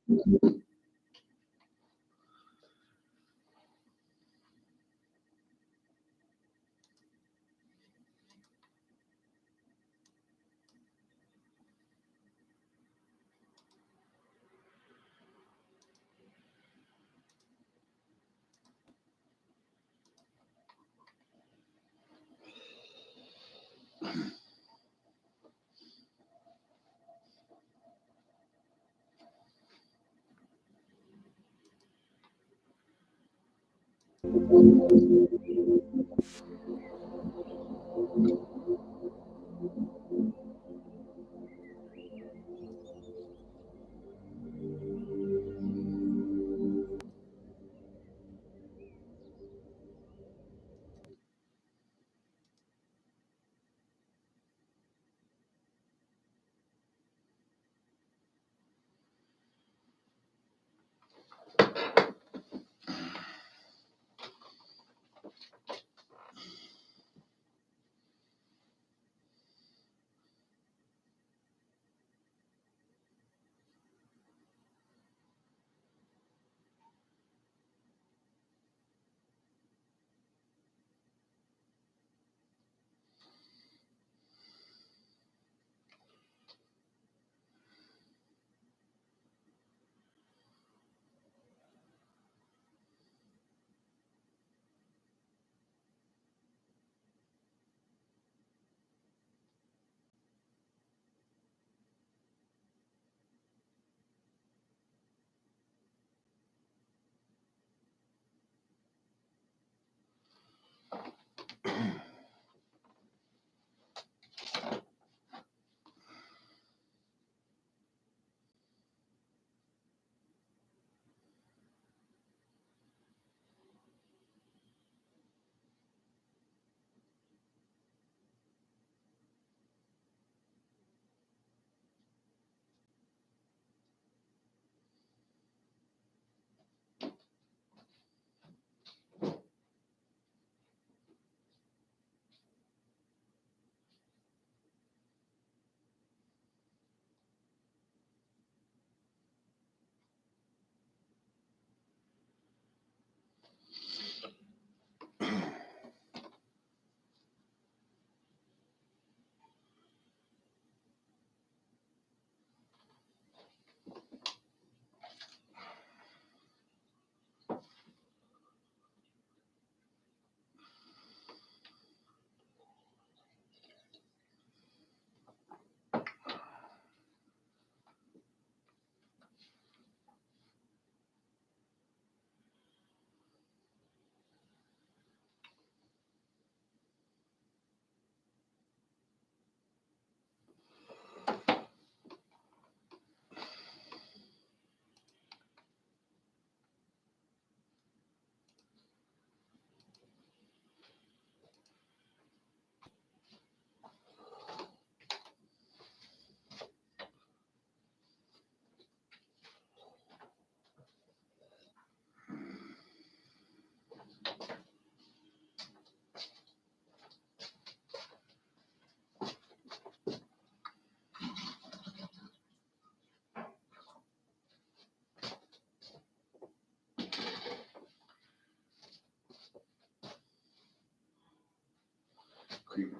Creep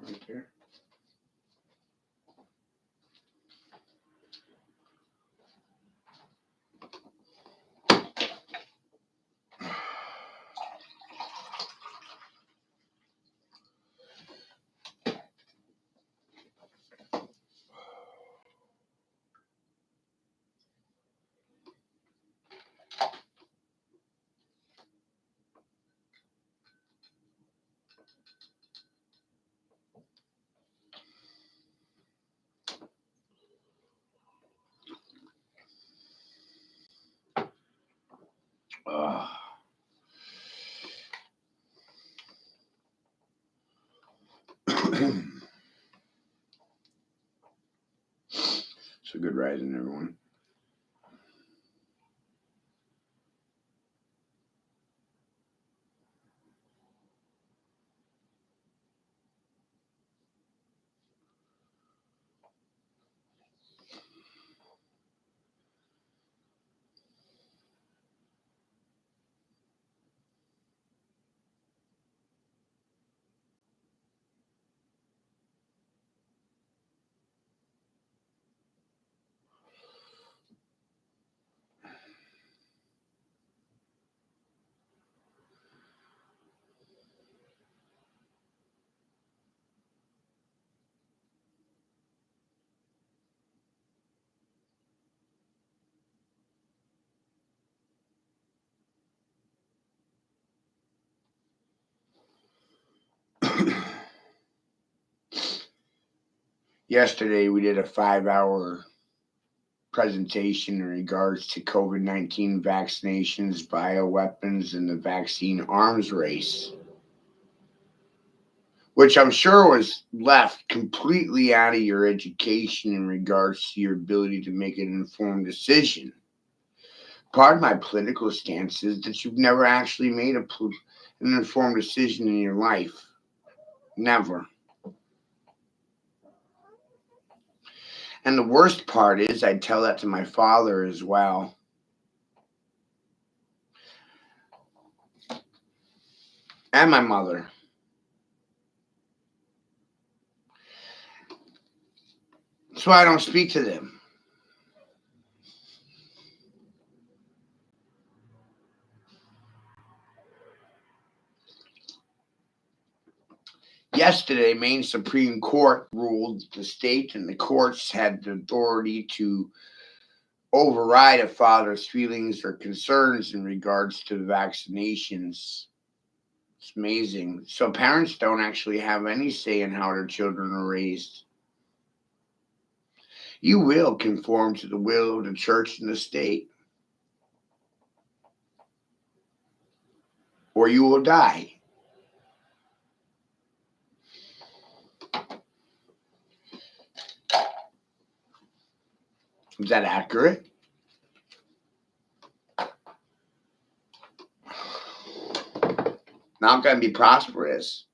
right there. So good rising, everyone. Yesterday, we did a 5-hour presentation in regards to COVID-19 vaccinations, bioweapons, and the vaccine arms race, which I'm sure was left completely out of your education in regards to your ability to make an informed decision. Part of my political stance is that you've never actually made an informed decision in your life. Never. And the worst part is, I tell that to my father as well. And my mother. That's why I don't speak to them. Yesterday, Maine Supreme Court ruled the state and the courts had the authority to override a father's feelings or concerns in regards to vaccinations. It's amazing. So parents don't actually have any say in how their children are raised. You will conform to the will of the church and the state, or you will die. Is that accurate? Not going to be prosperous.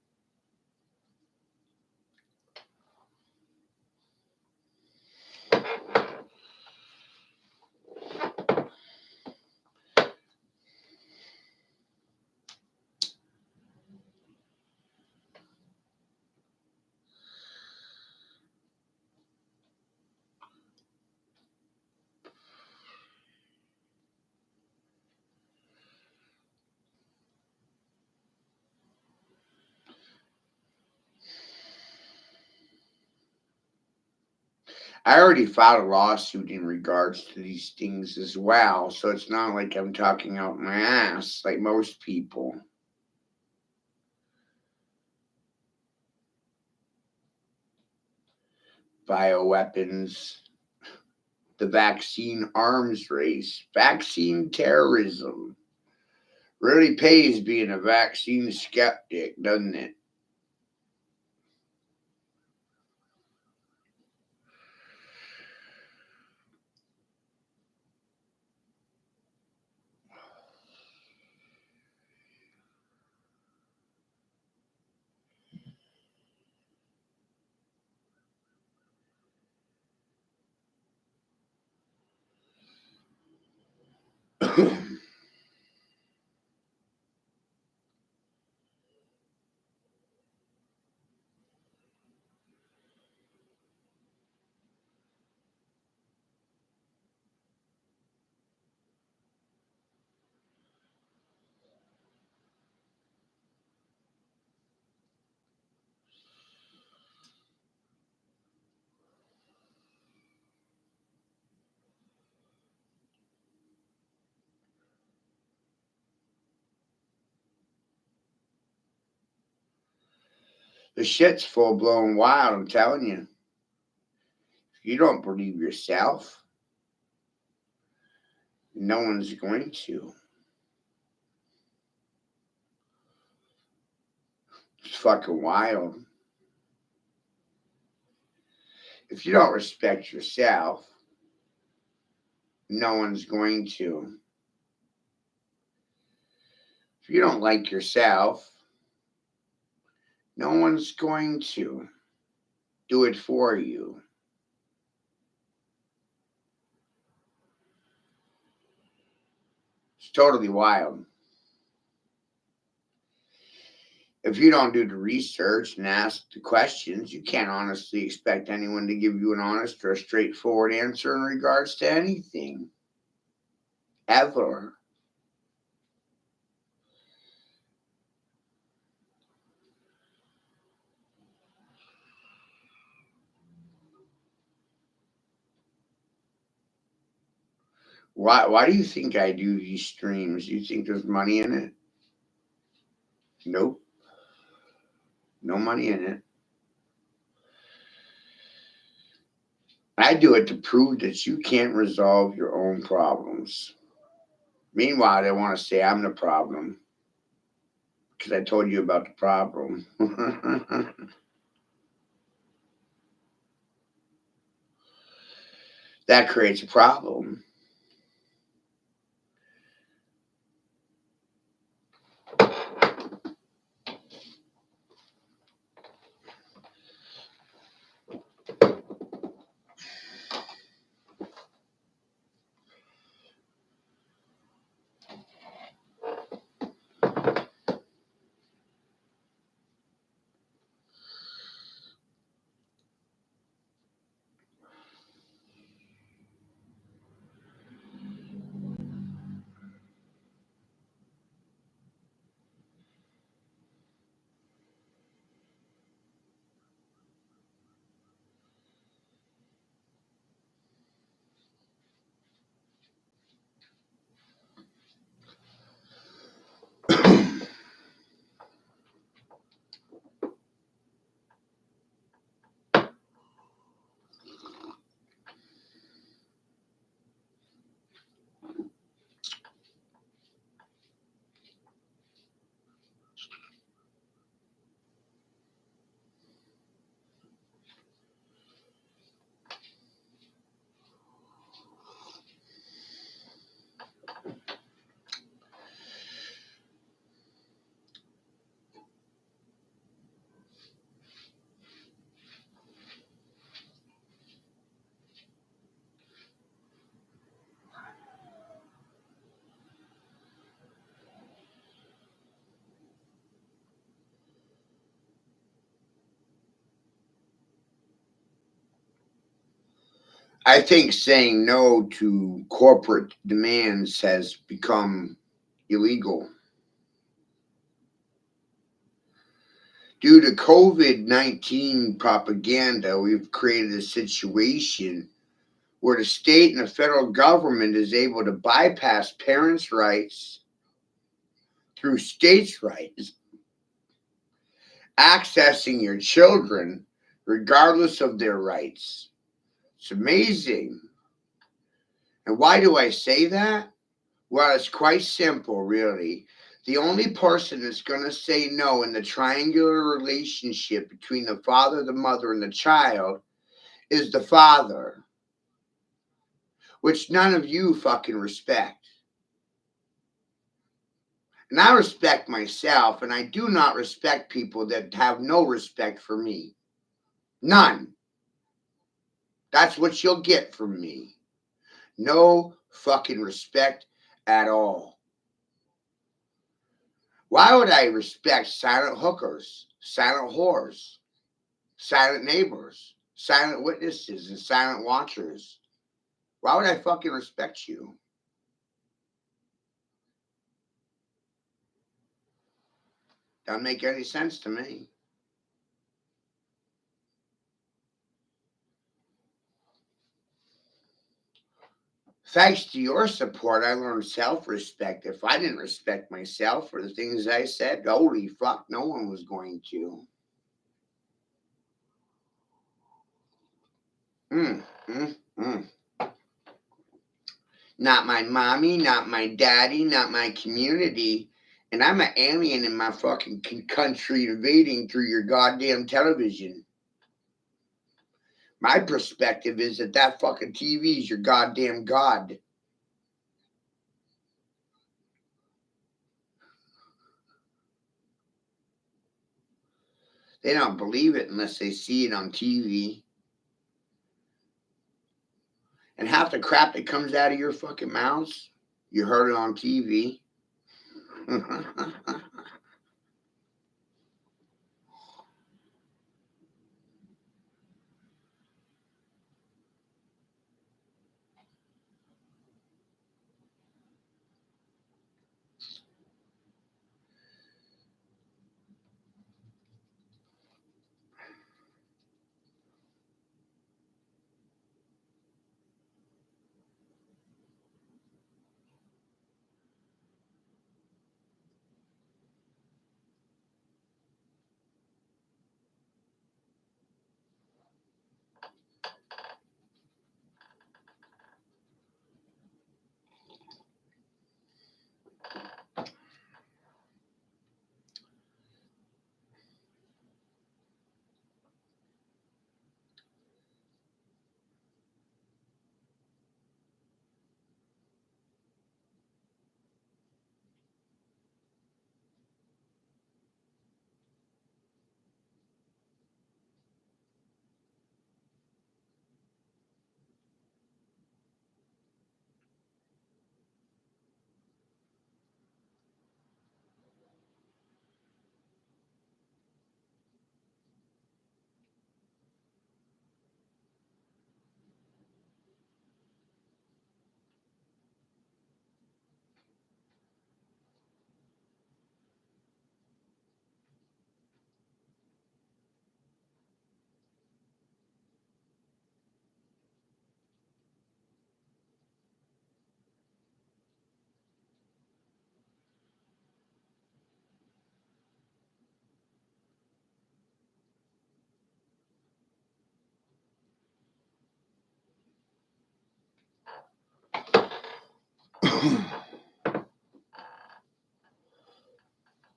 I already filed a lawsuit in regards to these things as well, so it's not like I'm talking out my ass like most people. Bioweapons, the vaccine arms race, vaccine terrorism. Really pays being a vaccine skeptic, doesn't it? The shit's full blown wild, I'm telling you. If you don't believe yourself, no one's going to. It's fucking wild. If you don't respect yourself, no one's going to. If you don't like yourself, no one's going to do it for you. It's totally wild. If you don't do the research and ask the questions, you can't honestly expect anyone to give you an honest or a straightforward answer in regards to anything. Ever. Why do you think I do these streams? Do you think there's money in it? Nope. No money in it. I do it to prove that you can't resolve your own problems. Meanwhile, they want to say I'm the problem because I told you about the problem. That creates a problem. I think saying no to corporate demands has become illegal. Due to COVID-19 propaganda, we've created a situation where the state and the federal government is able to bypass parents' rights through states' rights, accessing your children regardless of their rights. It's amazing. And why do I say that? Well, it's quite simple, really. The only person that's going to say no in the triangular relationship between the father, the mother, and the child is the father, which none of you fucking respect. And I respect myself, and I do not respect people that have no respect for me. None. That's what you'll get from me. No fucking respect at all. Why would I respect silent hookers, silent whores, silent neighbors, silent witnesses, and silent watchers? Why would I fucking respect you? Doesn't make any sense to me. Thanks to your support, I learned self-respect. If I didn't respect myself for the things I said, holy fuck, no one was going to. Mm, mm, mm. Not my mommy, not my daddy, not my community. And I'm an alien in my fucking country invading through your goddamn television. My perspective is that fucking TV is your goddamn god. They don't believe it unless they see it on TV. And half the crap that comes out of your fucking mouths, you heard it on TV.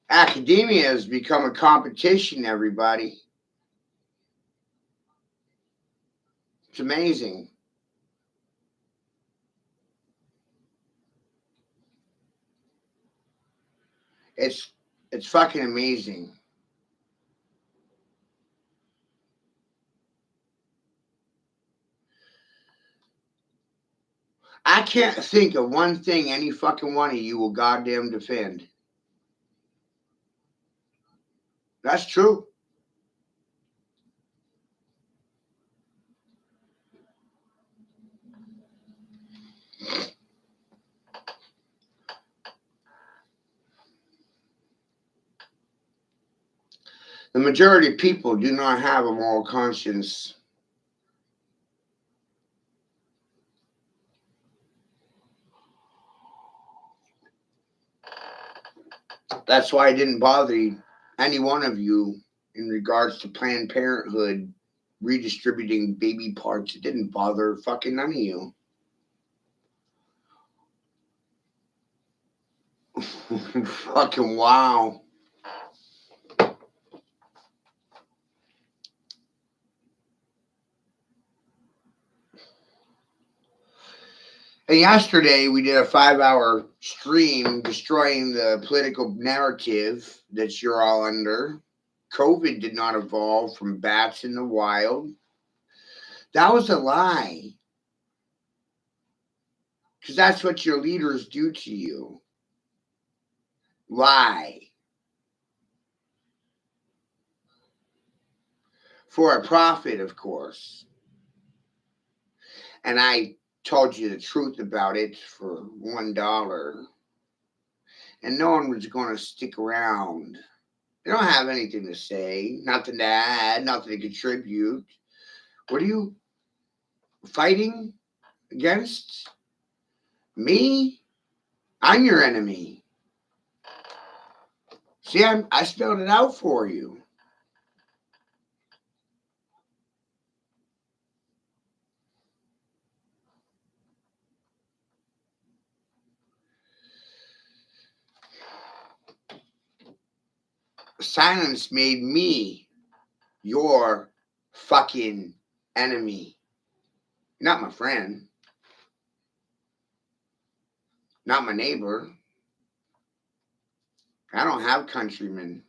Academia has become a competition, everybody. It's amazing. It's fucking amazing. I can't think of one thing any fucking one of you will goddamn defend. That's true. The majority of people do not have a moral conscience. That's why I didn't bother any one of you in regards to Planned Parenthood redistributing baby parts. It didn't bother fucking none of you. Fucking wow. And yesterday we did a 5-hour stream destroying the political narrative that you're all under. COVID did not evolve from bats in the wild. That was a lie. Because that's what your leaders do to you. Lie. For a profit, of course. And I told you the truth about it for $1. And no one was going to stick around. They don't have anything to say, nothing to add, nothing to contribute. What are you fighting against? Me? I'm your enemy. See, I spelled it out for you. Silence made me your fucking enemy. Not my friend. Not my neighbor. I don't have countrymen.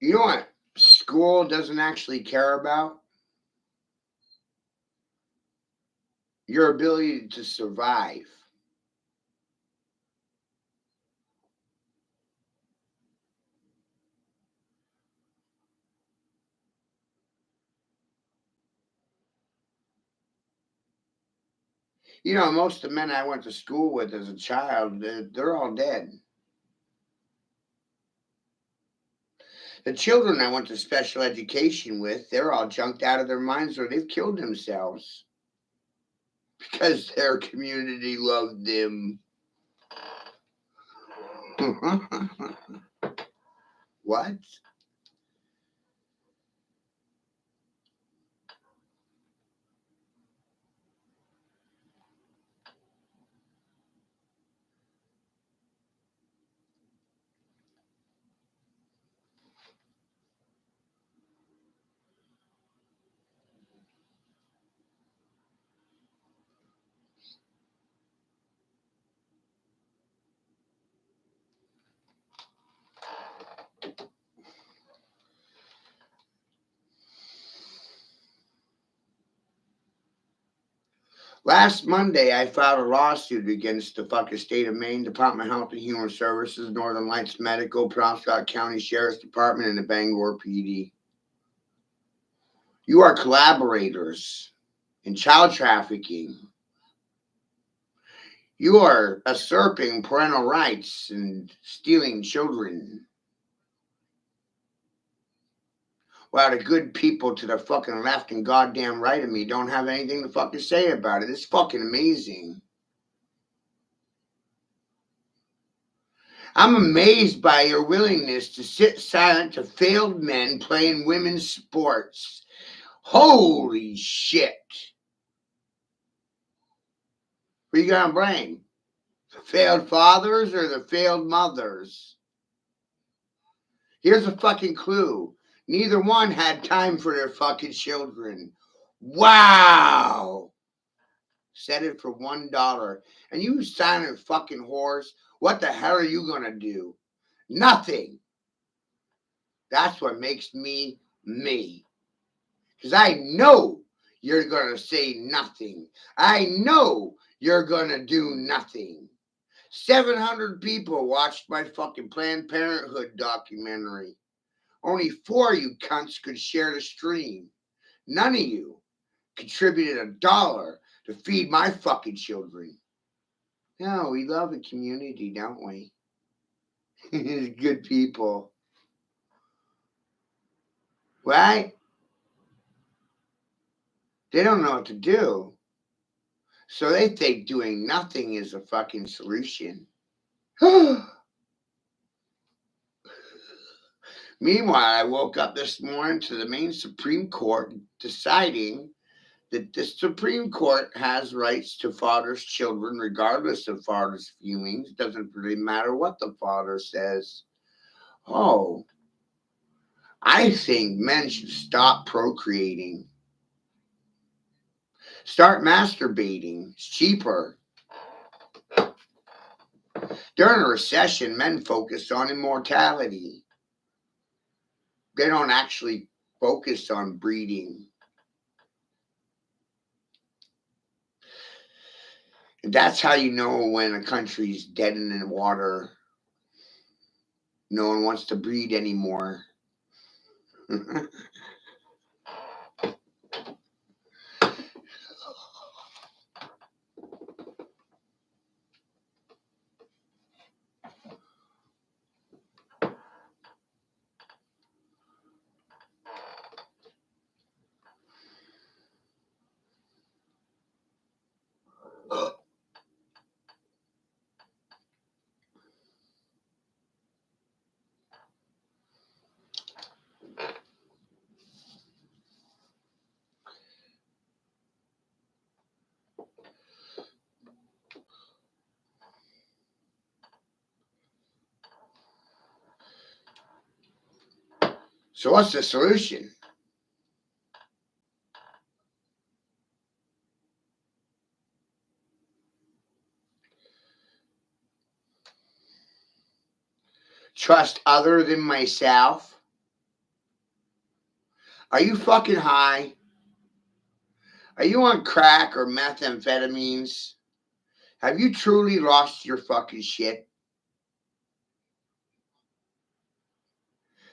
You know what school doesn't actually care about? Your ability to survive. You know, most of the men I went to school with as a child, they're all dead. The children I went to special education with, they're all junked out of their minds or they've killed themselves because their community loved them. What? Last Monday, I filed a lawsuit against the fucking state of Maine, Department of Health and Human Services, Northern Lights Medical, Penobscot County Sheriff's Department, and the Bangor PD. You are collaborators in child trafficking. You are usurping parental rights and stealing children. While the good people to the fucking left and goddamn right of me don't have anything to fucking say about it. It's fucking amazing. I'm amazed by your willingness to sit silent to failed men playing women's sports. Holy shit. Who you gonna blame? The failed fathers or the failed mothers? Here's a fucking clue. Neither one had time for their fucking children. Wow. Set it for $1. And you silent fucking whores, what the hell are you gonna do? Nothing. That's what makes me me. Because I know you're gonna say nothing. I know you're gonna do nothing. 700 people watched my fucking Planned Parenthood documentary. Only 4 of you cunts could share the stream. None of you contributed $1 to feed my fucking children. No, we love a community, don't we? Good people. Right? They don't know what to do. So they think doing nothing is a fucking solution. Meanwhile, I woke up this morning to the Maine Supreme Court deciding that the Supreme Court has rights to father's children regardless of father's feelings. Doesn't really matter what the father says. Oh, I think men should stop procreating. Start masturbating. It's cheaper. During a recession, men focus on immortality. They don't actually focus on breeding. That's how you know when a country's dead in the water. No one wants to breed anymore. So what's the solution? Trust other than myself? Are you fucking high? Are you on crack or methamphetamines? Have you truly lost your fucking shit?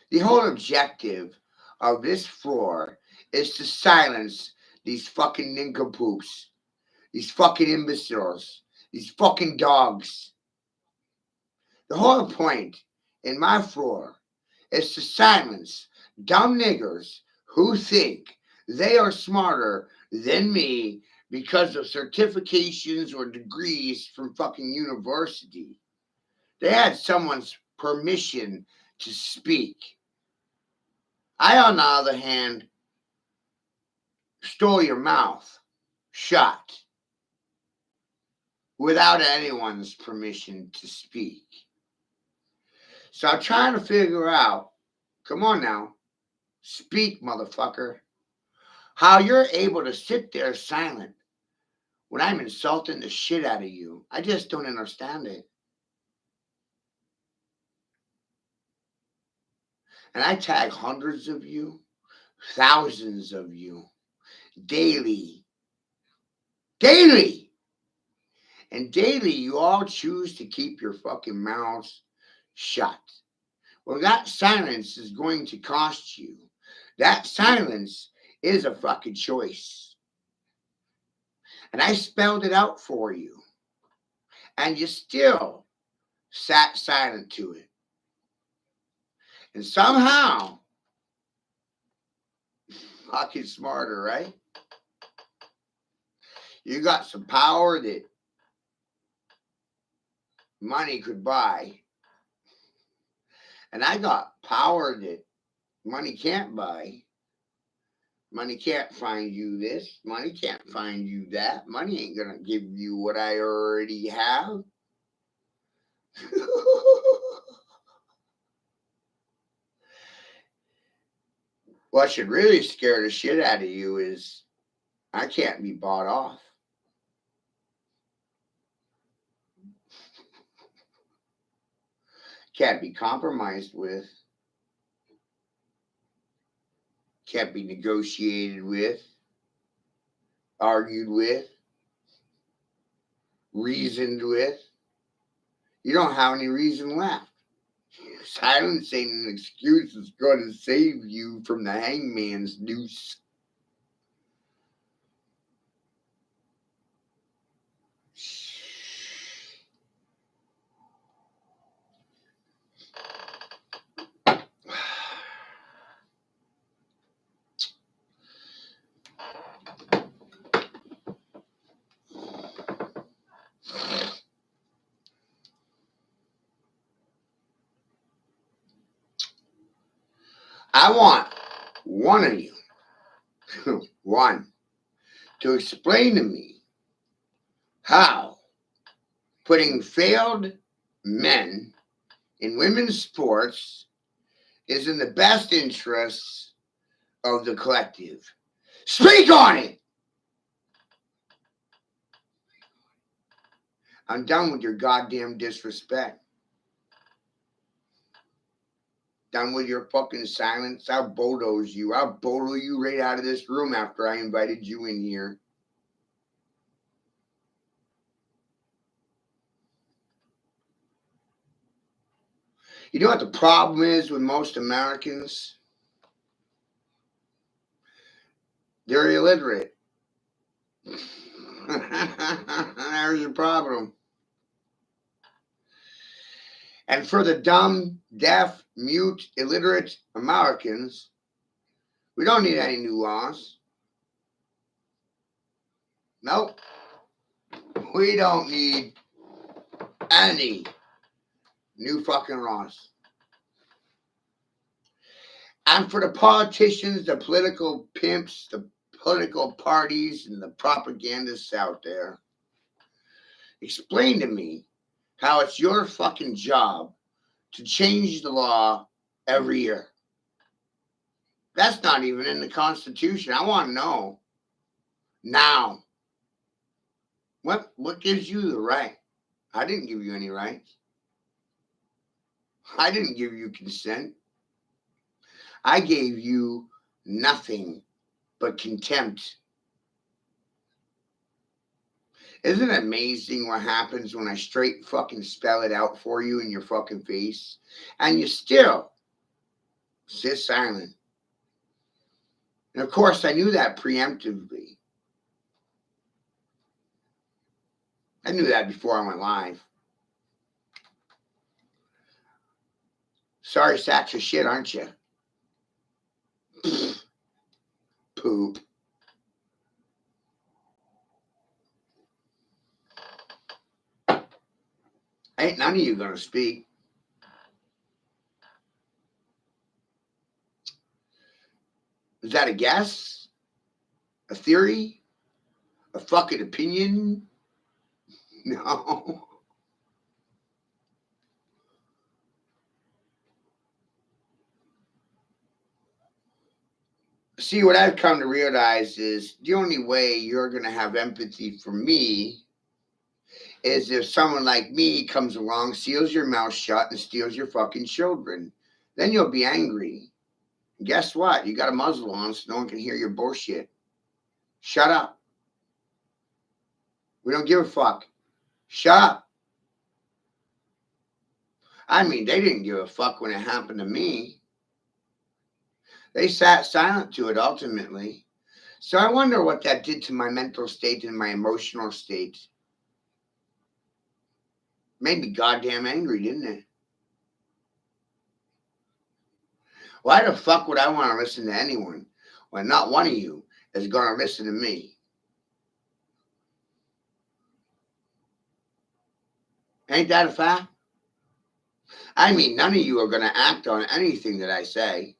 The whole objective of this floor is to silence these fucking nincompoops, these fucking imbeciles, these fucking dogs. The whole point in my floor is to silence dumb niggers who think they are smarter than me because of certifications or degrees from fucking university. They had someone's permission to speak. I, on the other hand, stole your mouth shut without anyone's permission to speak. So I'm trying to figure out, come on now, speak, motherfucker, how you're able to sit there silent when I'm insulting the shit out of you. I just don't understand it. And I tag hundreds of you, thousands of you, daily. Daily! And daily, you all choose to keep your fucking mouths shut. Well, that silence is going to cost you. That silence is a fucking choice. And I spelled it out for you. And you still sat silent to it. And somehow, fucking smarter, right? You got some power that money could buy. And I got power that money can't buy. Money can't find you this. Money can't find you that. Money ain't going to give you what I already have. What should really scare the shit out of you is I can't be bought off. Can't be compromised with. Can't be negotiated with. Argued with. Reasoned with. You don't have any reason left. Silence ain't an excuse that's going to save you from the hangman's noose. I want one of you, one, to explain to me how putting failed men in women's sports is in the best interests of the collective. Speak on it! I'm done with your goddamn disrespect. Done with your fucking silence. I'll bulldoze you. I'll bodo you right out of this room after I invited you in here. You know what the problem is with most Americans? They're illiterate. There's your problem. And for the dumb, deaf, mute, illiterate Americans, we don't need any new laws. Nope. We don't need any new fucking laws. And for the politicians, the political pimps, the political parties, and the propagandists out there, explain to me how it's your fucking job to change the law every year. That's not even in the Constitution. I want to know now. What gives you the right? I didn't give you any rights. I didn't give you consent. I gave you nothing but contempt. Isn't it amazing what happens when I straight fucking spell it out for you in your fucking face? And you still sit silent. And of course, I knew that preemptively. I knew that before I went live. Sorry sacks of shit, aren't you? Poop. Ain't none of you gonna speak. Is that a guess? A theory? A fucking opinion? No. See, what I've come to realize is the only way you're going to have empathy for me is if someone like me comes along, seals your mouth shut, and steals your fucking children. Then you'll be angry. And guess what? You got a muzzle on so no one can hear your bullshit. Shut up. We don't give a fuck. Shut up. I mean, they didn't give a fuck when it happened to me. They sat silent to it ultimately. So I wonder what that did to my mental state and my emotional state. Made me goddamn angry, didn't it? Why the fuck would I want to listen to anyone when not one of you is going to listen to me? Ain't that a fact? I mean, none of you are going to act on anything that I say.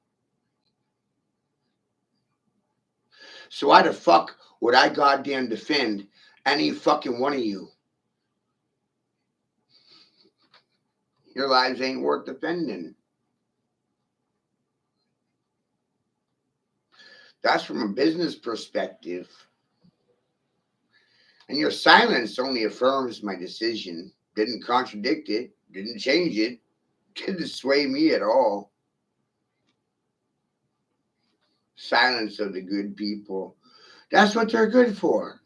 So why the fuck would I goddamn defend any fucking one of you? Your lives ain't worth defending. That's from a business perspective. And your silence only affirms my decision. Didn't contradict it. Didn't change it. Didn't sway me at all. Silence of the good people. That's what they're good for.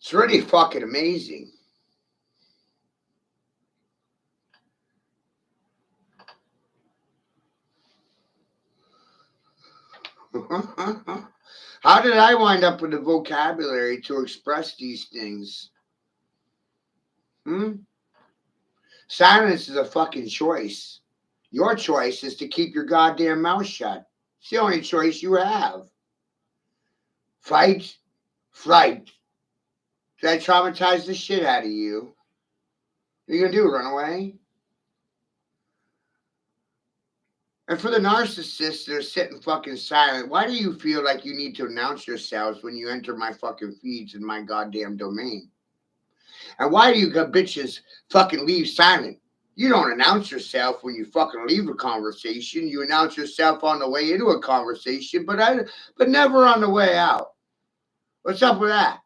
It's really fucking amazing. How did I wind up with the vocabulary to express these things? Silence is a fucking choice. Your choice is to keep your goddamn mouth shut. It's the only choice you have. Fight, flight. Did I traumatize the shit out of you? What are you gonna do, run away? And for the narcissists that are sitting fucking silent, why do you feel like you need to announce yourselves when you enter my fucking feeds in my goddamn domain? And why do you bitches fucking leave silent? You don't announce yourself when you fucking leave a conversation. You announce yourself on the way into a conversation, but never on the way out. What's up with that?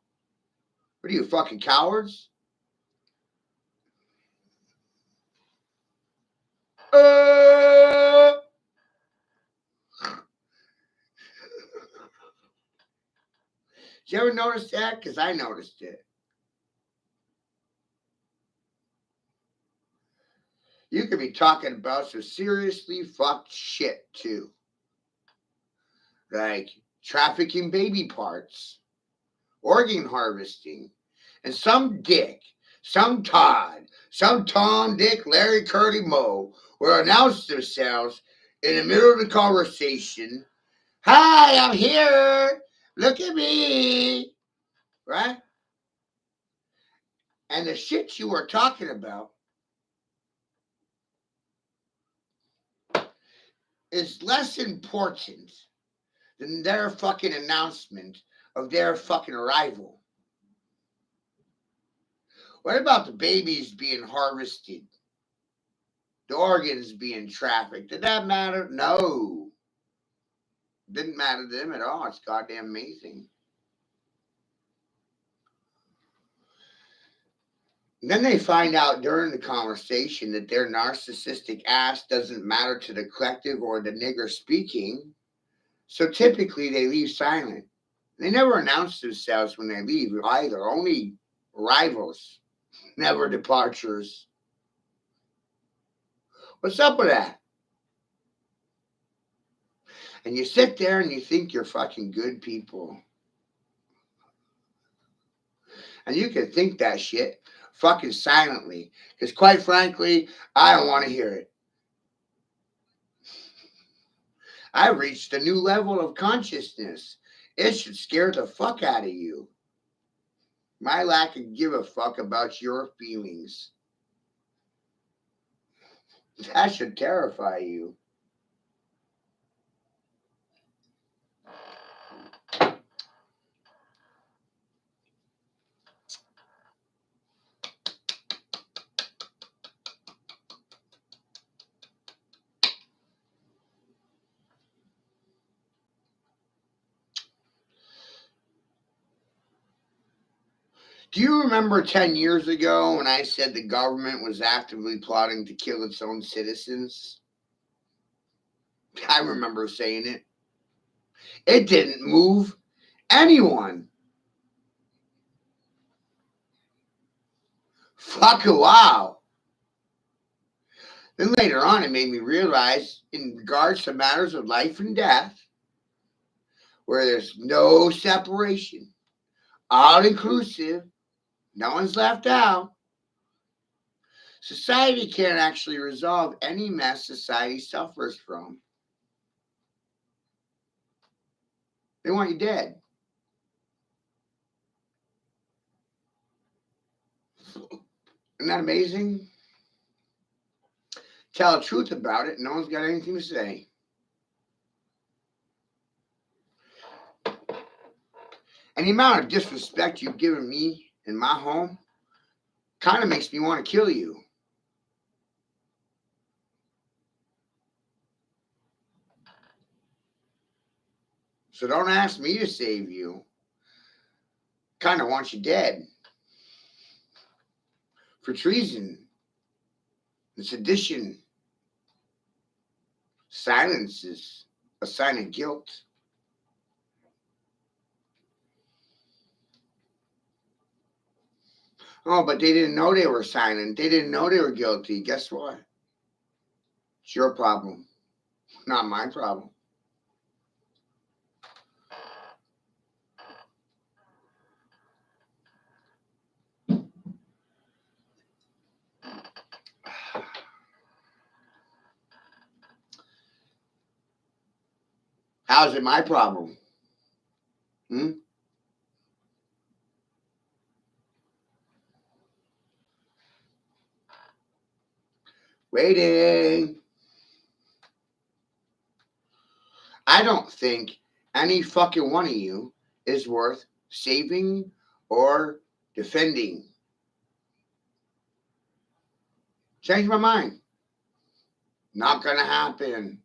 What are you, fucking cowards? Did you ever notice that? Because I noticed it. You could be talking about some seriously fucked shit, too. Like trafficking baby parts, organ harvesting, and some dick, some Todd, some Tom, Dick, Larry, Curly, Moe will announce themselves in the middle of the conversation, hi, I'm here. Look at me. Right? And the shit you were talking about is less important than their fucking announcement of their fucking arrival. What about the babies being harvested? The organs being trafficked? Did that matter? No. Didn't matter to them at all. It's goddamn amazing. And then they find out during the conversation that their narcissistic ass doesn't matter to the collective or the nigger speaking. So typically they leave silent. They never announce themselves when they leave either. Only arrivals, never departures. What's up with that? And you sit there and you think you're fucking good people. And you can think that shit fucking silently. Because quite frankly, I don't want to hear it. I've reached a new level of consciousness. It should scare the fuck out of you. My lack of give a fuck about your feelings. That should terrify you. Do you remember 10 years ago when I said the government was actively plotting to kill its own citizens? I remember saying it. It didn't move anyone. Fuck a wow. Then later on, it made me realize, in regards to matters of life and death, where there's no separation, all inclusive, no one's left out, society can't actually resolve any mess society suffers from. They want you dead. Isn't that amazing? Tell the truth about it, no one's got anything to say. And the amount of disrespect you've given me in my home kind of makes me want to kill you. So don't ask me to save you. Kind of want you dead. For treason and sedition. Silence is a sign of guilt. Oh, but they didn't know they were silent. They didn't know they were guilty. Guess what? It's your problem, not my problem. How's it my problem? Waiting. I don't think any fucking one of you is worth saving or defending. Change my mind. Not gonna happen.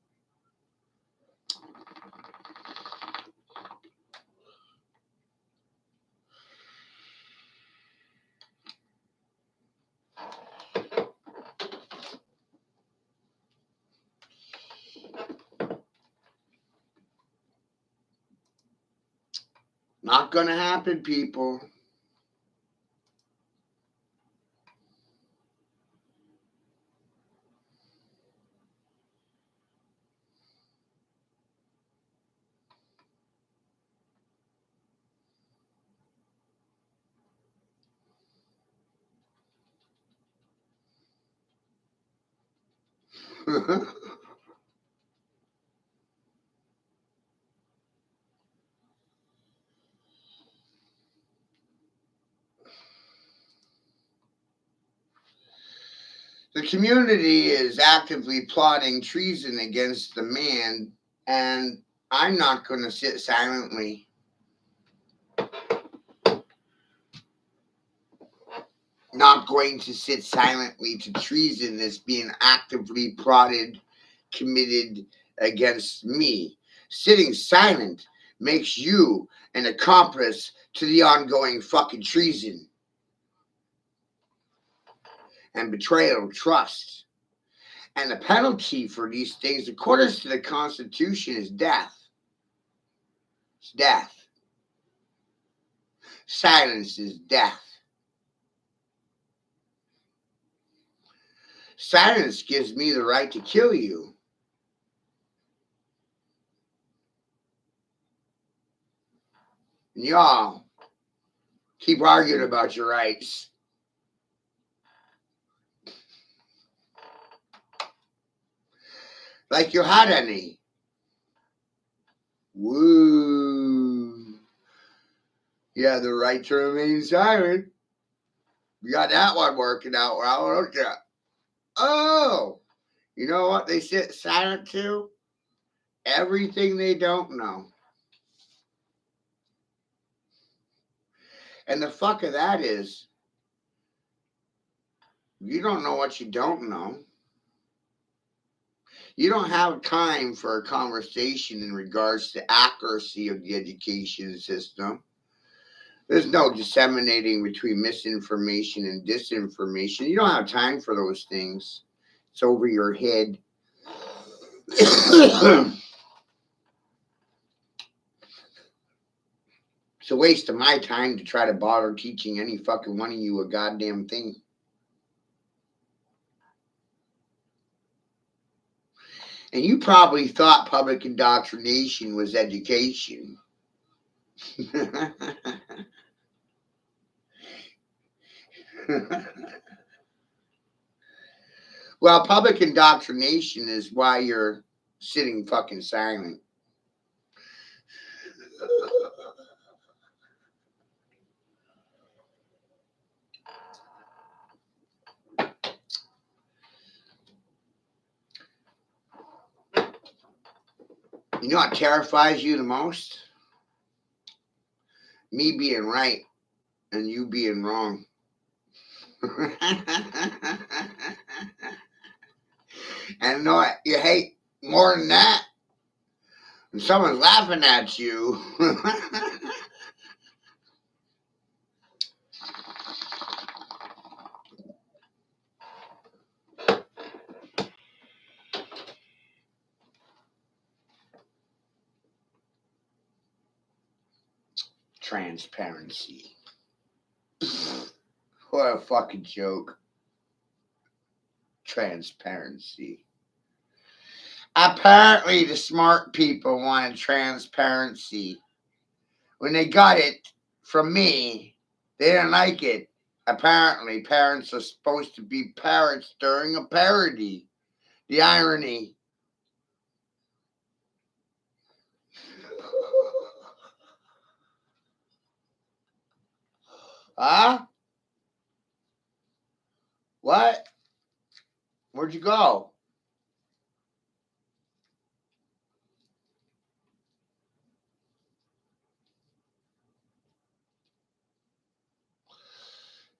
Not gonna happen, people. The community is actively plotting treason against the man, and I'm not going to sit silently. Not going to sit silently to treason that's being actively plotted, committed against me. Sitting silent makes you an accomplice to the ongoing fucking treason and betrayal of trust. And the penalty for these things, according to the Constitution, is death. It's death. Silence is death. Silence gives me the right to kill you. And y'all keep arguing about your rights. Like you had any. Woo. You have the right to remain silent. You got that one working out well, don't you? Oh, you know what they sit silent to? Everything they don't know. And the fuck of that is, you don't know what you don't know. You don't have time for a conversation in regards to accuracy of the education system. There's no disseminating between misinformation and disinformation. You don't have time for those things. It's over your head. It's a waste of my time to try to bother teaching any fucking one of you a goddamn thing. And you probably thought public indoctrination was education. Well, public indoctrination is why you're sitting fucking silent. You know what terrifies you the most? Me being right and you being wrong. And you know what you hate more than that? When someone's laughing at you. Transparency. What a fucking joke. Transparency. Apparently, the smart people wanted transparency. When they got it from me, they didn't like it. Apparently, parents are supposed to be parrots during a parody. The irony. Huh? What? Where'd you go?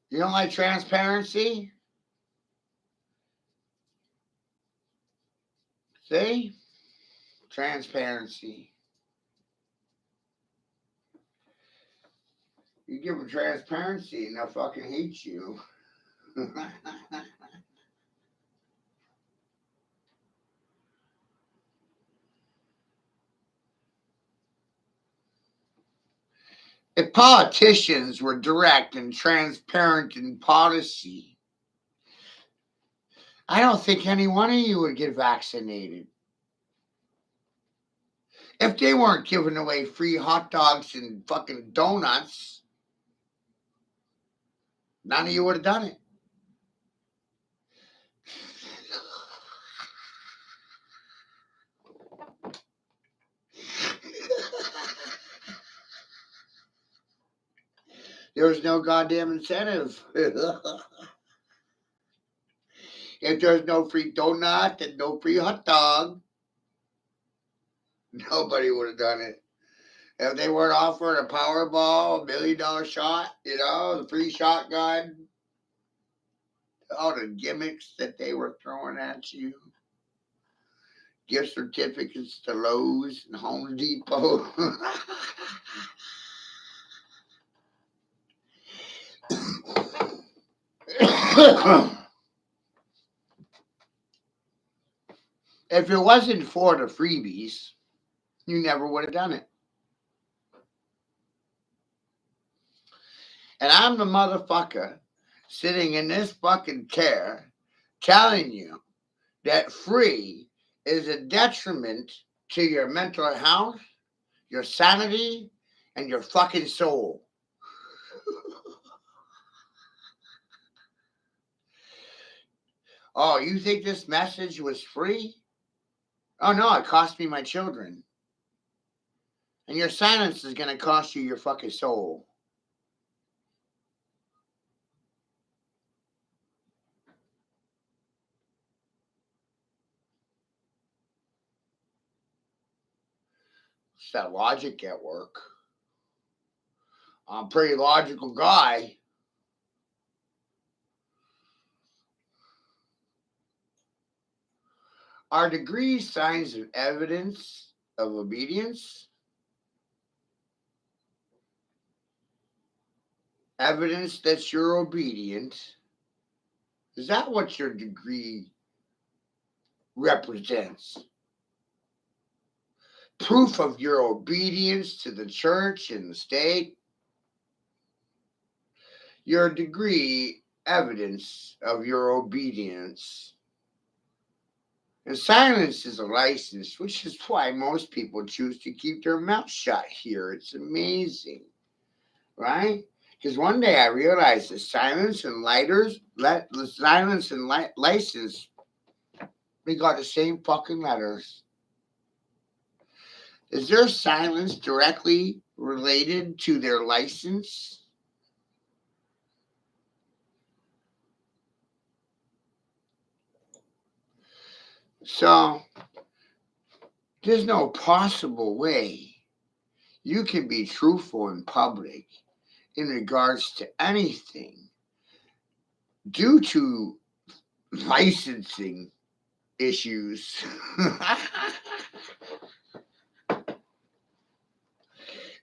You don't like transparency? See? Transparency. You give them transparency and they'll fucking hate you. If politicians were direct and transparent in policy, I don't think any one of you would get vaccinated. If they weren't giving away free hot dogs and fucking donuts, none of you would have done it. There was no goddamn incentive. If there's no free donut and no free hot dog, nobody would have done it. If they weren't offering a Powerball, $1 million shot, the free shotgun, all the gimmicks that they were throwing at you, gift certificates to Lowe's and Home Depot. If it wasn't for the freebies, you never would have done it. And I'm the motherfucker sitting in this fucking chair telling you that free is a detriment to your mental health, your sanity, and your fucking soul. Oh, you think this message was free? Oh no, it cost me my children. And your silence is going to cost you your fucking soul. It's that logic at work. I'm a pretty logical guy. Are degrees signs of evidence of obedience? Evidence that you're obedient? Is that what your degree represents? Proof of your obedience to the church and the state? Your degree, evidence of your obedience. And silence is a license, which is why most people choose to keep their mouth shut here. It's amazing, right? Because one day I realized that silence and license, we got the same fucking letters. Is their silence directly related to their license? So there's no possible way you can be truthful in public in regards to anything due to licensing issues.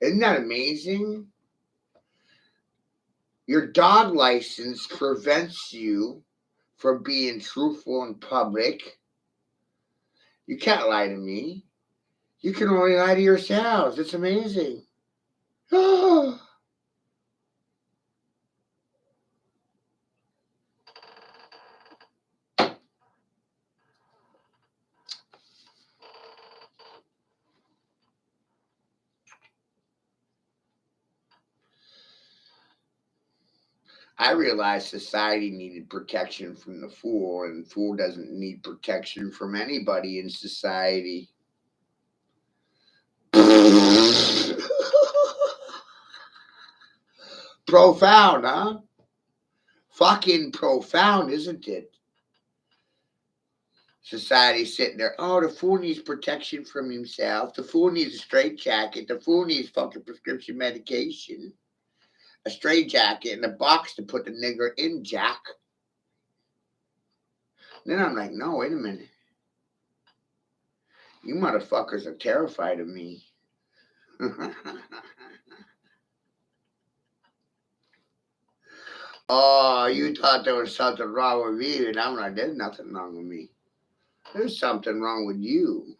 Isn't that amazing? Your dog license prevents you from being truthful in public. You can't lie to me. You can only lie to yourselves. It's amazing. I realized society needed protection from the fool, and the fool doesn't need protection from anybody in society. Profound, huh? Fucking profound, isn't it? Society sitting there, oh, the fool needs protection from himself. The fool needs a straitjacket. The fool needs fucking prescription medication. A straitjacket and a box to put the nigger in, Jack. Then I'm like, no, wait a minute. You motherfuckers are terrified of me. Oh, you thought there was something wrong with me, and I'm like, there's nothing wrong with me. There's something wrong with you.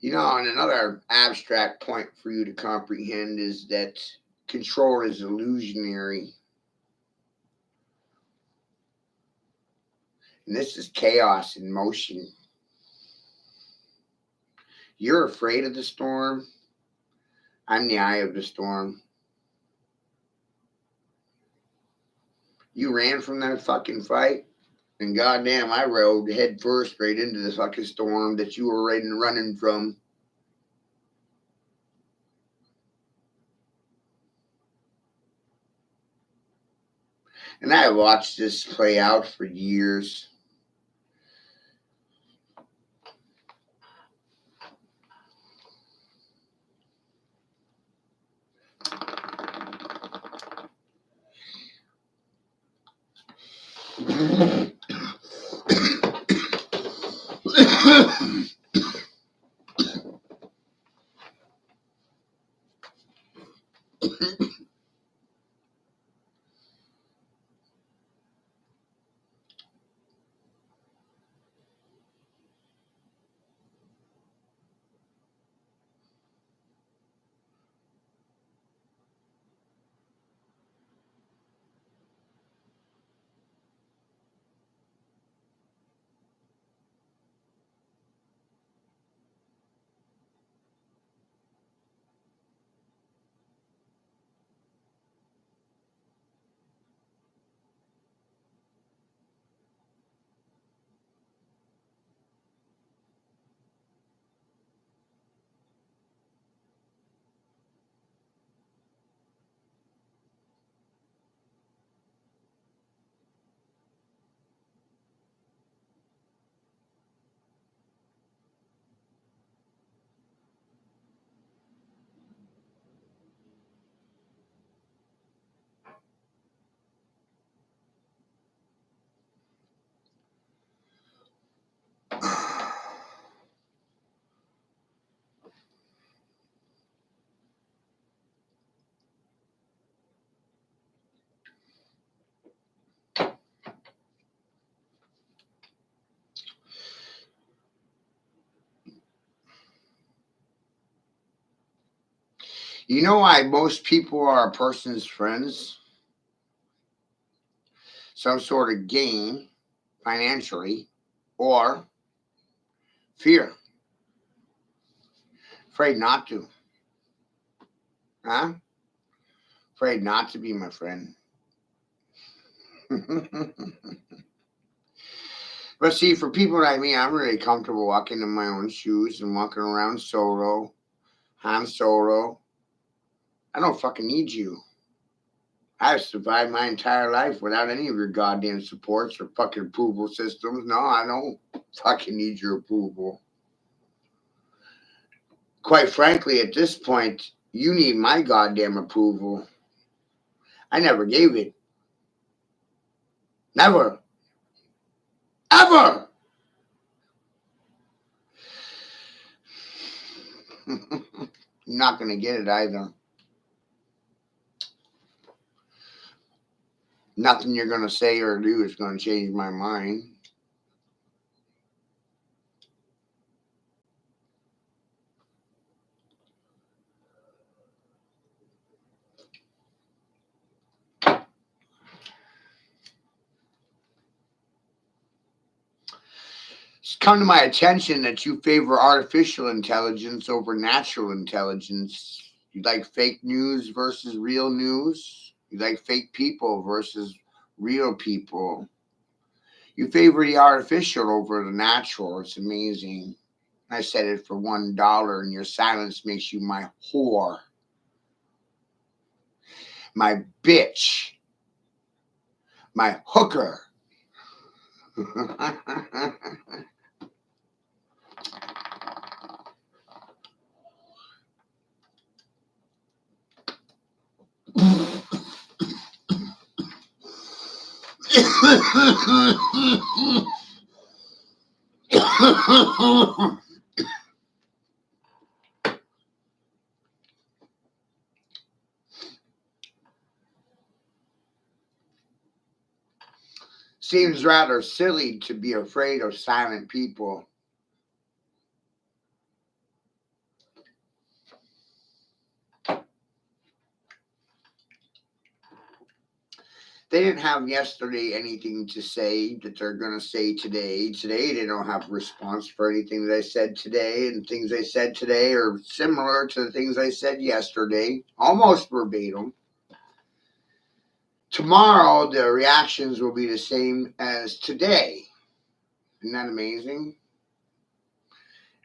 And another abstract point for you to comprehend is that control is illusionary. And this is chaos in motion. You're afraid of the storm. I'm the eye of the storm. You ran from that fucking fight. And goddamn, I rode head first right into the fucking storm that you were running from. And I watched this play out for years. You know why most people are a person's friends? Some sort of gain financially or fear. Afraid not to. Huh? Afraid not to be my friend. But see, for people like me, I'm really comfortable walking in my own shoes and walking around solo. I'm solo. I don't fucking need you. I've survived my entire life without any of your goddamn supports or fucking approval systems. No, I don't fucking need your approval. Quite frankly, at this point, you need my goddamn approval. I never gave it. Never. Ever. You're not going to get it either. Nothing you're going to say or do is going to change my mind. It's come to my attention that you favor artificial intelligence over natural intelligence. You like fake news versus real news. You like fake people versus real people. You favor the artificial over the natural. It's amazing. I said it for $1, and your silence makes you my whore, my bitch, my hooker. Seems rather silly to be afraid of silent people. They didn't have yesterday anything to say that they're going to say today. Today, they don't have response for anything that I said today, and things I said today are similar to the things I said yesterday, almost verbatim. Tomorrow, the reactions will be the same as today. Isn't that amazing?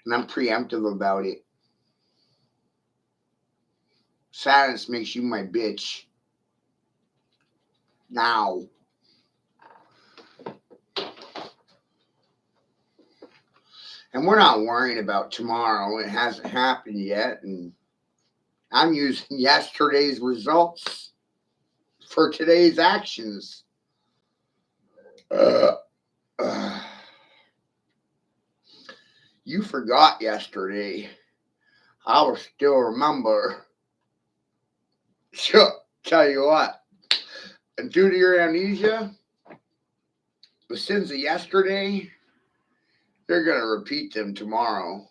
And I'm preemptive about it. Silence makes you my bitch. Now. And we're not worrying about tomorrow. It hasn't happened yet. And I'm using yesterday's results for today's actions. You forgot yesterday. I will still remember. Tell you what, due to your amnesia, the sins of yesterday, they're going to repeat them tomorrow.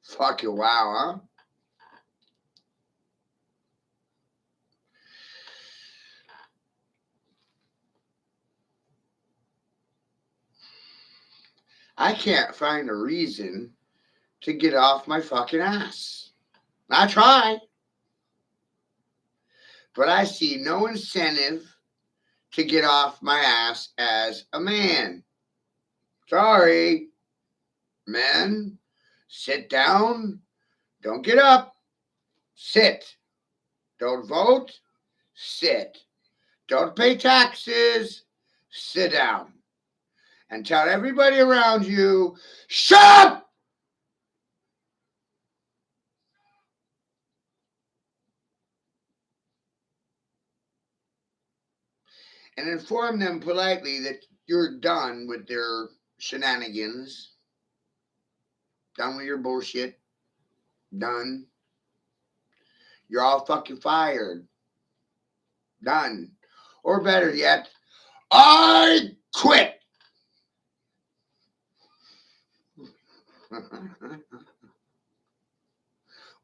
Fucking wow, huh? I can't find a reason to get off my fucking ass. I try, but I see no incentive to get off my ass as a man. Sorry, men, sit down, don't get up, sit. Don't vote, sit. Don't pay taxes, sit down. And tell everybody around you, shut up! And inform them politely that you're done with their shenanigans. Done with your bullshit. Done. You're all fucking fired. Done. Or better yet, I quit.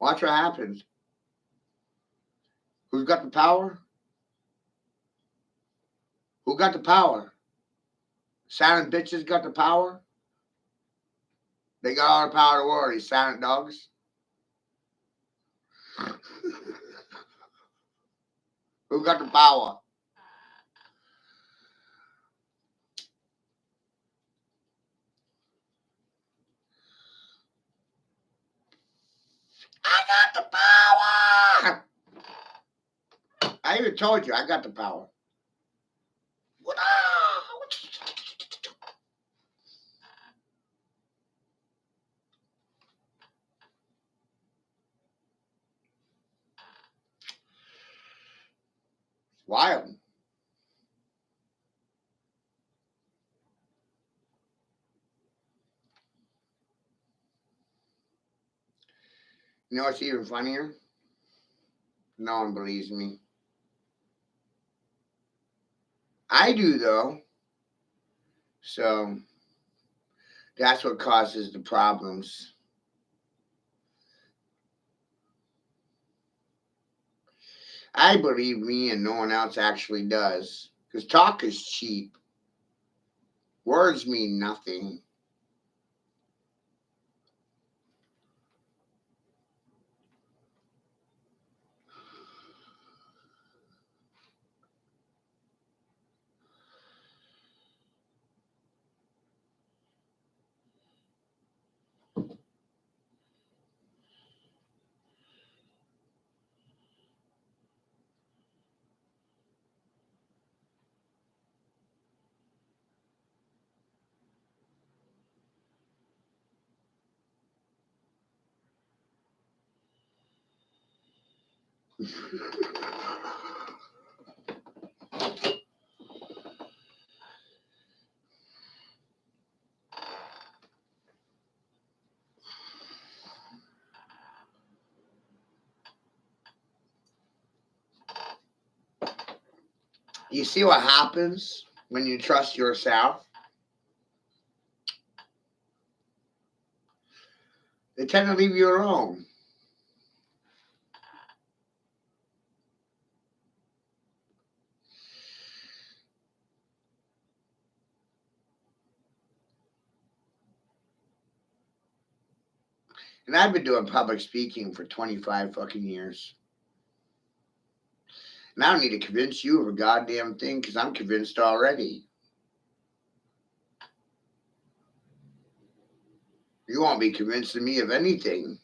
Watch what happens. Who's got the power? Who got the power? Silent bitches got the power? They got all the power in the world, these silent dogs. Who got the power? I got the power! I even told you I got the power. Wild. You know what's even funnier? No one believes me. I do, though. So that's what causes the problems. I believe me and no one else actually does. Because talk is cheap. Words mean nothing. You see what happens when you trust yourself? They tend to leave you alone. And I've been doing public speaking for 25 fucking years. And I don't need to convince you of a goddamn thing because I'm convinced already. You won't be convincing me of anything.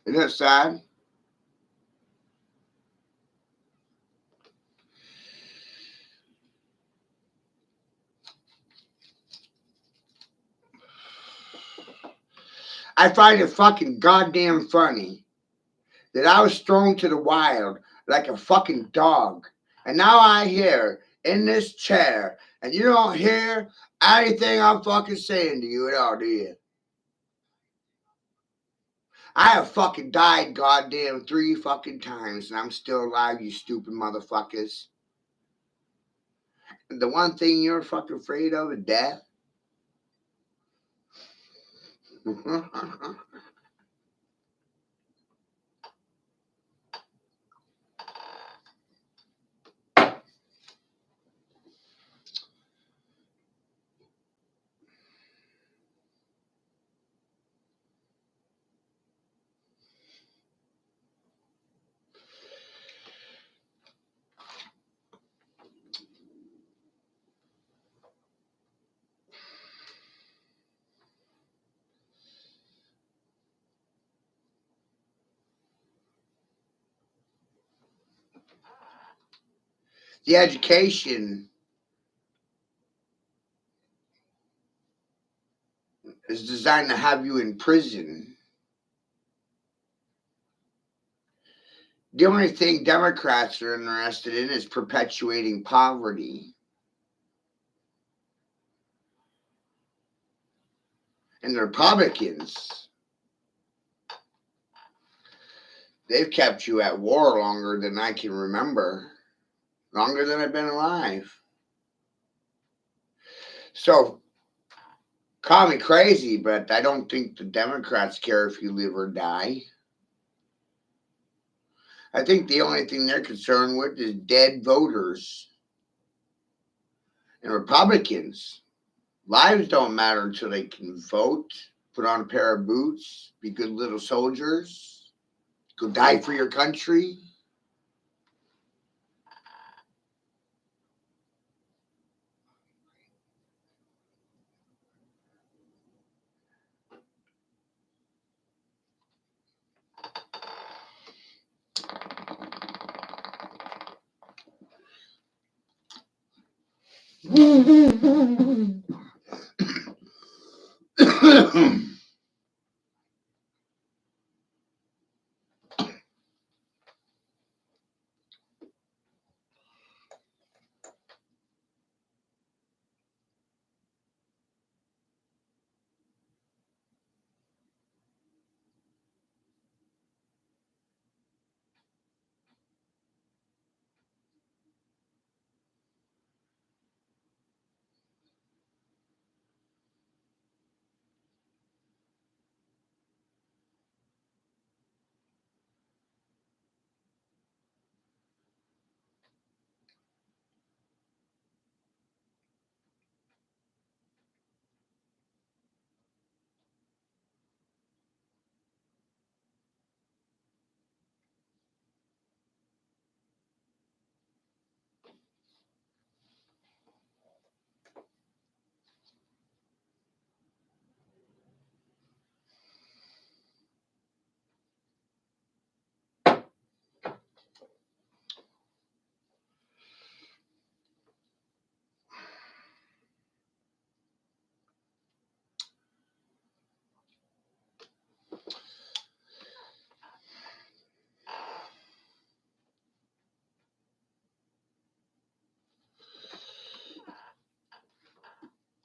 Isn't that sad? I find it fucking goddamn funny that I was thrown to the wild like a fucking dog. And now I hear in this chair, and you don't hear anything I'm fucking saying to you at all, do you? I have fucking died goddamn 3 fucking times and I'm still alive, you stupid motherfuckers. The one thing you're fucking afraid of is death. The education is designed to have you in prison. The only thing Democrats are interested in is perpetuating poverty. And the Republicans, they've kept you at war longer than I can remember, longer than I've been alive. So, call me crazy, but I don't think the Democrats care if you live or die. I think the only thing they're concerned with is dead voters. And Republicans, lives don't matter until they can vote, put on a pair of boots, be good little soldiers, go die for your country.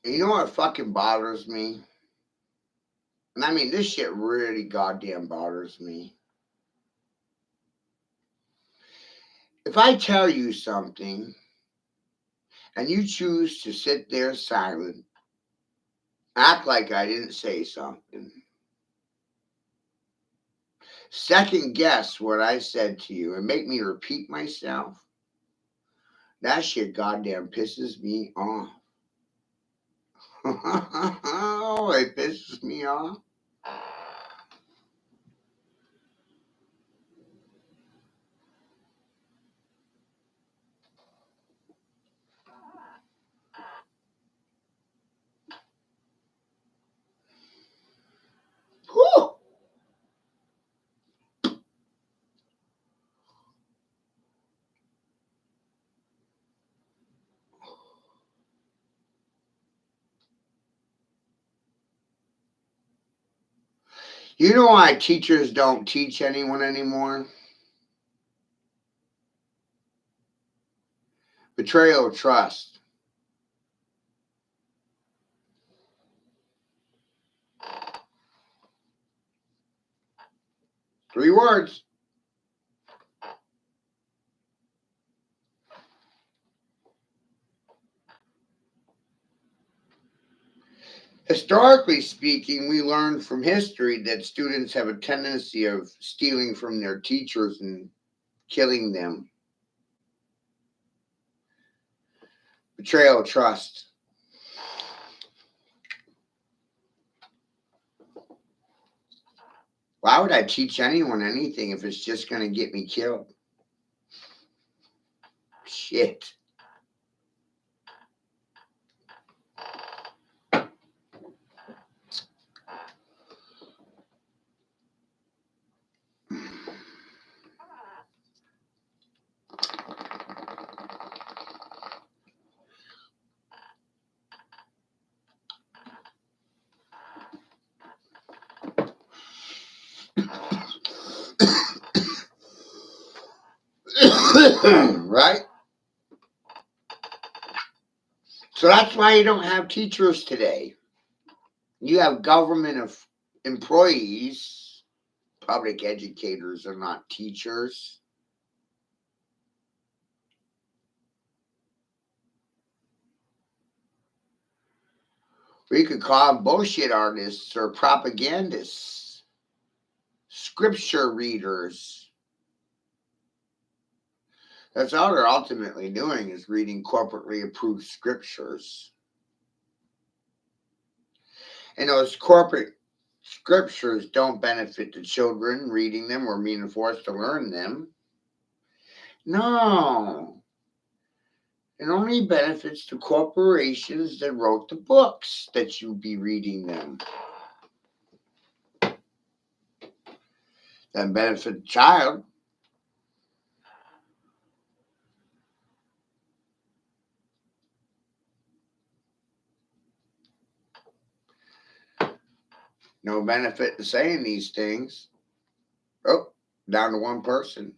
You know what fucking bothers me? And I mean, this shit really goddamn bothers me. If I tell you something and you choose to sit there silent, act like I didn't say something, second guess what I said to you and make me repeat myself, that shit goddamn pisses me off. Oh, it pisses me off. Whew. You know why teachers don't teach anyone anymore? Betrayal of trust. 3 words. Historically speaking, we learn from history that students have a tendency of stealing from their teachers and killing them. Betrayal of trust. Why would I teach anyone anything if it's just going to get me killed? Shit. Right? So that's why you don't have teachers today. You have government of employees. Public educators are not teachers. We could call them bullshit artists or propagandists, scripture readers. That's all they're ultimately doing is reading corporately approved scriptures. And those corporate scriptures don't benefit the children reading them or being forced to learn them. No. It only benefits the corporations that wrote the books that you be reading them. That benefit the child. No benefit to saying these things. Oh, down to one person.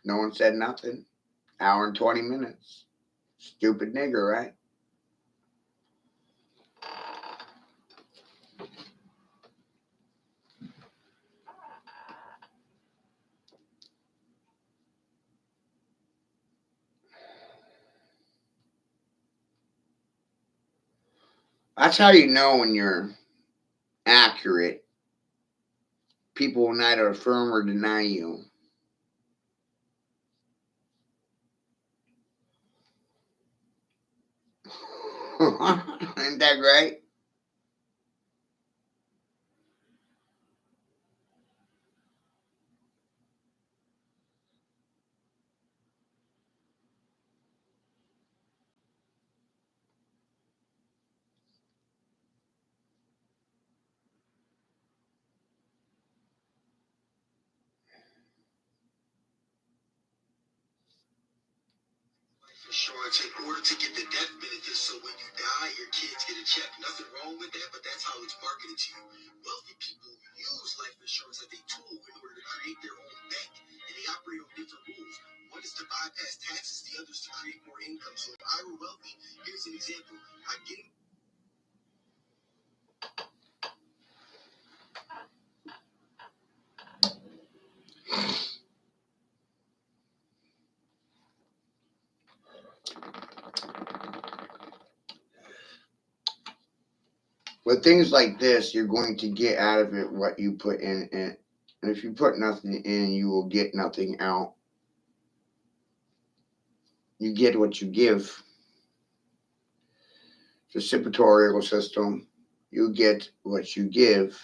No one said nothing. Hour and 20 minutes. Stupid nigger, right? That's how you know when you're accurate. People will neither affirm or deny you. Isn't that great? Insurance in order to get the death benefit, so when you die, your kids get a check. Nothing wrong with that, but that's how it's marketed to you. Wealthy people use life insurance as a tool in order to create their own bank, and they operate on different rules. One is to bypass taxes, the other is to create more income. So if I were wealthy, here's an example. I'm getting With things like this, you're going to get out of it what you put in it. And if you put nothing in, you will get nothing out. You get what you give. Reciprocal system. You get what you give.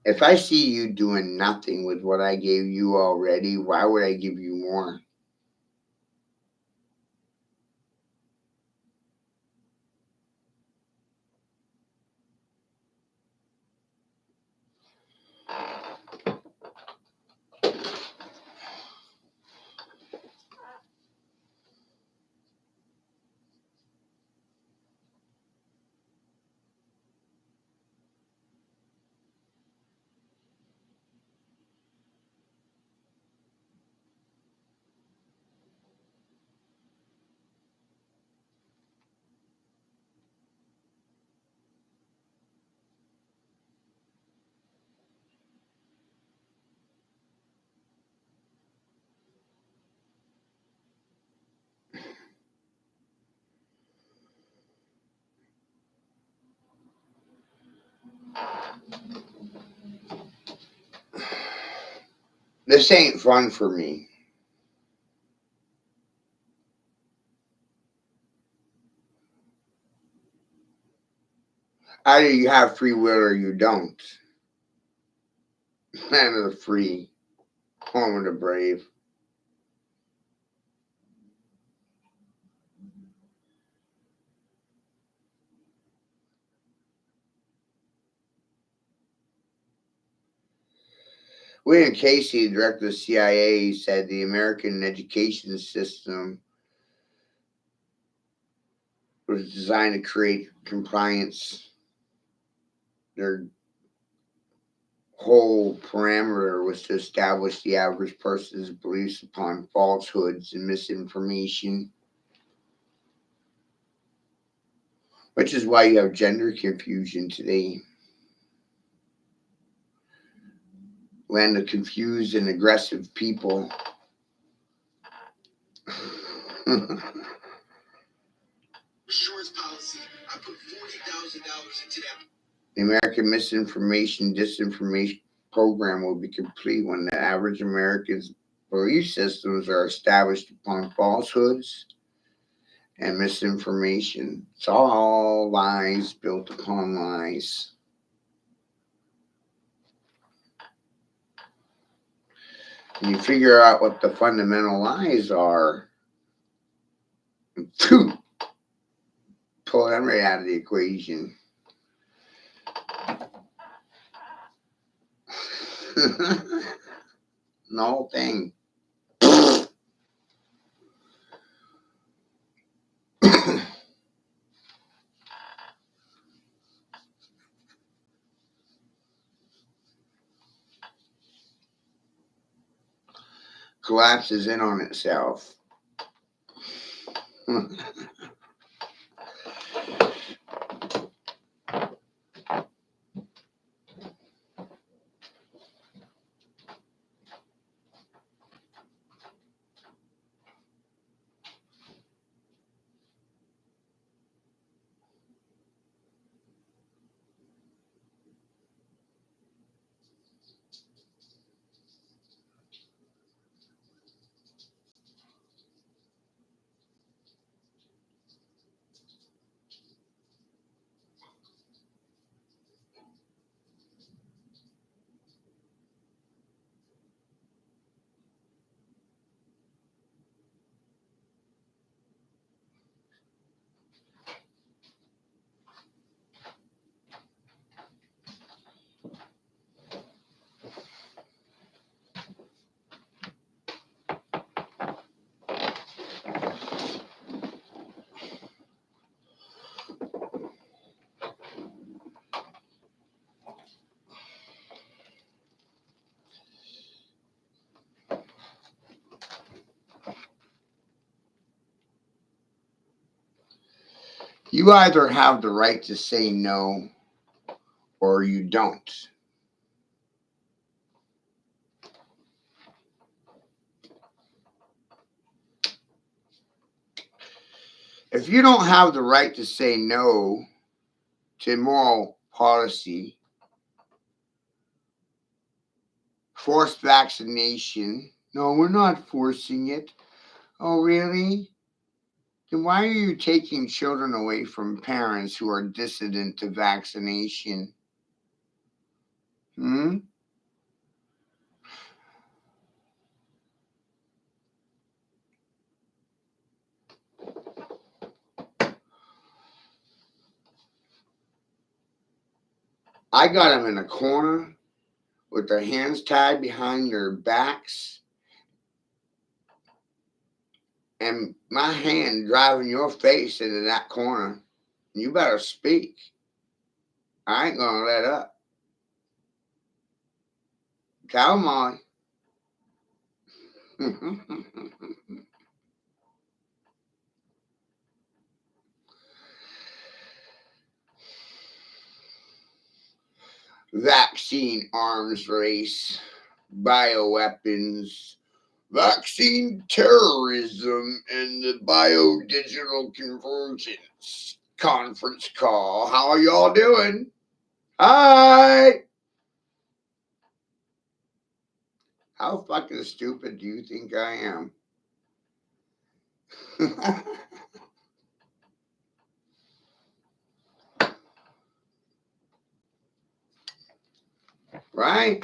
If I see you doing nothing with what I gave you already, why would I give you more? This ain't fun for me. Either you have free will or you don't. Land of the free, home of the brave. William Casey, the director of the CIA, said the American education system was designed to create compliance. Their whole parameter was to establish the average person's beliefs upon falsehoods and misinformation, which is why you have gender confusion today. Land of confused and aggressive people. Insurance policy. I put $40,000 into that. The American Misinformation Disinformation Program will be complete when the average American's belief systems are established upon falsehoods and misinformation. It's all lies built upon lies. And you figure out what the fundamental lies are, pull them right out of the equation. The whole thing. Collapses in on itself. You either have the right to say no or you don't. If you don't have the right to say no to immoral policy, forced vaccination, no, we're not forcing it. Oh, really? Then why are you taking children away from parents who are dissident to vaccination? I got them in a corner with their hands tied behind their backs and my hand driving your face into that corner. You better speak. I ain't gonna let up. Tell Molly. Vaccine arms race, bioweapons, vaccine terrorism, and the biodigital convergence conference call. How are y'all doing? Hi. How fucking stupid do you think I am? Right?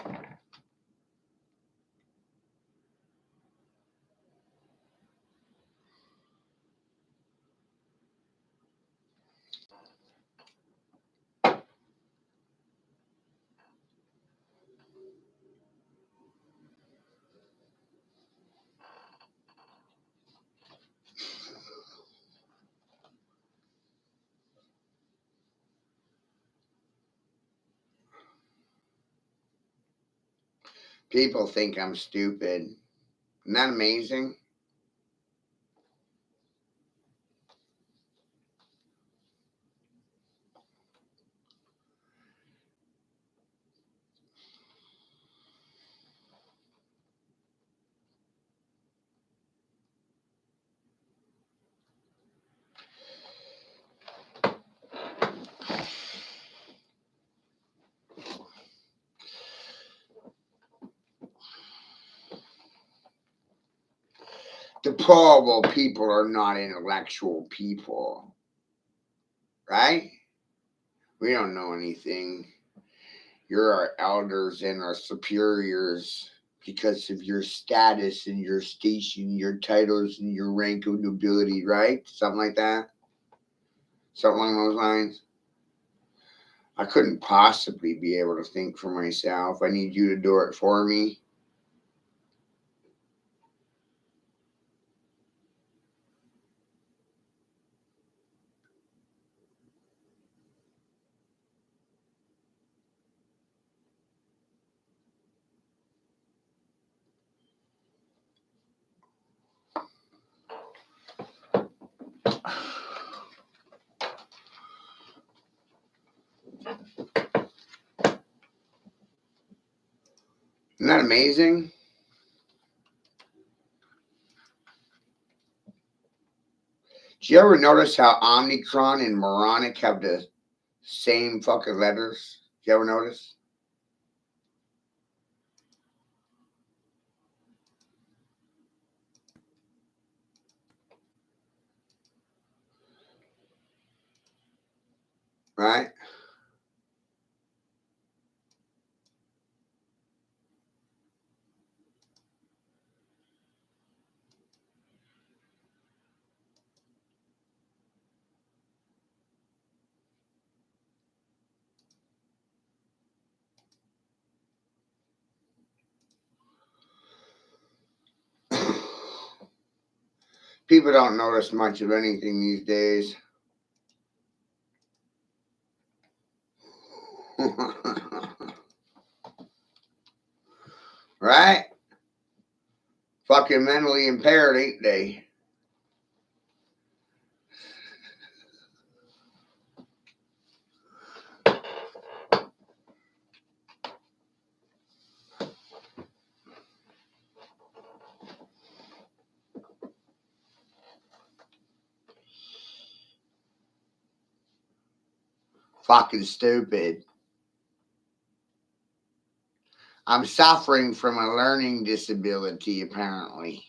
People think I'm stupid. Isn't that amazing? Deplorable people are not intellectual people. Right? We don't know anything. You're our elders and our superiors because of your status and your station, your titles and your rank of nobility, right? Something like that. Something along those lines. I couldn't possibly be able to think for myself. I need you to do it for me. Isn't that amazing? Do you ever notice how Omicron and moronic have the same fucking letters? Do you ever notice? Right? People don't notice much of anything these days. Right? Fucking mentally impaired, ain't they? Fucking stupid. I'm suffering from a learning disability, apparently.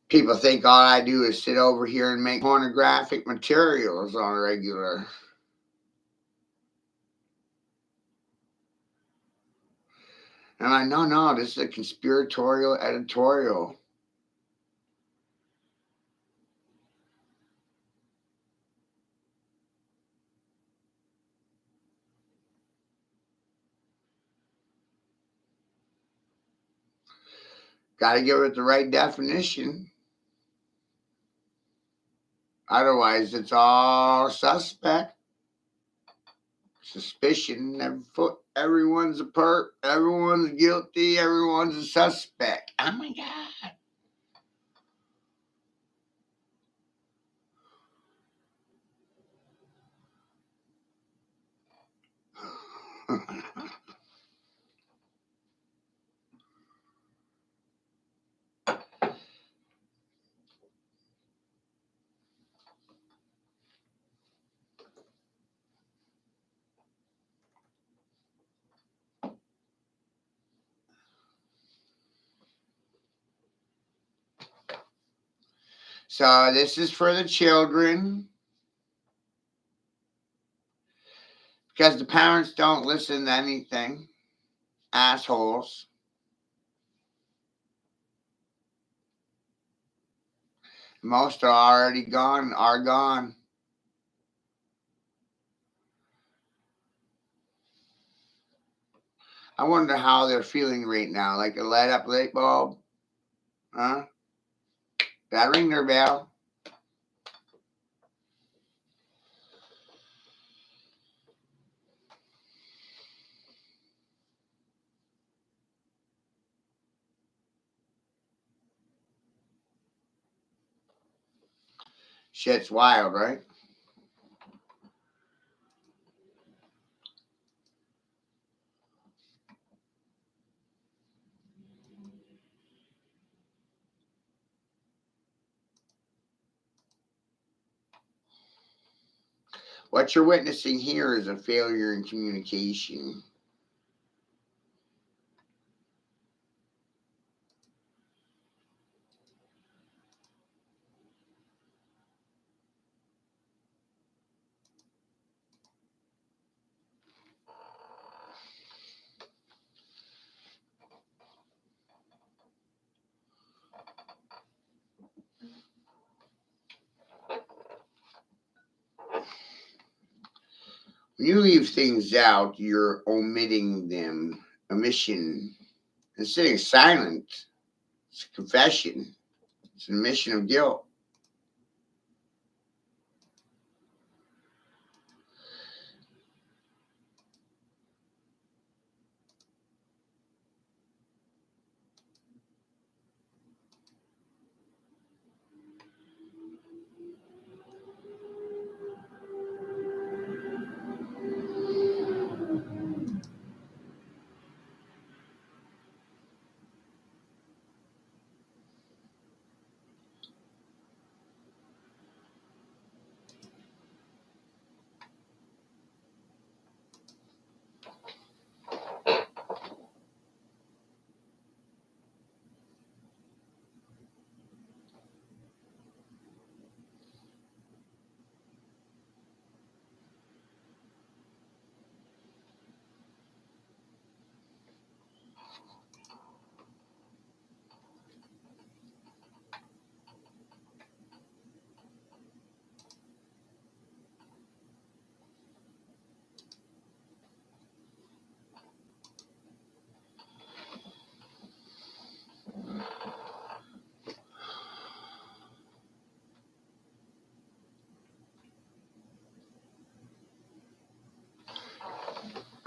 People think all I do is sit over here and make pornographic materials on a regular. And I know, no, this is a conspiratorial editorial. Got to give it the right definition. Otherwise, it's all suspect. Suspicion. Everyone's a perp. Everyone's guilty. Everyone's a suspect. Oh my God. So this is for the children because the parents don't listen to anything. Assholes. Most are already gone, are gone. I wonder how they're feeling right now. Like a light up light bulb? Huh? That ring their bell? Shit's wild, right? What you're witnessing here is a failure in communication. When you leave things out, you're omitting them. Omission. And sitting silent. It's a confession. It's an admission of guilt.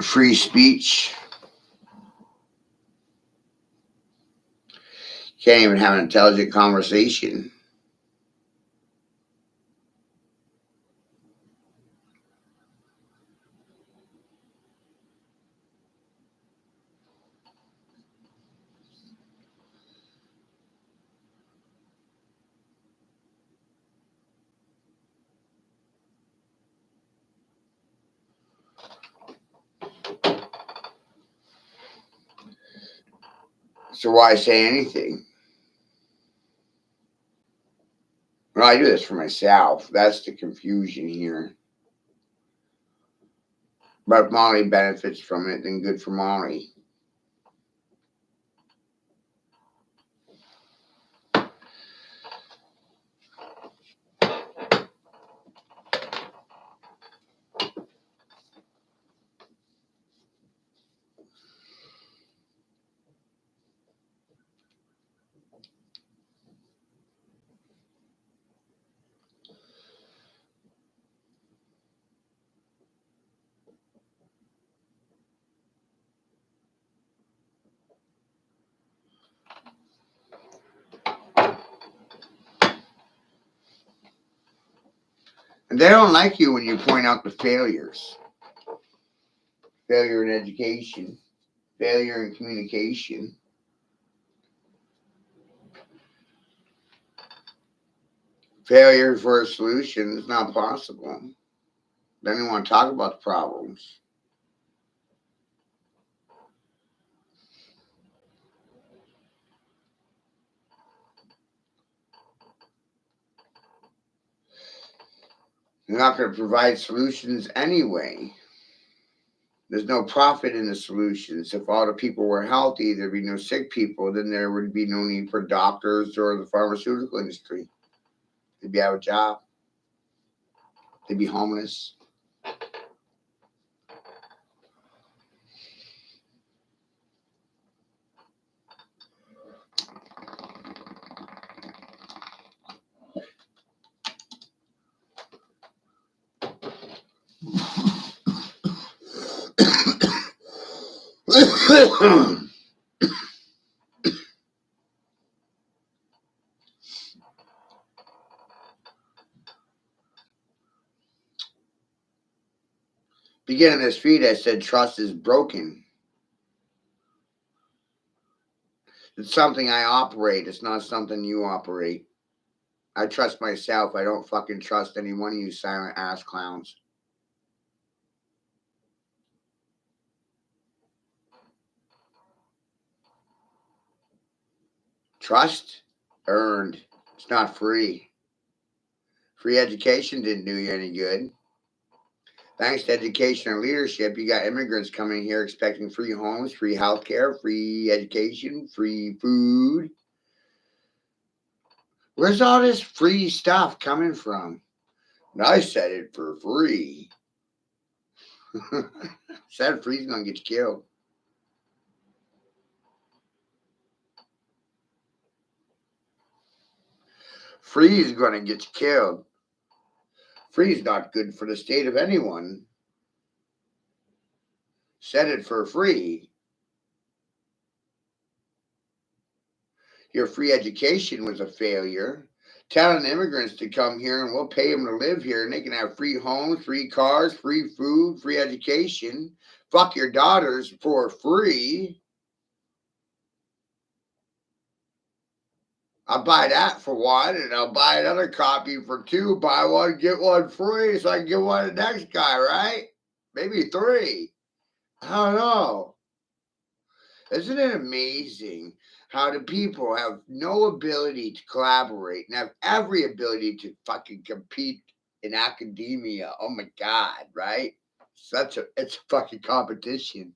Free speech. Can't even have an intelligent conversation. So why say anything? Well, I do this for myself. That's the confusion here. But if Molly benefits from it, then good for Molly. And they don't like you when you point out the failures. Failure in education, failure in communication, failure for a solution is not possible. They don't want to talk about the problems. They're not going to provide solutions anyway. There's no profit in the solutions. If all the people were healthy, there'd be no sick people, then there would be no need for doctors or the pharmaceutical industry. They'd be out of a job. They'd be homeless. Beginning of this feed, I said trust is broken. It's something I operate. It's not something you operate. I trust myself. I don't fucking trust any one of you silent ass clowns. Trust earned. It's not free. Free education didn't do you any good. Thanks to education and leadership, you got immigrants coming here expecting free homes, free healthcare, free education, free food. Where's all this free stuff coming from? And I said it for free. Said free's gonna get you killed. Free is gonna get you killed. Free is not good for the state of anyone. Said it for free. Your free education was a failure. Telling immigrants to come here and we'll pay them to live here and they can have free homes, free cars, free food, free education. Fuck your daughters for free. I'll buy that for one and I'll buy another copy for two. Buy one, get one free so I can give one to the next guy, right? Maybe three. I don't know. Isn't it amazing how the people have no ability to collaborate and have every ability to fucking compete in academia? Oh my God, right? It's a fucking competition.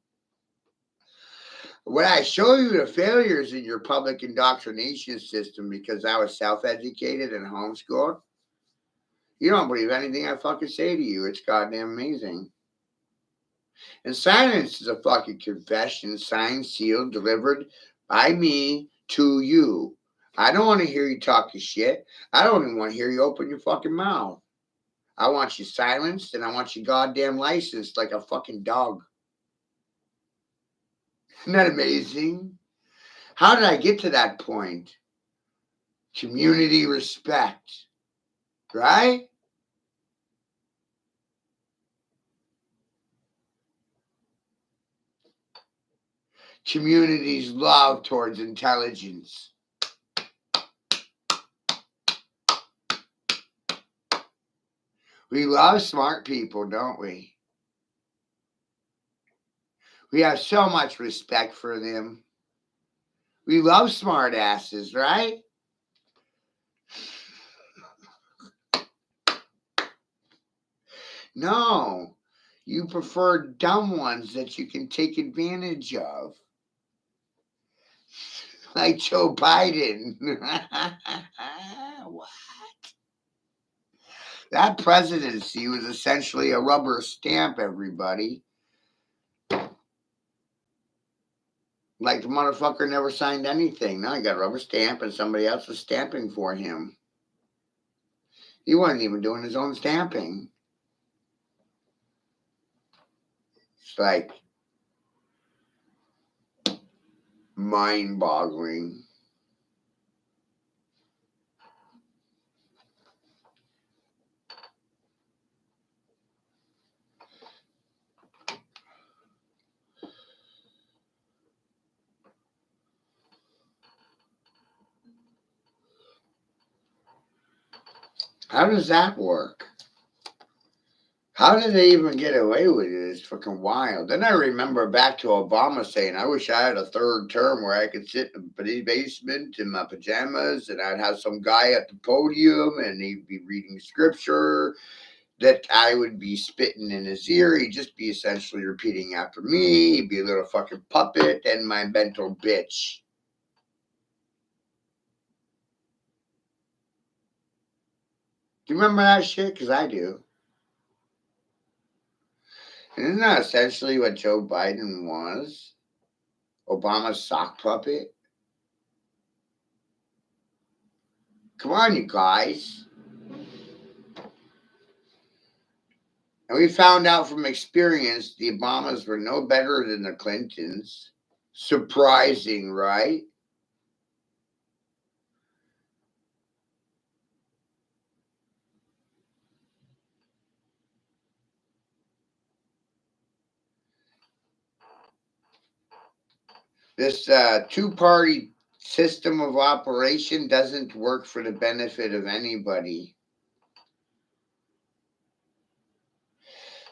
When I show you the failures in your public indoctrination system because I was self-educated and homeschooled, you don't believe anything I fucking say to you. It's goddamn amazing. And silence is a fucking confession, signed, sealed, delivered by me to you. I don't want to hear you talking shit. I don't even want to hear you open your fucking mouth. I want you silenced and I want you goddamn licensed like a fucking dog. Isn't that amazing? How did I get to that point? Community respect, right? Community's love towards intelligence. We love smart people, don't we? We have so much respect for them. We love smart asses, right? No, you prefer dumb ones that you can take advantage of. Like Joe Biden. What? That presidency was essentially a rubber stamp, everybody. Like the motherfucker never signed anything. Now he got a rubber stamp and somebody else was stamping for him. He wasn't even doing his own stamping. It's like mind-boggling. How does that work? How did they even get away with it? It's fucking wild. Then I remember back to Obama saying, I wish I had a third term where I could sit in the basement in my pajamas and I'd have some guy at the podium and he'd be reading scripture that I would be spitting in his ear. He'd just be essentially repeating after me. He'd be a little fucking puppet and my mental bitch. Do you remember that shit? Because I do. And isn't that essentially what Joe Biden was? Obama's sock puppet? Come on, you guys. And we found out from experience the Obamas were no better than the Clintons. Surprising, right? This two-party system of operation doesn't work for the benefit of anybody.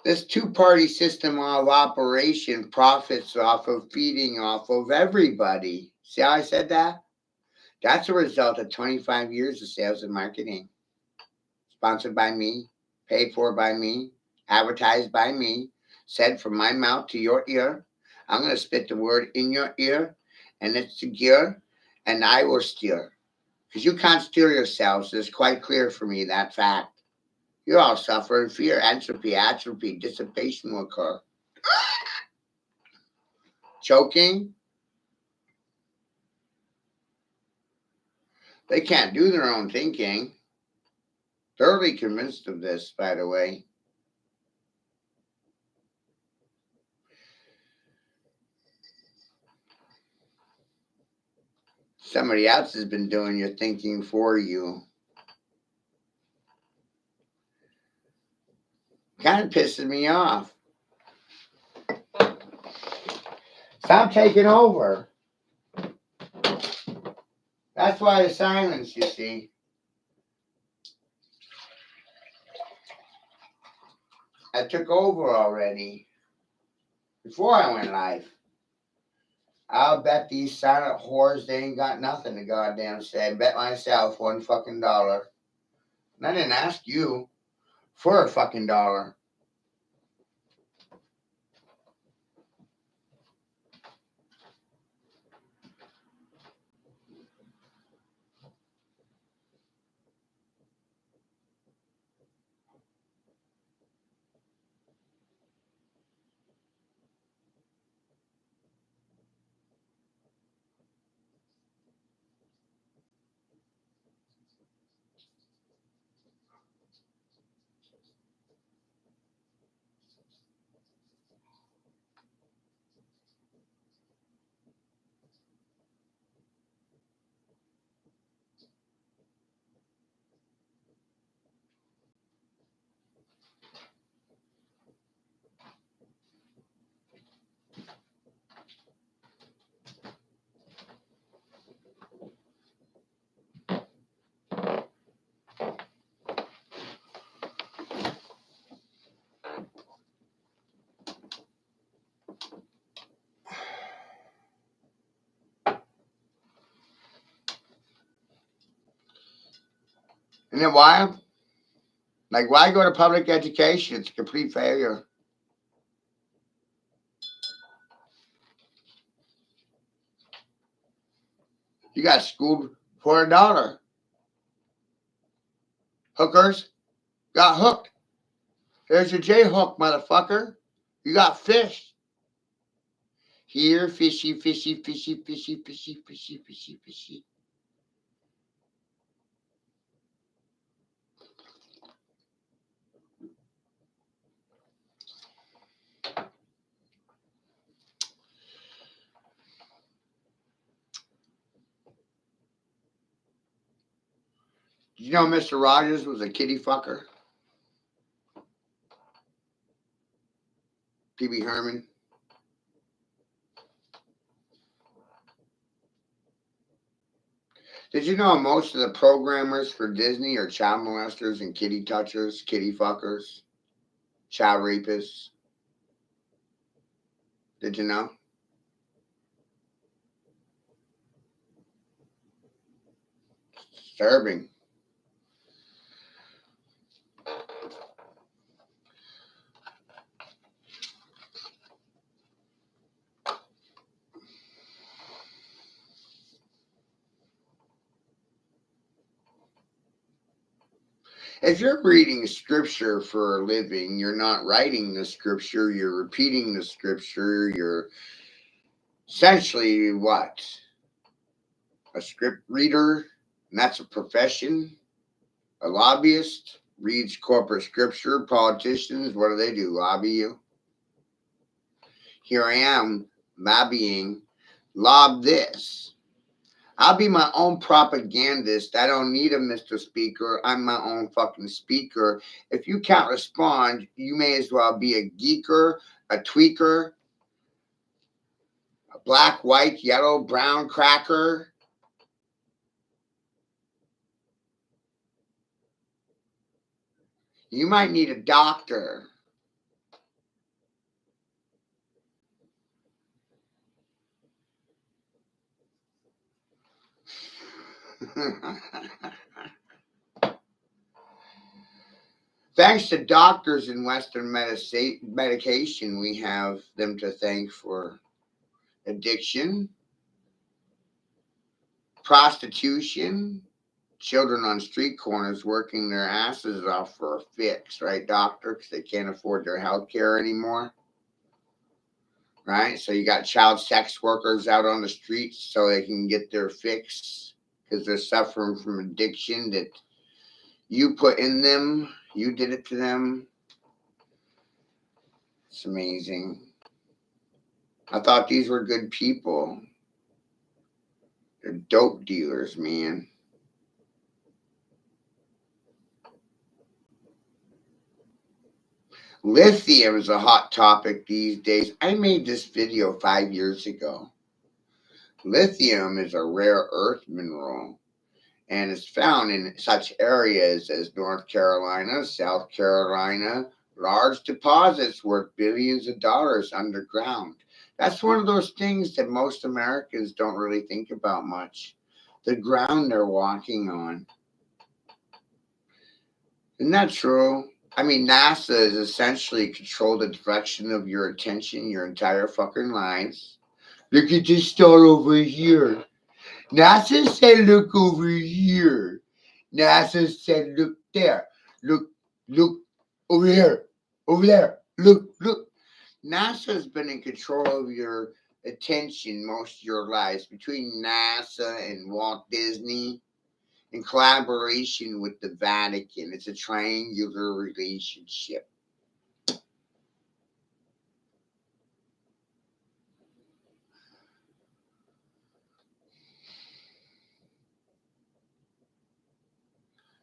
This two-party system of operation profits off of feeding off of everybody. See how I said that? That's a result of 25 years of sales and marketing. Sponsored by me, paid for by me, advertised by me, said from my mouth to your ear. I'm going to spit the word in your ear, and it's the gear, and I will steer. Because you can't steer yourselves. It's quite clear for me, that fact. You all suffer in fear, entropy, atrophy, dissipation will occur. Choking. They can't do their own thinking. Thoroughly convinced of this, by the way. Somebody else has been doing your thinking for you. Kind of pisses me off. Stop taking over. That's why the silence, you see. I took over already. Before I went live. I'll bet these silent whores they ain't got nothing to goddamn say. I bet myself $1 fucking dollar. And I didn't ask you for a fucking dollar. And then why? Like, why go to public education? It's a complete failure. You got schooled for $1. Hookers got hooked. There's your J hook, motherfucker. You got fished. Here, fishy, fishy, fishy, fishy, fishy, fishy, fishy, fishy. Did you know Mr. Rogers was a kitty fucker? P.B. Herman. Did you know most of the programmers for Disney are child molesters and kitty touchers, kitty fuckers, child rapists? Did you know? Disturbing. If you're reading scripture for a living, you're not writing the scripture, you're repeating the scripture, you're essentially what? A script reader, and that's a profession. A lobbyist reads corporate scripture. Politicians, what do? Lobby you? Here I am lobbying. Lob this. I'll be my own propagandist. I don't need a Mr. Speaker. I'm my own fucking speaker. If you can't respond, you may as well be a geeker, a tweaker, a black, white, yellow, brown cracker. You might need a doctor. Thanks to doctors in Western medication, we have them to thank for addiction, prostitution, children on street corners working their asses off for a fix, right, doctor? Because they can't afford their health care anymore, right? So you got child sex workers out on the streets so they can get their fix because they're suffering from addiction that you put in them. You did it to them. It's amazing. I thought these were good people. They're dope dealers, man. Lithium is a hot topic these days. I made this video 5 years ago. Lithium is a rare earth mineral and is found in such areas as North Carolina, South Carolina, large deposits worth billions of dollars underground. That's one of those things that most Americans don't really think about much. The ground they're walking on. Isn't that true? I mean, NASA has essentially controlled the direction of your attention your entire fucking lives. Look at this star over here. NASA said, look over here. NASA said, look there. Look over here. Over there. Look. NASA has been in control of your attention most of your lives. Between NASA and Walt Disney, in collaboration with the Vatican. It's a triangular relationship.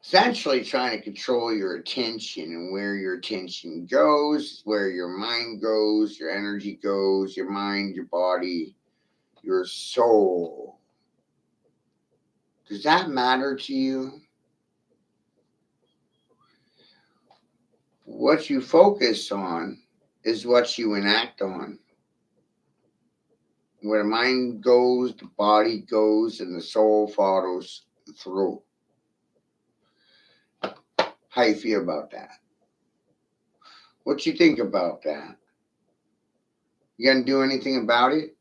Essentially trying to control your attention, and where your attention goes, where your mind goes, your energy goes, your mind, your body, your soul. Does that matter to you? What you focus on is what you enact on. Where the mind goes, the body goes, and the soul follows through. How you feel about that? What you think about that? You gonna do anything about it?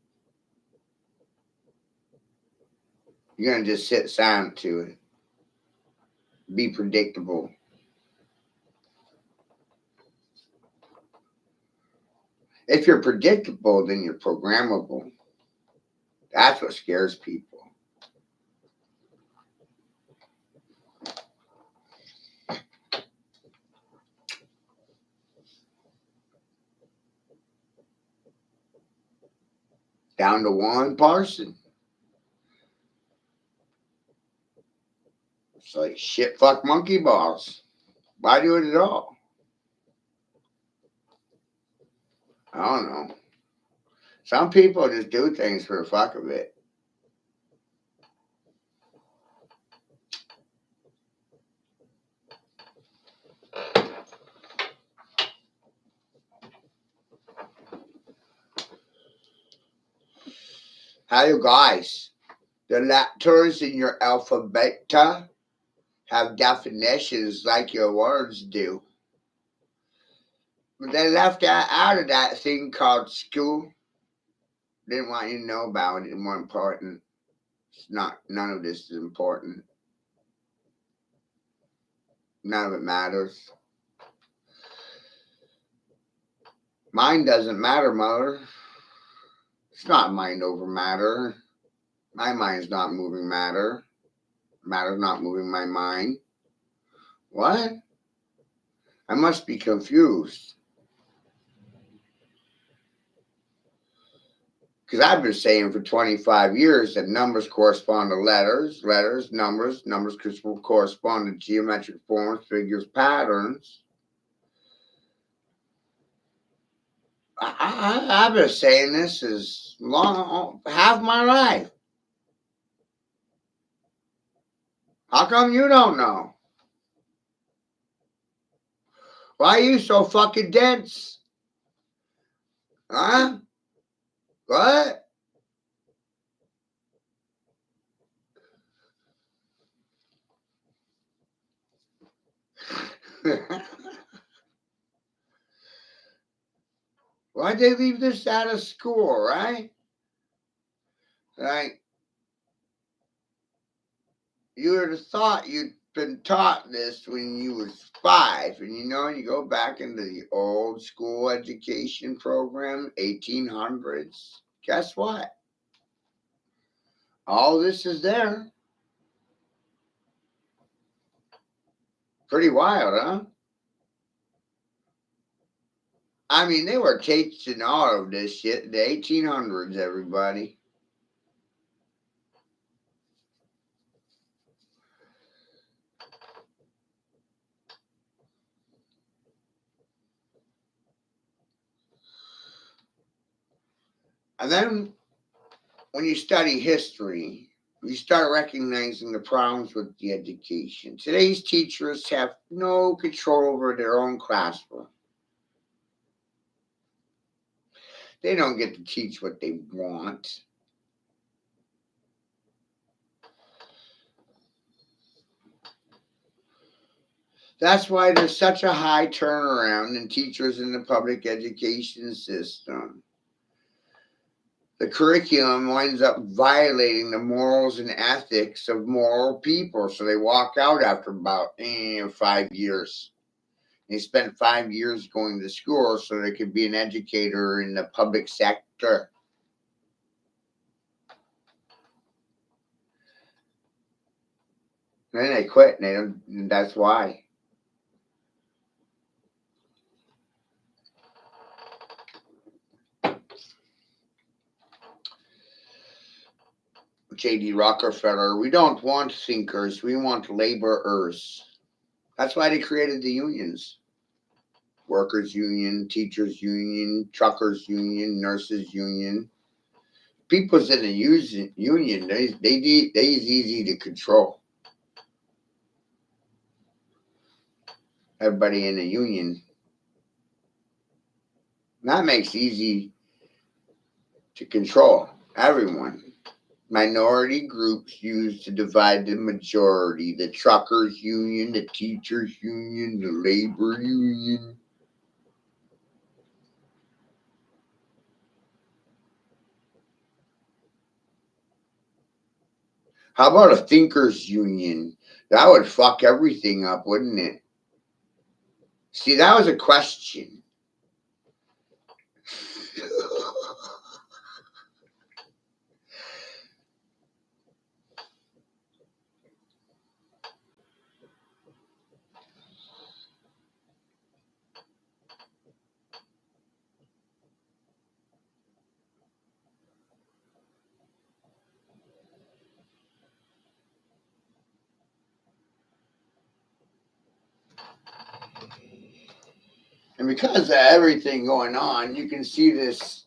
You're gonna just sit silent to it. Be predictable. If you're predictable, then you're programmable. That's what scares people. Down to one person. It's like shit, fuck, monkey balls. Why do it at all? I don't know. Some people just do things for the fuck of it. How you guys? The letters in your alphabet have definitions like your words do. But they left out of that thing called school. Didn't want you to know about it. More important. It's not. None of this is important. None of it matters. Mind doesn't matter, mother. It's not mind over matter. My mind's not moving matter. Matter's not moving my mind. What? I must be confused. Because I've been saying for 25 years that numbers correspond to letters, numbers correspond to geometric forms, figures, patterns. I've been saying this as long, half my life. How come you don't know? Why are you so fucking dense? Huh? What? Why'd they leave this out of school, right? Like, you would have thought you'd been taught this when you was 5, and you go back into the old school education program, 1800s. Guess what? All this is there. Pretty wild, huh? I mean, they were teaching all of this shit in the 1800s, everybody. And then when you study history, you start recognizing the problems with the education. Today's teachers have no control over their own classroom. They don't get to teach what they want. That's why there's such a high turnaround in teachers in the public education system. The curriculum winds up violating the morals and ethics of moral people, so they walk out after about 5 years. They spent 5 years going to school so they could be an educator in the public sector. And then they quit, and they don't, and that's why. J.D. Rockefeller, we don't want thinkers, we want laborers. That's why they created the unions. Workers union, teachers union, truckers union, nurses union. People's in the union, they's easy to control. Everybody in the union. That makes easy to control everyone. Minority groups used to divide the majority. The truckers union, the teachers union, the labor union. How about a thinkers union? That would fuck everything up, wouldn't it? See, that was a question. And because of everything going on, you can see this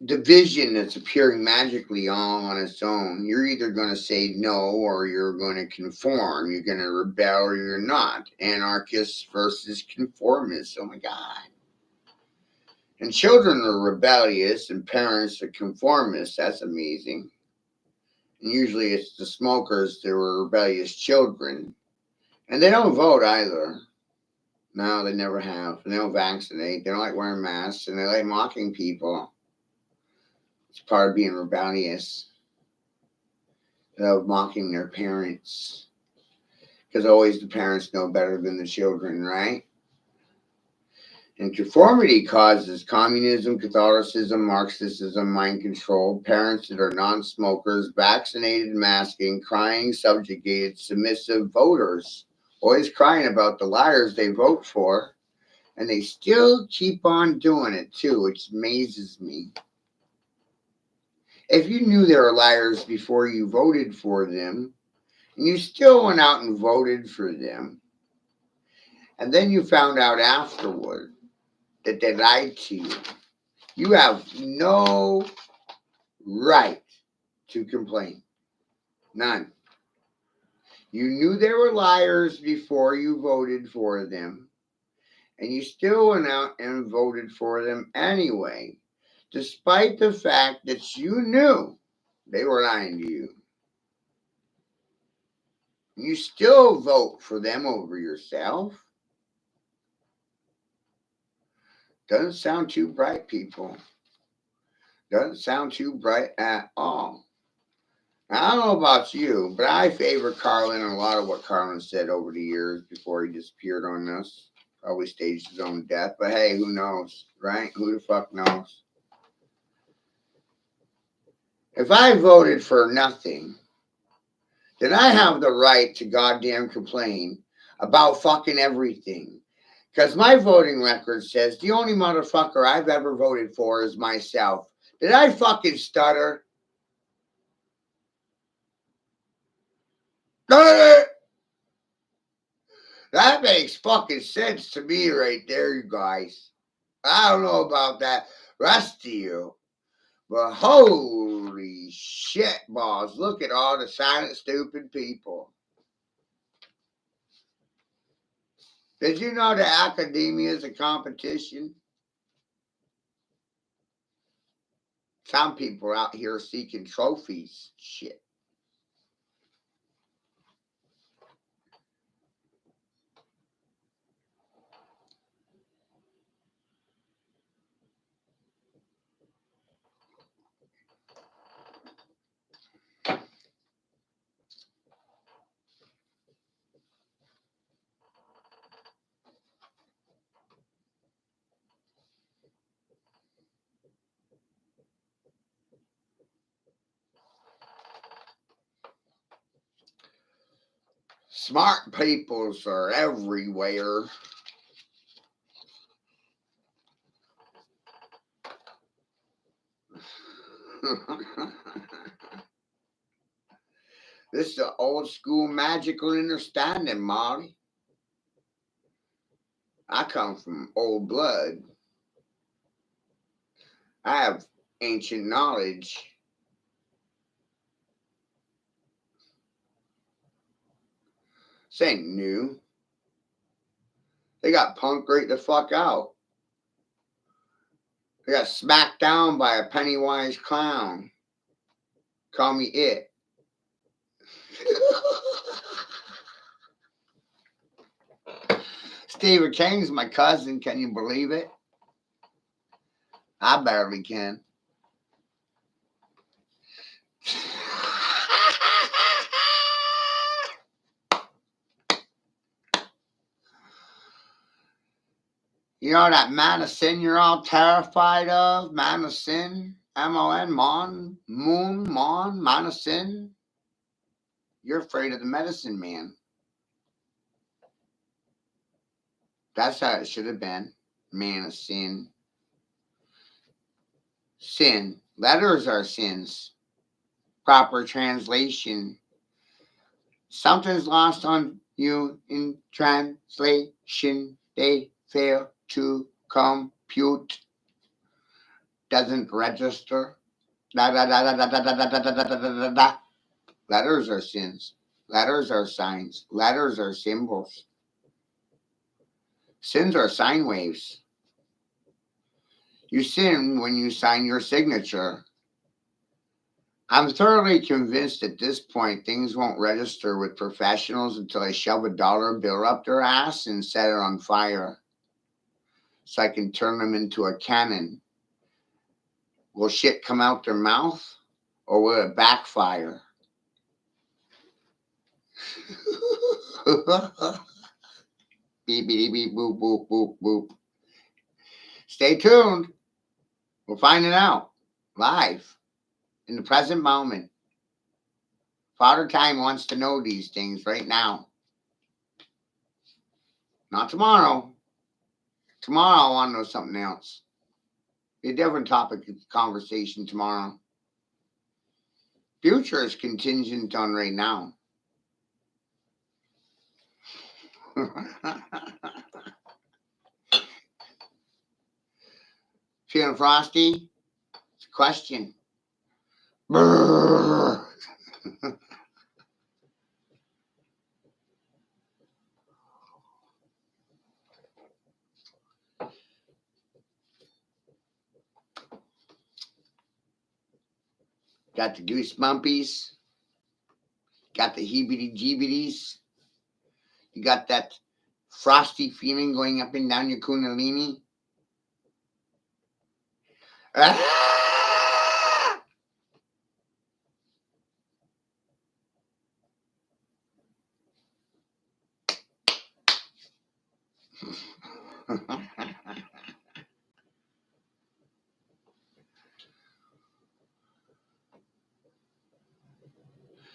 division that's appearing magically all on its own. You're either going to say no or you're going to conform. You're going to rebel or you're not. Anarchists versus conformists. Oh my God. And children are rebellious and parents are conformists. That's amazing. And usually it's the smokers that were rebellious children. And they don't vote either. No, they never have. They don't vaccinate. They don't like wearing masks and they like mocking people. It's part of being rebellious. of mocking their parents. Because always the parents know better than the children, right? And conformity causes communism, Catholicism, Marxism, mind control, parents that are non-smokers, vaccinated, masking, crying, subjugated, submissive voters, always crying about the liars they vote for, and they still keep on doing it too, which amazes me. If you knew they were liars before you voted for them, and you still went out and voted for them, and then you found out afterward that they lied to you, you have no right to complain. None. You knew they were liars before you voted for them, and you still went out and voted for them anyway, despite the fact that you knew they were lying to you. You still vote for them over yourself. Doesn't sound too bright, people. Doesn't sound too bright at all. Now, I don't know about you, but I favor Carlin and a lot of what Carlin said over the years before he disappeared on us. Probably staged his own death. But hey, who knows, right? Who the fuck knows? If I voted for nothing, then I have the right to goddamn complain about fucking everything. Because my voting record says the only motherfucker I've ever voted for is myself. Did I fucking stutter? That makes fucking sense to me right there, you guys. I don't know about that rest of you, but holy shit balls, look at all the silent, stupid people. Did you know that academia is a competition? Some people are out here seeking trophies. Shit. Smart peoples are everywhere. This is an old school magical understanding, Molly. I come from old blood. I have ancient knowledge. This ain't new. They got punked right the fuck out. They got smacked down by a Pennywise clown. Call me it. Stephen King's my cousin. Can you believe it? I barely can. You know that man of sin you're all terrified of? Man of sin? M-O-N, Mon, Moon, Mon, man of sin? You're afraid of the medicine man. That's how it should have been. Man of sin. Sin. Letters are sins. Proper translation. Something's lost on you in translation. They fail to compute. Doesn't register. Da, da, da, da, da, da, da, da, da, da, da, da. Letters are sins. Letters are signs. Letters are symbols. Sins are sine waves. You sin when you sign your signature. I'm thoroughly convinced at this point things won't register with professionals until I shove a dollar bill up their ass and set it on fire so I can turn them into a cannon. Will shit come out their mouth or will it backfire? Beep, beep, beep, boop, boop, boop, boop. Stay tuned. We'll find it out live in the present moment. Father Time wants to know these things right now. Not tomorrow. Tomorrow I want to know something else. Be a different topic of conversation tomorrow. Future is contingent on right now. Feeling frosty? It's a question. Brrr. Got the goosebumpies. Got the heebie jeebies. You got that frosty feeling going up and down your kundalini. Ah!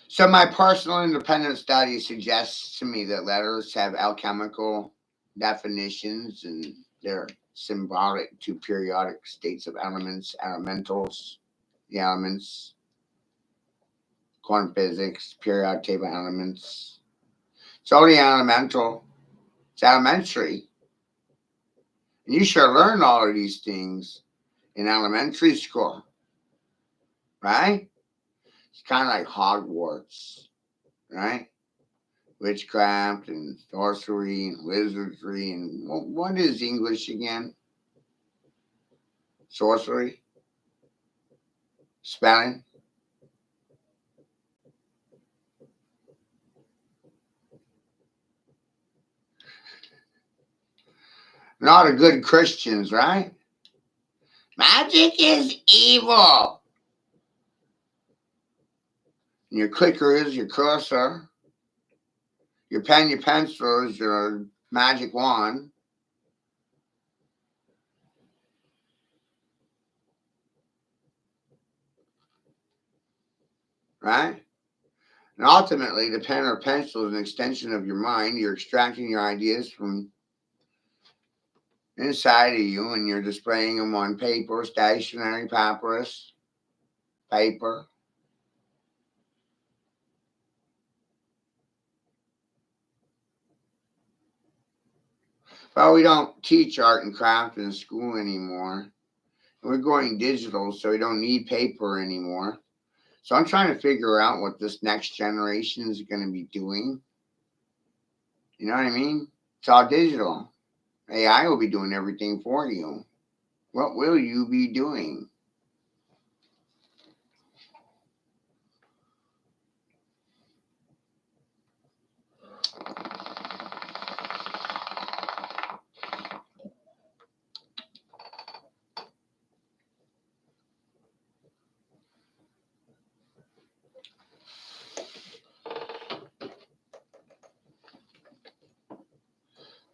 So my personal independent study suggests to me that letters have alchemical definitions and they're symbolic to periodic states of elements, elementals, the elements, quantum physics, periodic table elements. It's only elemental. It's elementary. And you should learn all of these things in elementary school, right? It's kind of like Hogwarts, right? Witchcraft and sorcery and wizardry and what is English again? Sorcery? Spelling? Not a good Christians, right? Magic is evil. And your clicker is your cursor. Your pen, your pencil is your magic wand. Right? And ultimately, the pen or pencil is an extension of your mind. You're extracting your ideas from inside of you and you're displaying them on paper, stationery, papyrus, paper. Well, we don't teach art and craft in school anymore. We're going digital, so we don't need paper anymore. So I'm trying to figure out what this next generation is going to be doing. You know what I mean? It's all digital. AI will be doing everything for you. What will you be doing?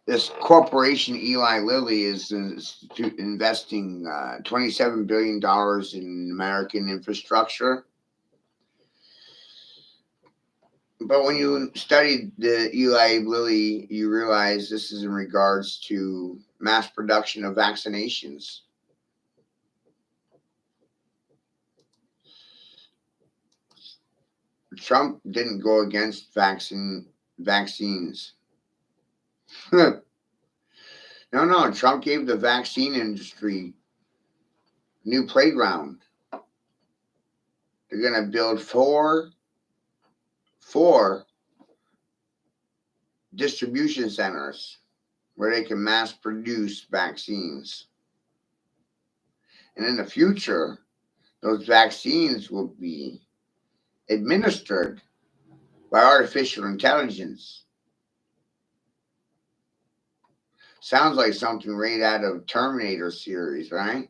This corporation, Eli Lilly, is investing $27 billion in American infrastructure. But when you study the Eli Lilly, you realize this is in regards to mass production of vaccinations. Trump didn't go against vaccines. No. Trump gave the vaccine industry new playground. They're going to build four distribution centers where they can mass produce vaccines. And in the future, those vaccines will be administered by artificial intelligence. Sounds like something right out of Terminator series, right?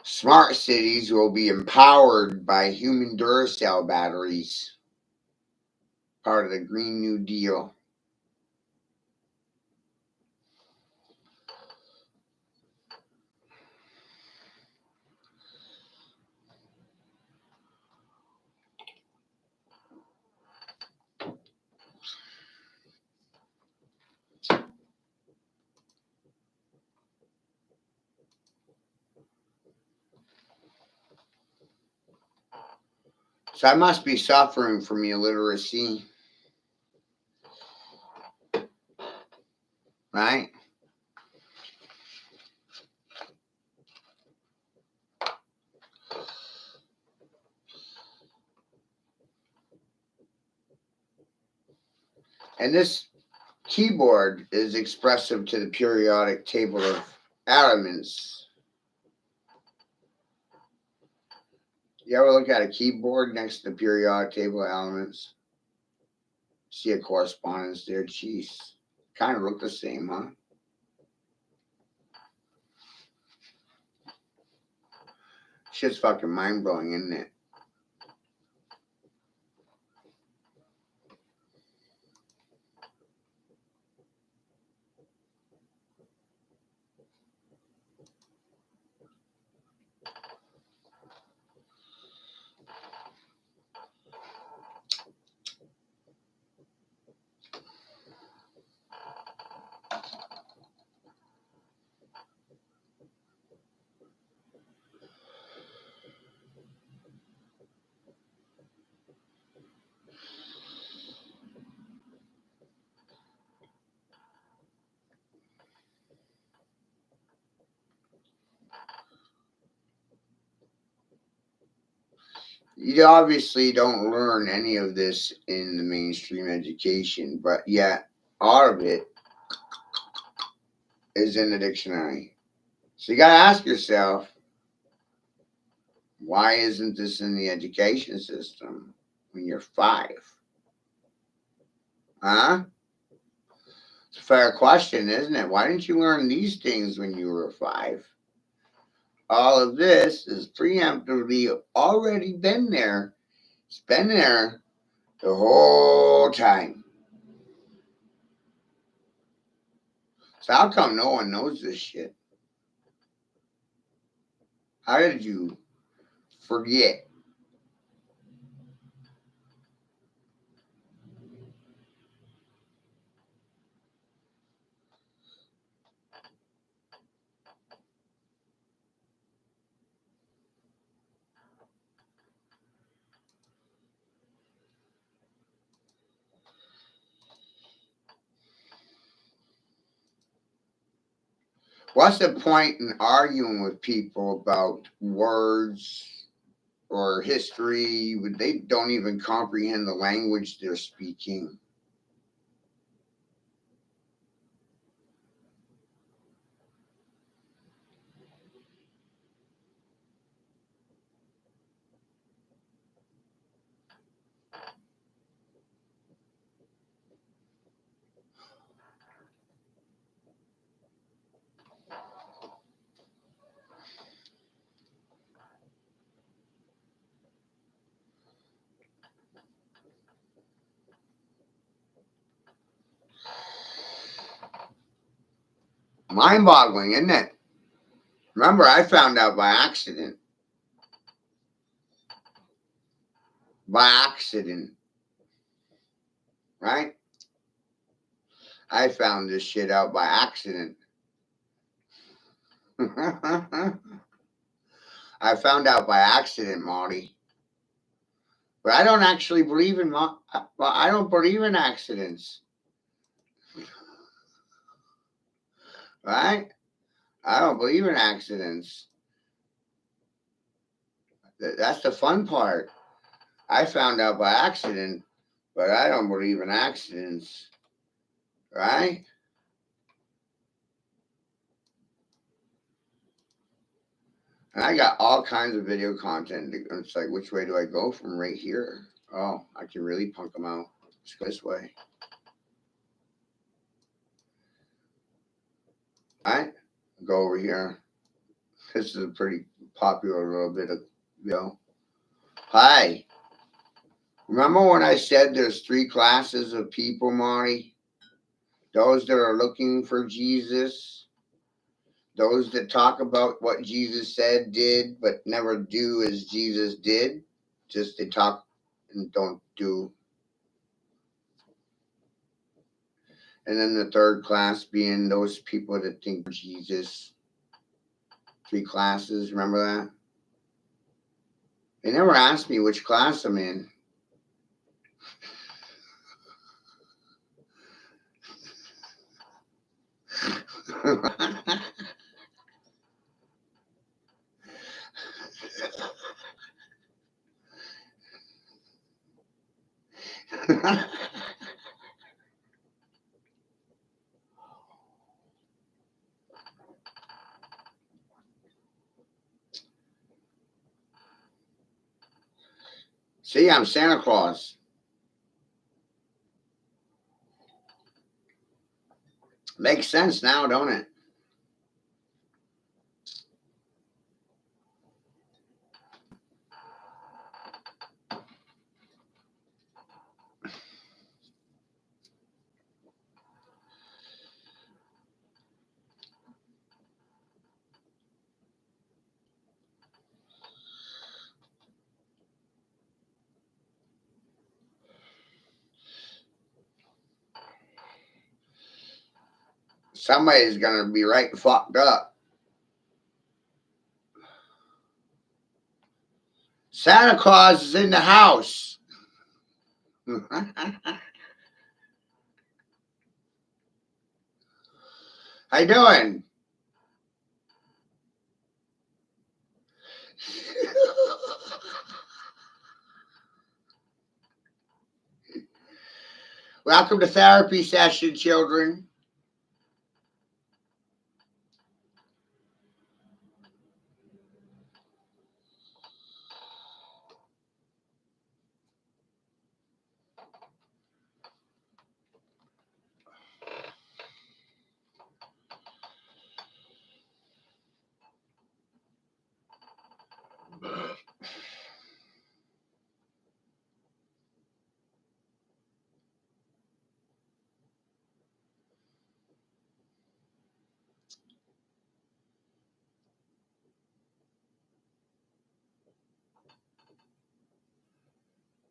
Smart cities will be empowered by human Duracell batteries, part of the Green New Deal. So I must be suffering from illiteracy, right? And this keyboard is expressive to the periodic table of elements. You ever look at a keyboard next to the periodic table of elements? See a correspondence there? Jeez. Kind of look the same, huh? Shit's fucking mind blowing, isn't it? You obviously don't learn any of this in the mainstream education, but yet all of it is in the dictionary. So you got to ask yourself, why isn't this in the education system when you're 5? Huh? It's a fair question, isn't it? Why didn't you learn these things when you were 5? All of this is preemptively already been there. It's been there the whole time. So how come no one knows this shit? How did you forget? What's the point in arguing with people about words or history when they don't even comprehend the language they're speaking? Mind boggling, isn't it? Remember, I found out by accident. By accident, right? I found this shit out by accident. I found out by accident, Marty. But I don't actually believe in I don't believe in accidents, right? I don't believe in accidents. That's the fun part. I found out by accident, but I don't believe in accidents, right? And I got all kinds of video content. It's like, which way do I go from right here? Oh, I can really punk them out. Let's go this way. All right, go over here. This is a pretty popular a little bit ago. Hi. Remember when I said there's three classes of people, Marty? Those that are looking for Jesus, those that talk about what Jesus said, did, but never do as Jesus did. Just they talk and don't do. And then the third class being those people that think Jesus. Three classes, remember that? They never asked me which class I'm in. See, I'm Santa Claus. Makes sense now, don't it? Somebody's gonna be right fucked up. Santa Claus is in the house. How you doing? Welcome to therapy session, children.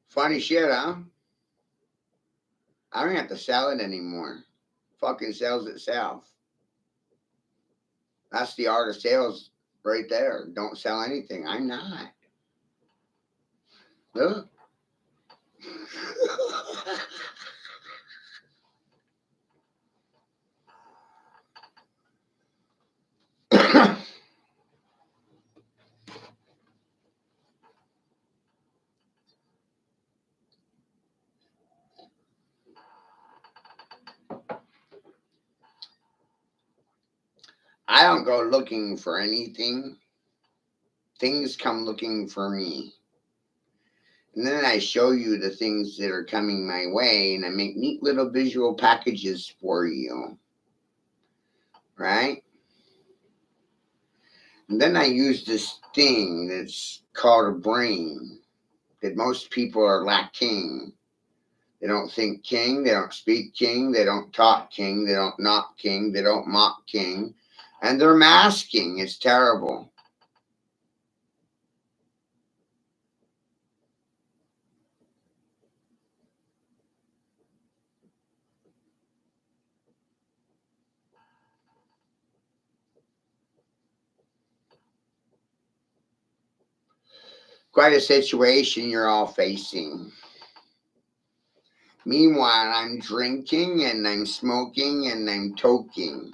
Funny shit, huh? I don't have to sell it anymore. Fucking sells itself. That's the art of sales right there. Don't sell anything. I'm not. Look. I don't go looking for anything. Things come looking for me. And then I show you the things that are coming my way, and I make neat little visual packages for you. Right? And then I use this thing that's called a brain that most people are lacking. They don't think king, they don't speak king, they don't talk king, they don't knock king, they don't mock king. And they're masking. It's terrible. Quite a situation you're all facing. Meanwhile, I'm drinking and I'm smoking and I'm toking,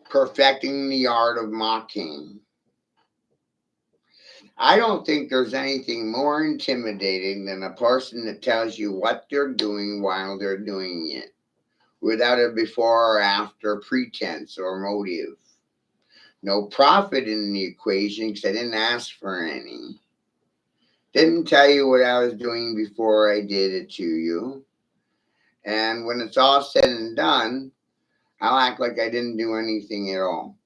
perfecting the art of mocking. I don't think there's anything more intimidating than a person that tells you what they're doing while they're doing it, without a before or after pretense or motive. No profit in the equation because I didn't ask for any. Didn't tell you what I was doing before I did it to you. And when it's all said and done, I'll act like I didn't do anything at all.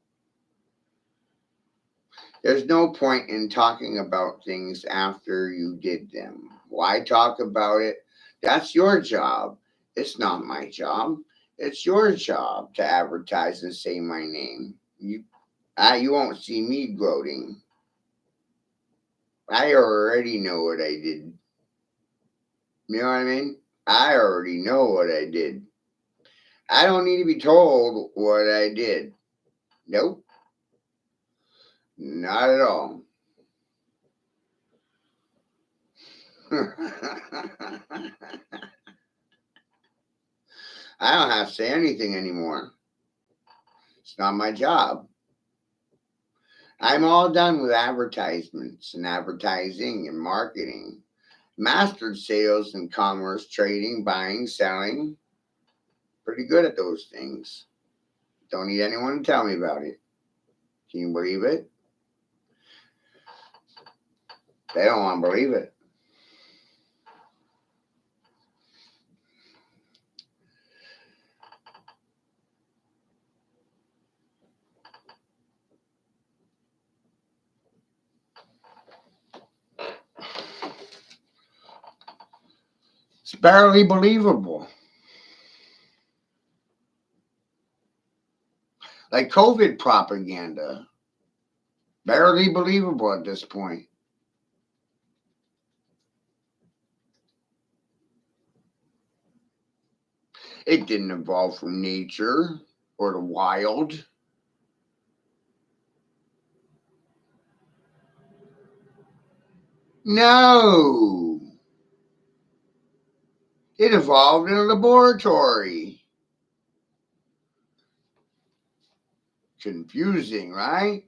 There's no point in talking about things after you did them. Why talk about it? That's your job. It's not my job. It's your job to advertise and say my name. You won't see me gloating. I already know what I did. You know what I mean? I already know what I did. I don't need to be told what I did. Nope, not at all. I don't have to say anything anymore. It's not my job. I'm all done with advertisements and advertising and marketing. Mastered sales and commerce, trading, buying, selling. Pretty good at those things. Don't need anyone to tell me about it. Can you believe it? They don't want to believe it. It's barely believable. Like COVID propaganda. Barely believable at this point. It didn't evolve from nature or the wild. No. It evolved in a laboratory. Confusing, right?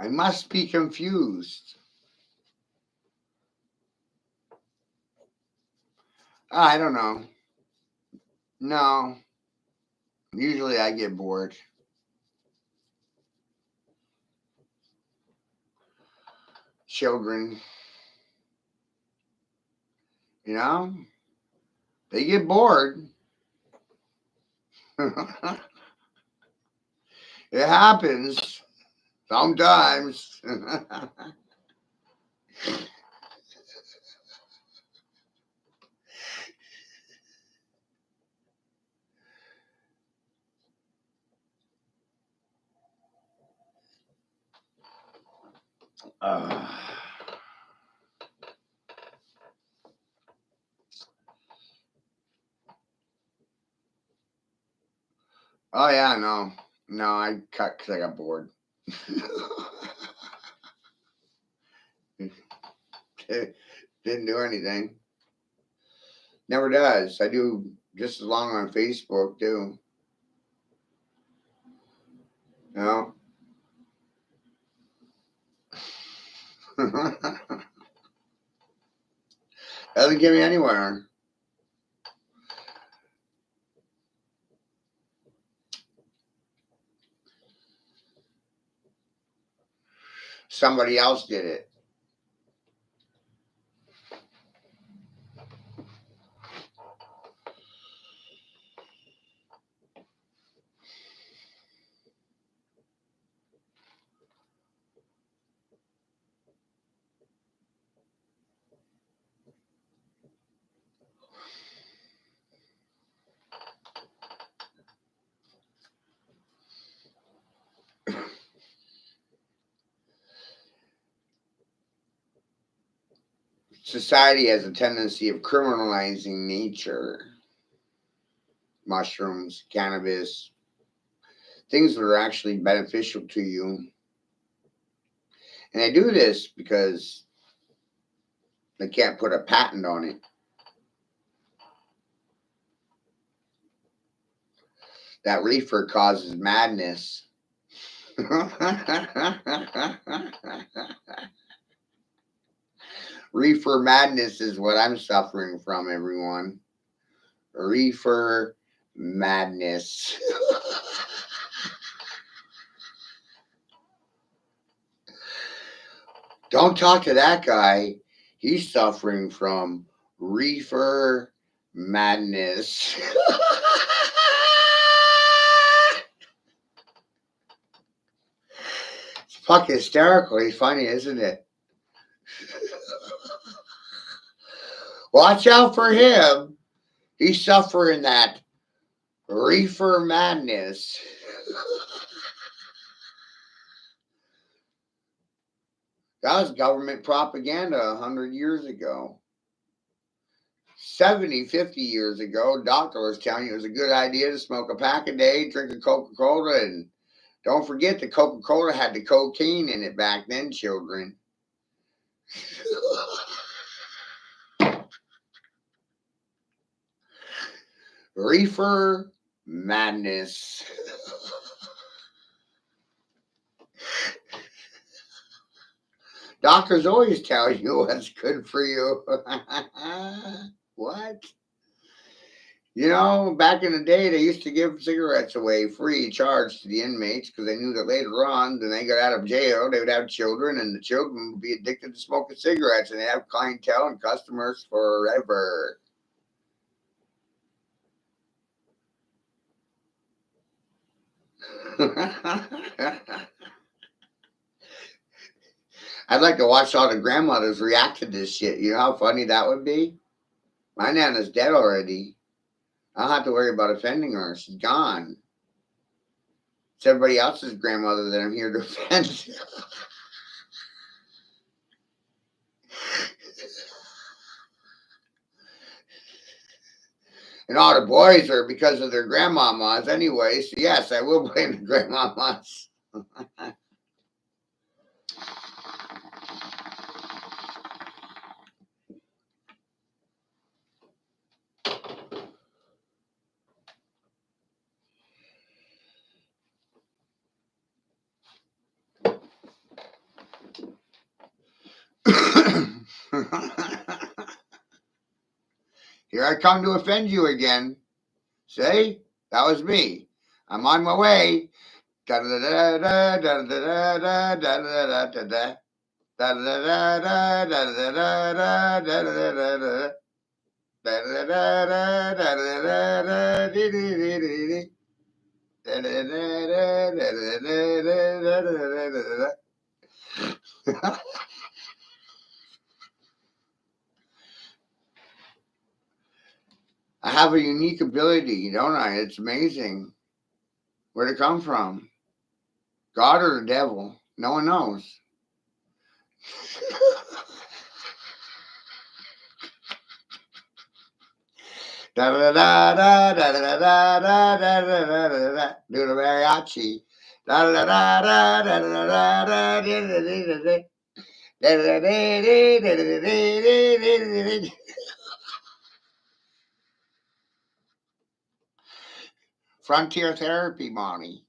I must be confused. I don't know. No. Usually I get bored. Children, you know, they get bored. It happens sometimes. uh, oh, yeah, no. No, I cut because I got bored. Didn't do anything. Never does. I do just as long on Facebook, too. You know? Doesn't get me anywhere. Somebody else did it. Society has a tendency of criminalizing nature, mushrooms, cannabis, things that are actually beneficial to you. And they do this because they can't put a patent on it. That reefer causes madness. Reefer madness is what I'm suffering from, everyone. Reefer madness. Don't talk to that guy. He's suffering from reefer madness. It's fucking hysterically funny, isn't it? Watch out for him. He's suffering that reefer madness. That was government propaganda 100 years ago. 70, 50 years ago, doctor was telling you it was a good idea to smoke a pack a day, drink a Coca-Cola, and don't forget the Coca-Cola had the cocaine in it back then, children. Reefer madness. Doctors always tell you what's good for you. What? You know, back in the day, they used to give cigarettes away free charge to the inmates because they knew that later on, when they got out of jail, they would have children, and the children would be addicted to smoking cigarettes, and they have clientele and customers forever. I'd like to watch all the grandmothers react to this shit. You know how funny that would be? My Nana's dead already. I don't have to worry about offending her. She's gone. It's everybody else's grandmother that I'm here to offend. And all the boys are because of their grandmamas anyway. So yes, I will blame the grandmamas. Here I come to offend you again. See? That was me. I'm on my way. I have a unique ability, don't I? It's amazing. Where'd it come from? God or the devil? No one knows. Do the mariachi. Frontier therapy, mommy.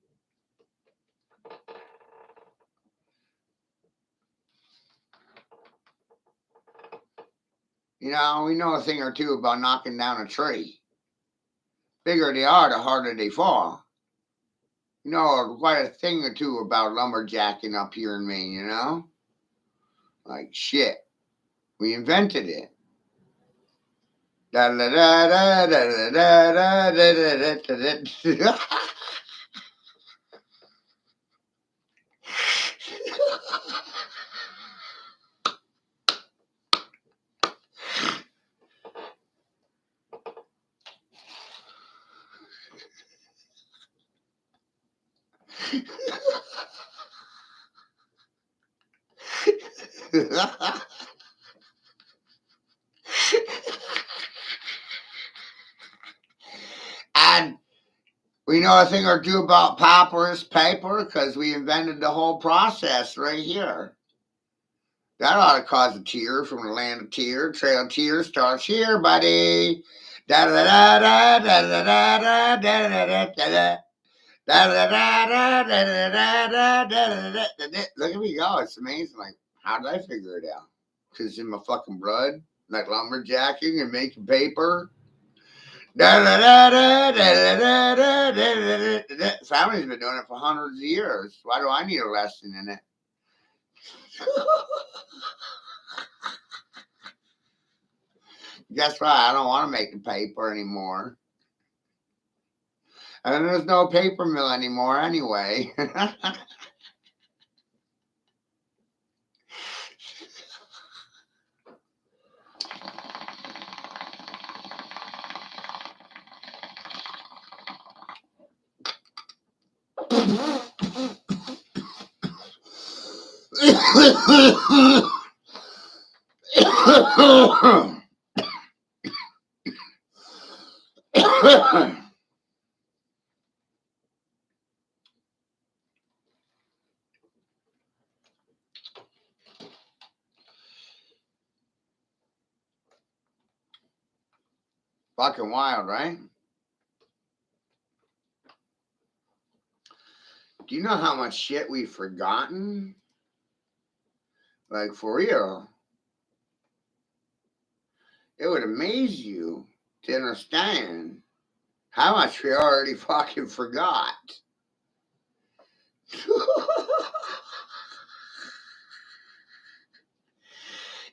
You know, we know a thing or two about knocking down a tree. Bigger they are, the harder they fall. You know, quite a thing or two about lumberjacking up here in Maine, you know? Like shit. We invented it. And we know a thing or two about papyrus paper because we invented the whole process right here. That ought to cause a tear from the land of tear. Trail of tears starts here, buddy. Da da da da da da da da da da da. Look at me go. It's amazing. Like, how did I figure it out? Because it's in my fucking blood. Like lumberjacking and making paper. Family's been doing it for hundreds of years. Why do I need a lesson in it? Guess what? I don't want to make the paper anymore. And there's no paper mill anymore anyway. Fucking wild, right? Do you know how much shit we've forgotten? Like, for real. It would amaze you to understand how much we already fucking forgot.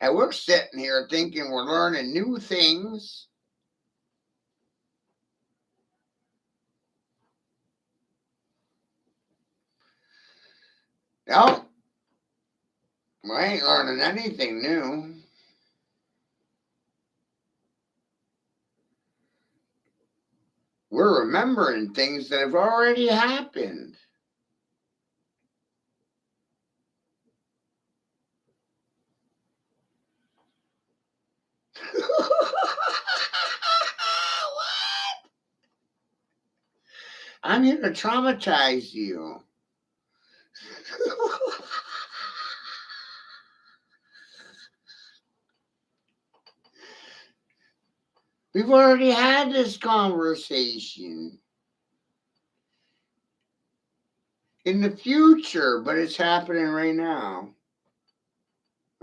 And we're sitting here thinking we're learning new things. No, we ain't learning anything new. We're remembering things that have already happened. What? I'm here to traumatize you. We've already had this conversation in the future, but it's happening right now.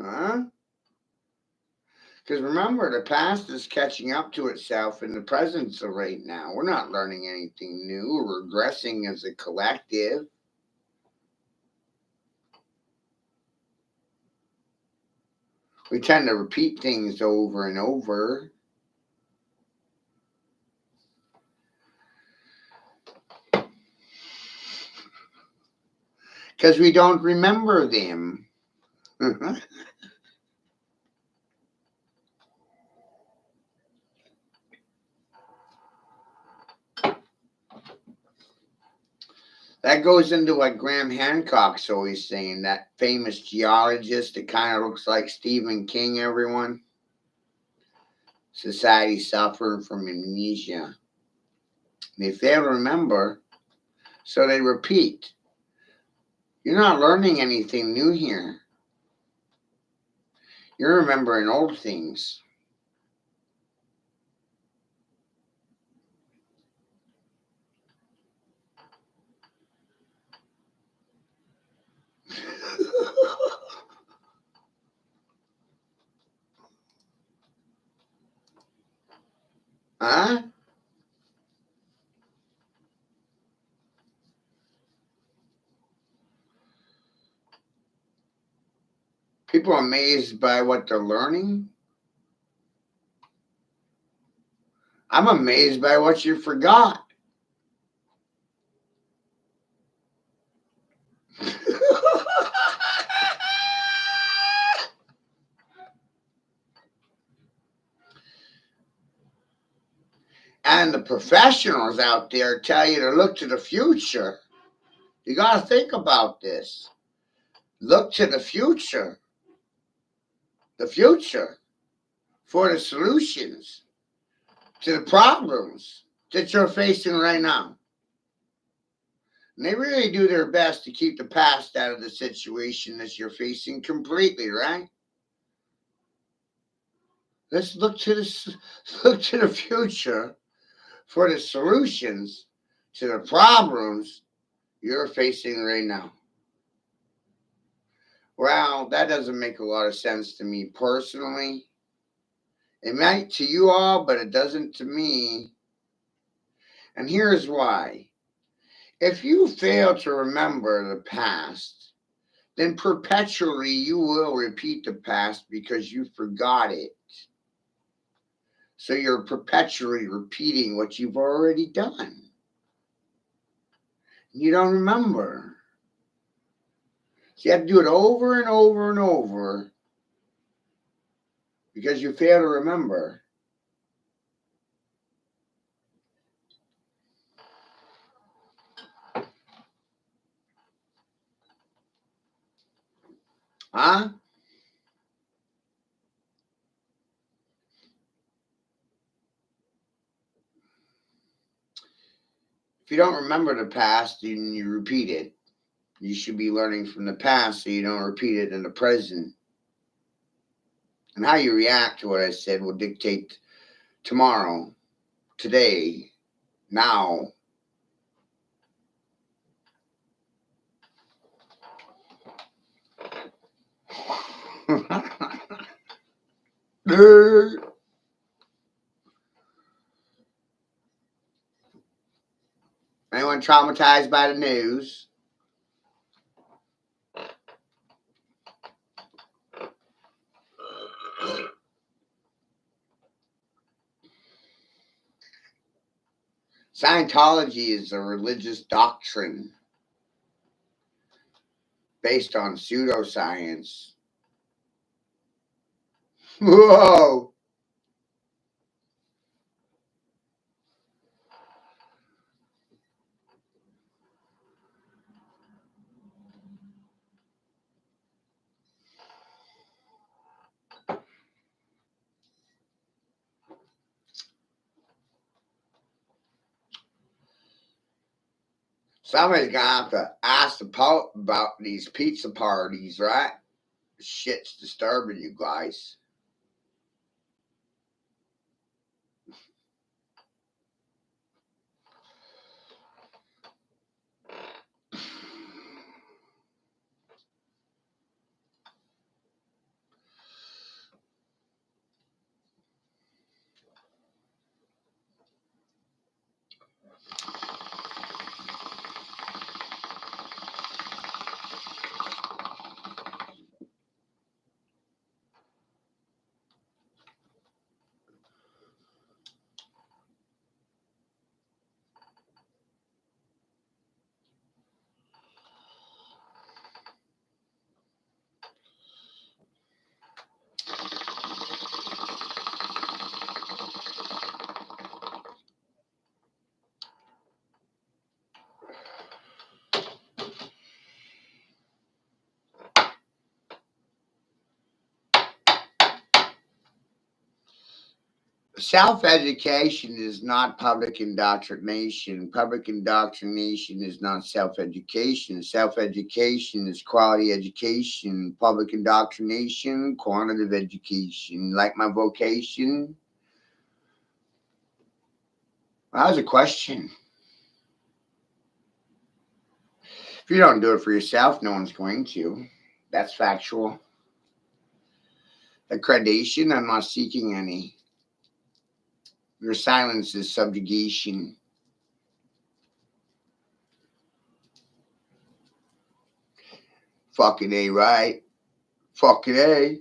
Huh? Because remember, the past is catching up to itself in the present of right now. We're not learning anything new. We're regressing as a collective. We tend to repeat things over and over. Because we don't remember them. That goes into what Graham Hancock's always saying, that famous geologist that kind of looks like Stephen King, everyone. Society suffering from amnesia. They fail to remember, so they repeat. You're not learning anything new here. You're remembering old things. Huh? People are amazed by what they're learning. I'm amazed by what you forgot. And the professionals out there tell you to look to the future. You got to think about this. Look to the future for the solutions to the problems that you're facing right now. And they really do their best to keep the past out of the situation that you're facing completely, right? Let's look to the future for the solutions to the problems you're facing right now. Well, that doesn't make a lot of sense to me personally. It might to you all, but it doesn't to me. And here's why. If you fail to remember the past, then perpetually you will repeat the past because you forgot it. So you're perpetually repeating what you've already done. You don't remember. So you have to do it over and over and over because you fail to remember. Huh? If you don't remember the past and you repeat it, you should be learning from the past so you don't repeat it in the present. And how you react to what I said will dictate tomorrow, today, now. Anyone traumatized by the news? Scientology is a religious doctrine based on pseudoscience. Whoa! Somebody's gonna have to ask the Pope about these pizza parties, right? Shit's disturbing you guys. Self-education is not public indoctrination. Public indoctrination is not self-education. Self-education is quality education. Public indoctrination, quantitative education. Like my vocation? That was a question. If you don't do it for yourself, no one's going to. That's factual. Accreditation, I'm not seeking any. Your silence is subjugation. Fucking A, right? Fucking A.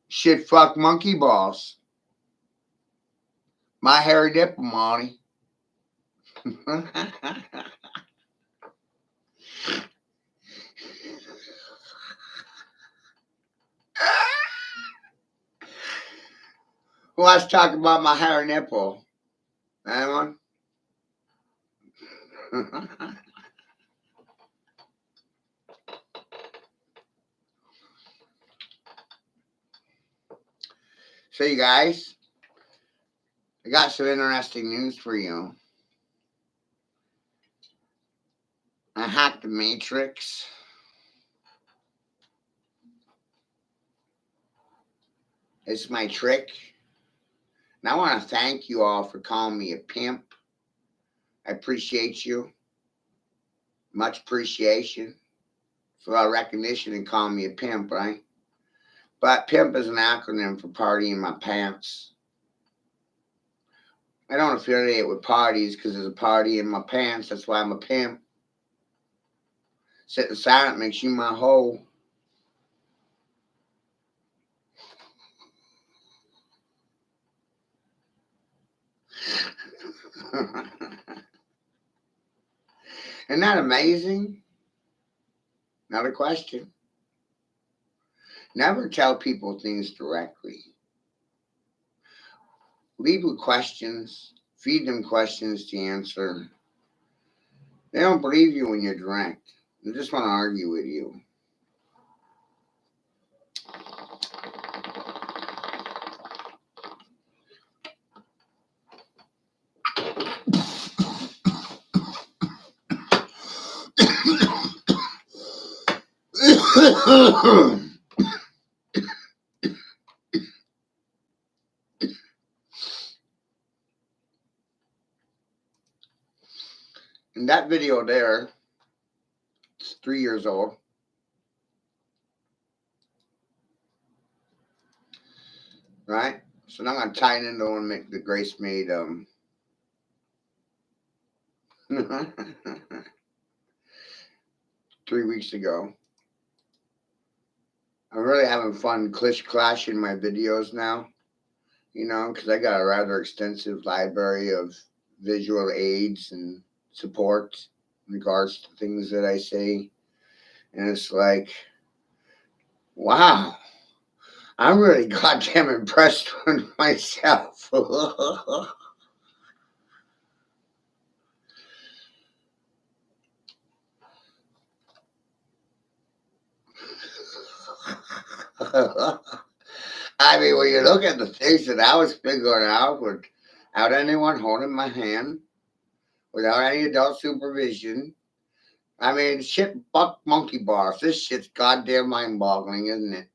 Shit, fuck monkey balls. My hairy nipple, Monty. Who wants to talk about my hairy nipple? Anyone? So, you guys, I got some interesting news for you. I hacked the Matrix. It's my trick. And I want to thank you all for calling me a pimp. I appreciate you. Much appreciation for our recognition and calling me a pimp, right? But pimp is an acronym for party in my pants. I don't affiliate with parties because there's a party in my pants. That's why I'm a pimp. Sitting silent makes you my hoe. Isn't that amazing? Another question. Never tell people things directly. Lead with questions. Feed them questions to answer. They don't believe you when you're direct. They just want to argue with you. In that video there, it's 3 years old. Right? So now I'm going to tie it into one the Grace made 3 weeks ago. I'm really having fun clashing my videos now, because I got a rather extensive library of visual aids and support in regards to things that I say. And it's like, wow, I'm really goddamn impressed with myself. I mean, when you look at the things that I was figuring out without anyone holding my hand, without any adult supervision, I mean, shit, buck monkey bars. This shit's goddamn mind-boggling, isn't it?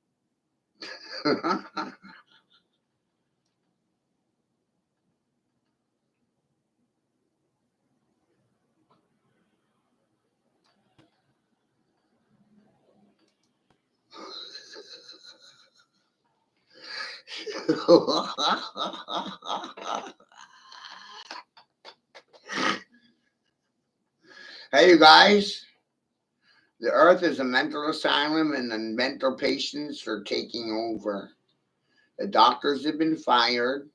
Hey, you guys. The earth is a mental asylum, and the mental patients are taking over. The doctors have been fired.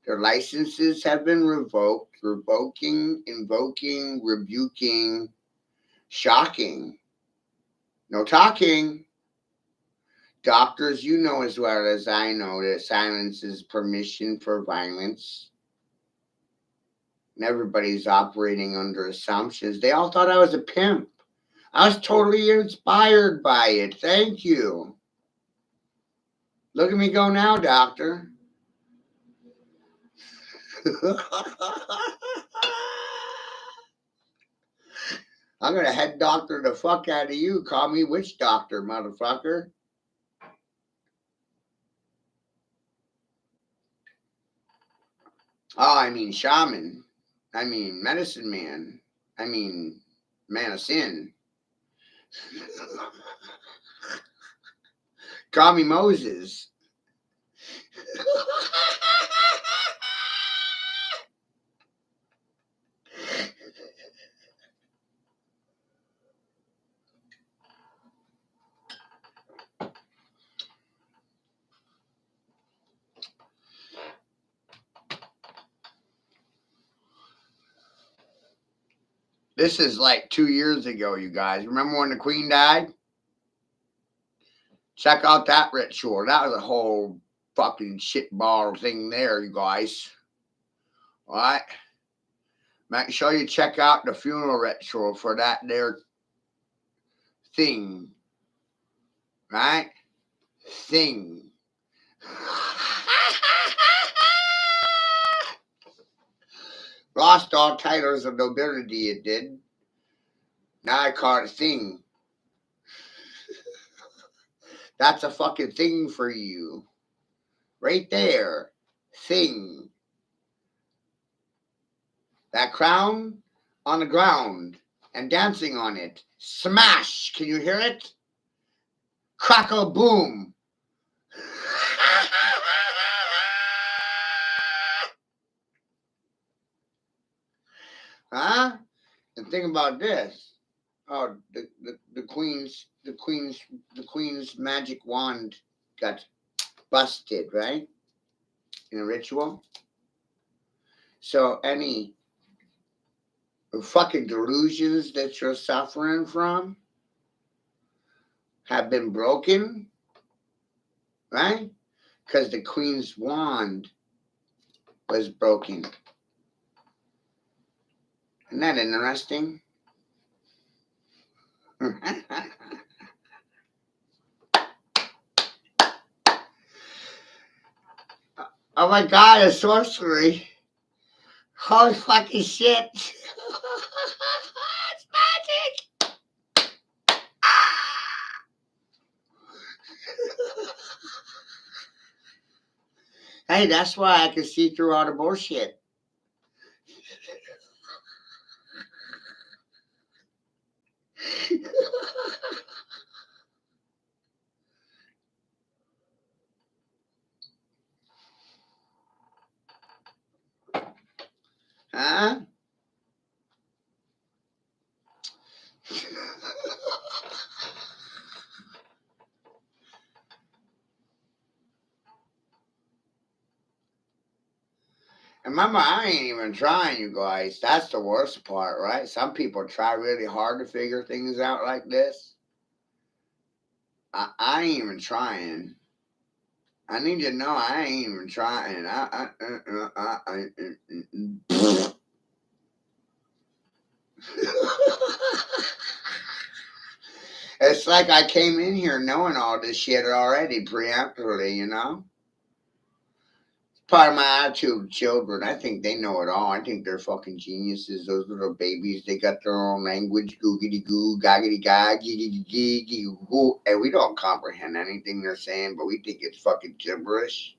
Their licenses have been revoked. Invoking, rebuking. Shocking. No talking. Doctors, you know as well as I know that silence is permission for violence. And everybody's operating under assumptions. They all thought I was a pimp. I was totally inspired by it. Thank you. Look at me go now, doctor. I'm going to head doctor the fuck out of you. Call me witch doctor, motherfucker. Oh, I mean shaman. I mean medicine man. I mean man of sin. Call me Moses. This is like 2 years ago, you guys. Remember when the Queen died? Check out that ritual. That was a whole fucking shitball thing there, you guys. All right? Make sure you check out the funeral ritual for that there thing. Right? Thing. Lost all titles of nobility, it did. Now I call it thing. That's a fucking thing for you. Right there. Thing. That crown on the ground and dancing on it. Smash! Can you hear it? Crackle boom. Huh? And think about this. Oh, the queen's magic wand got busted, right? In a ritual. So any fucking delusions that you're suffering from have been broken, right? Because the Queen's wand was broken. Isn't that interesting? Oh my God, a sorcery. Holy fucking shit. It's magic. Hey, that's why I can see through all the bullshit. Huh? And remember, I ain't even trying, you guys. That's the worst part, right? Some people try really hard to figure things out like this. I ain't even trying. I need you to know I ain't even trying. It's like I came in here knowing all this shit already preemptively, you know? Part of my attitude with children. I think they know it all. I think they're fucking geniuses. Those little babies, they got their own language. Googity goo, gaggity gag, gee goo. And we don't comprehend anything they're saying, but we think it's fucking gibberish.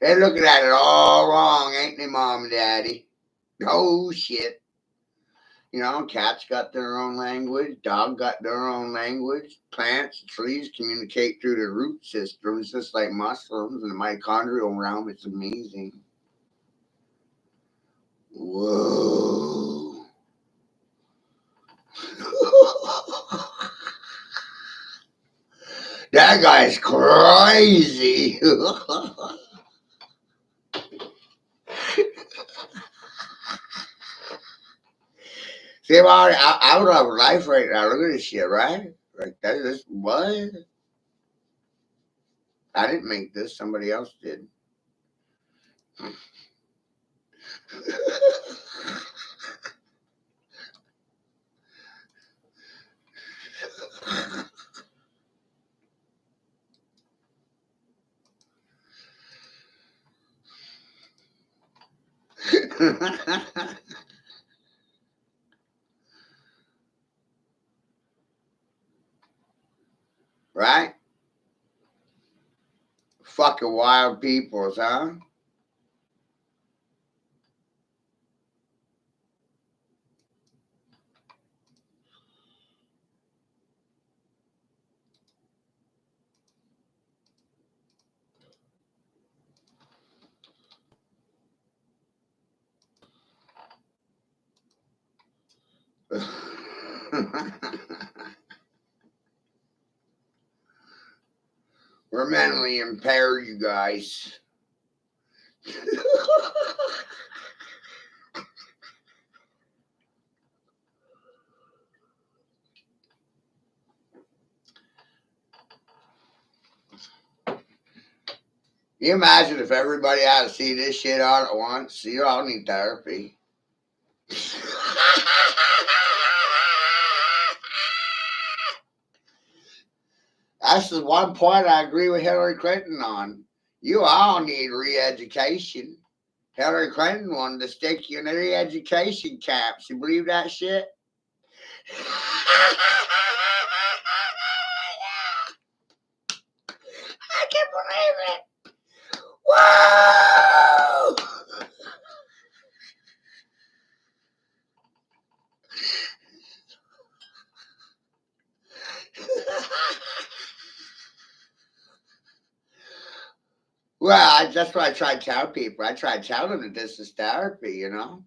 They're looking at it all wrong, ain't they, Mom and Daddy? Oh, shit. You know, cats got their own language, dog got their own language. Plants, trees communicate through the root systems, just like mushrooms in the mitochondrial realm. It's amazing. Whoa. That guy's crazy. See, I would have life right now. Look at this shit, right? Like, that is what? I didn't make this, somebody else did. Right? Fucking wild peoples, huh? We're mentally impaired, you guys. Can you imagine if everybody had to see this shit all at once? You all need therapy. That's the one point I agree with Hillary Clinton on. You all need re-education. Hillary Clinton wanted to stick you in the re-education camps. You believe that shit? I can't believe it. Whoa! Well, that's what I try to tell people. I try to tell them that this is therapy, you know?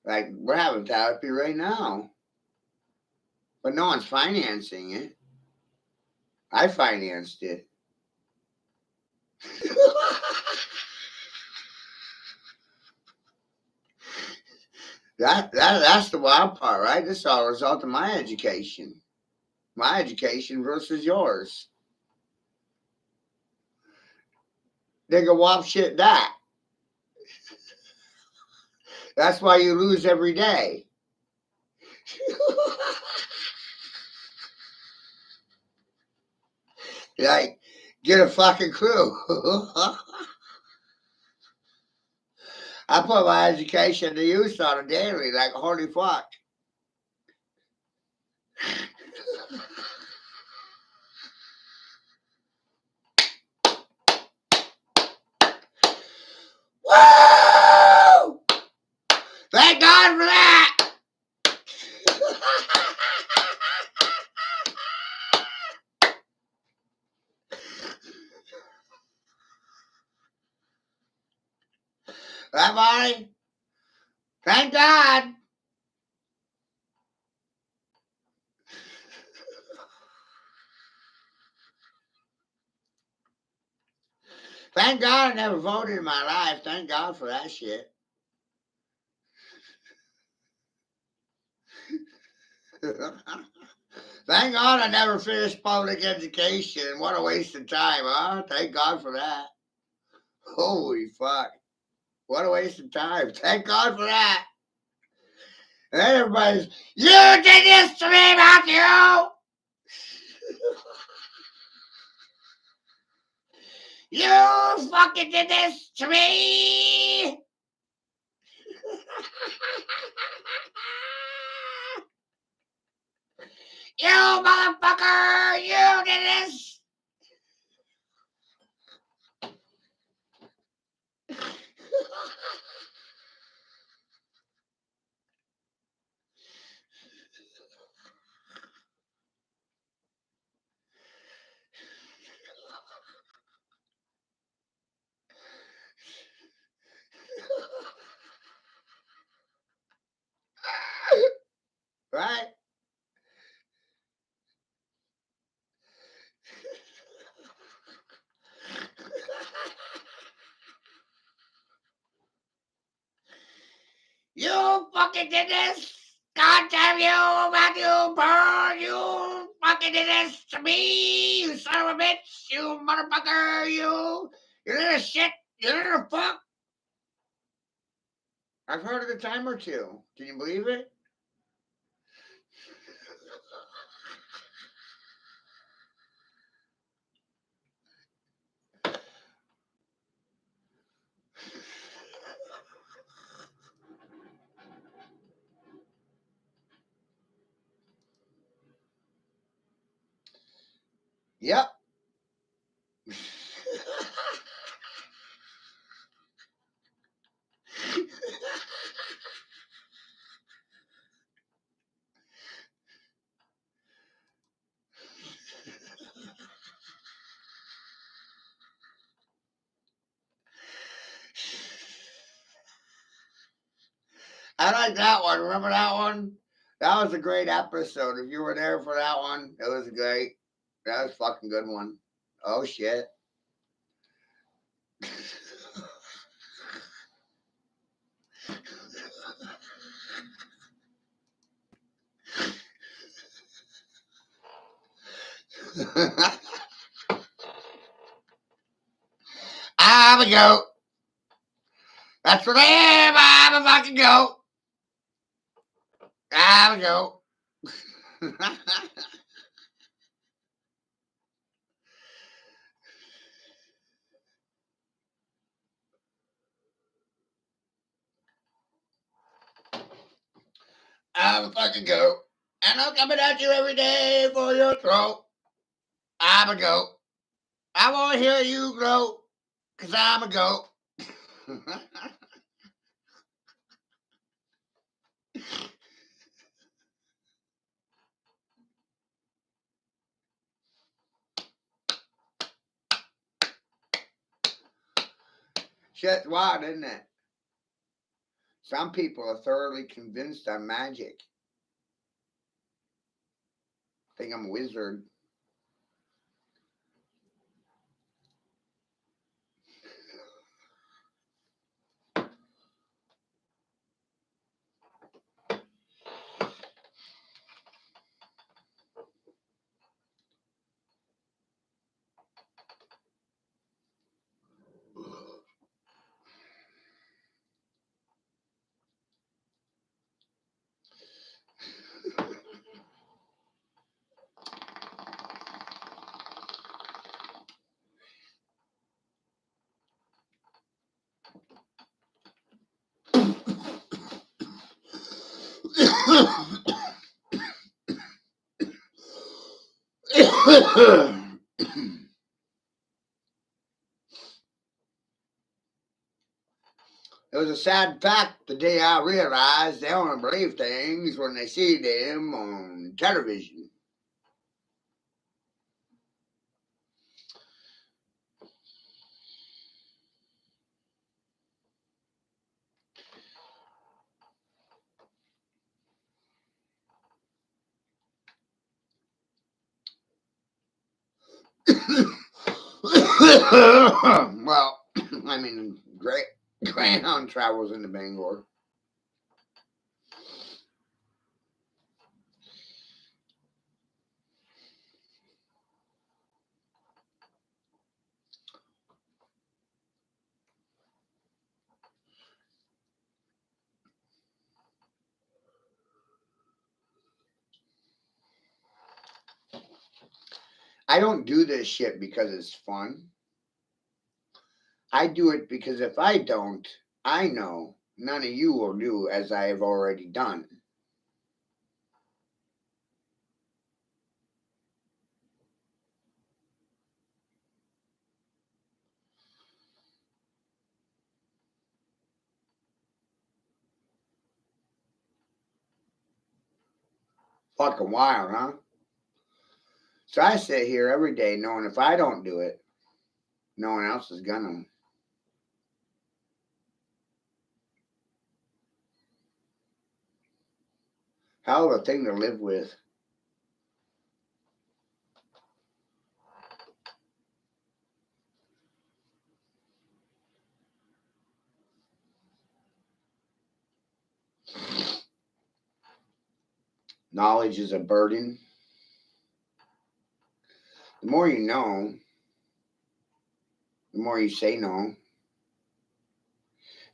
Like, we're having therapy right now. But no one's financing it. I financed it. That's the wild part, right? This is all a result of my education. My education versus yours. Nigga, wop shit that. That's why you lose every day. Like, get a fucking clue. I put my education to use on a daily, like, holy fuck. Woo! Thank God for that! That money? Thank God! Thank God I never voted in my life. Thank God for that shit. Thank God I never finished public education. What a waste of time, huh? Thank God for that. Holy fuck. What a waste of time. Thank God for that. And then everybody's, you did this to me, Matthew! You fucking did this to me! You motherfucker! You did this! Right? You fucking did this! God damn you, Matthew Burr! You fucking did this to me! You son of a bitch! You motherfucker! You little shit! You little fuck! I've heard it a time or two. Can you believe it? Yep. I like that one. Remember that one? That was a great episode. If you were there for that one, it was great. That was a fucking good one. Oh shit. I'm a goat. That's what I am. I'm a fucking goat. I'm a goat. I'm a fucking goat. And I'm coming at you every day for your throat. I'm a goat. I want to hear you gloat, because I'm a goat. Shit's wild, isn't it? Some people are thoroughly convinced I'm magic. Think I'm a wizard. It was a sad fact the day I realized they only believe things when they see them on television. Well, I mean, Greyhound travels into Bangor. I don't do this shit because it's fun. I do it because if I don't, I know none of you will do as I have already done. Fucking wild, huh? So I sit here every day knowing if I don't do it, no one else is gonna. Hell of a thing to live with. Knowledge is a burden. The more you know, the more you say no.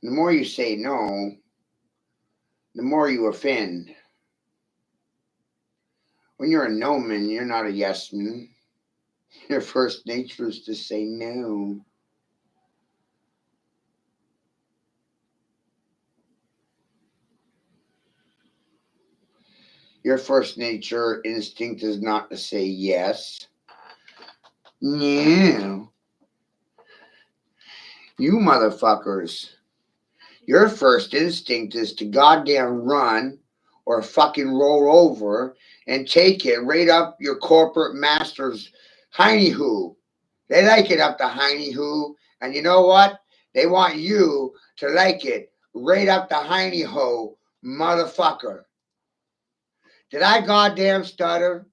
The more you say no, the more you offend. When you're a no man, you're not a yes man. Your first nature is to say no. Your first nature instinct is not to say yes. No. You motherfuckers. Your first instinct is to goddamn run or fucking roll over and take it right up your corporate master's hiney hoo. They like it up the hiney hoo. And you know what? They want you to like it right up the hiney ho, motherfucker. Did I goddamn stutter?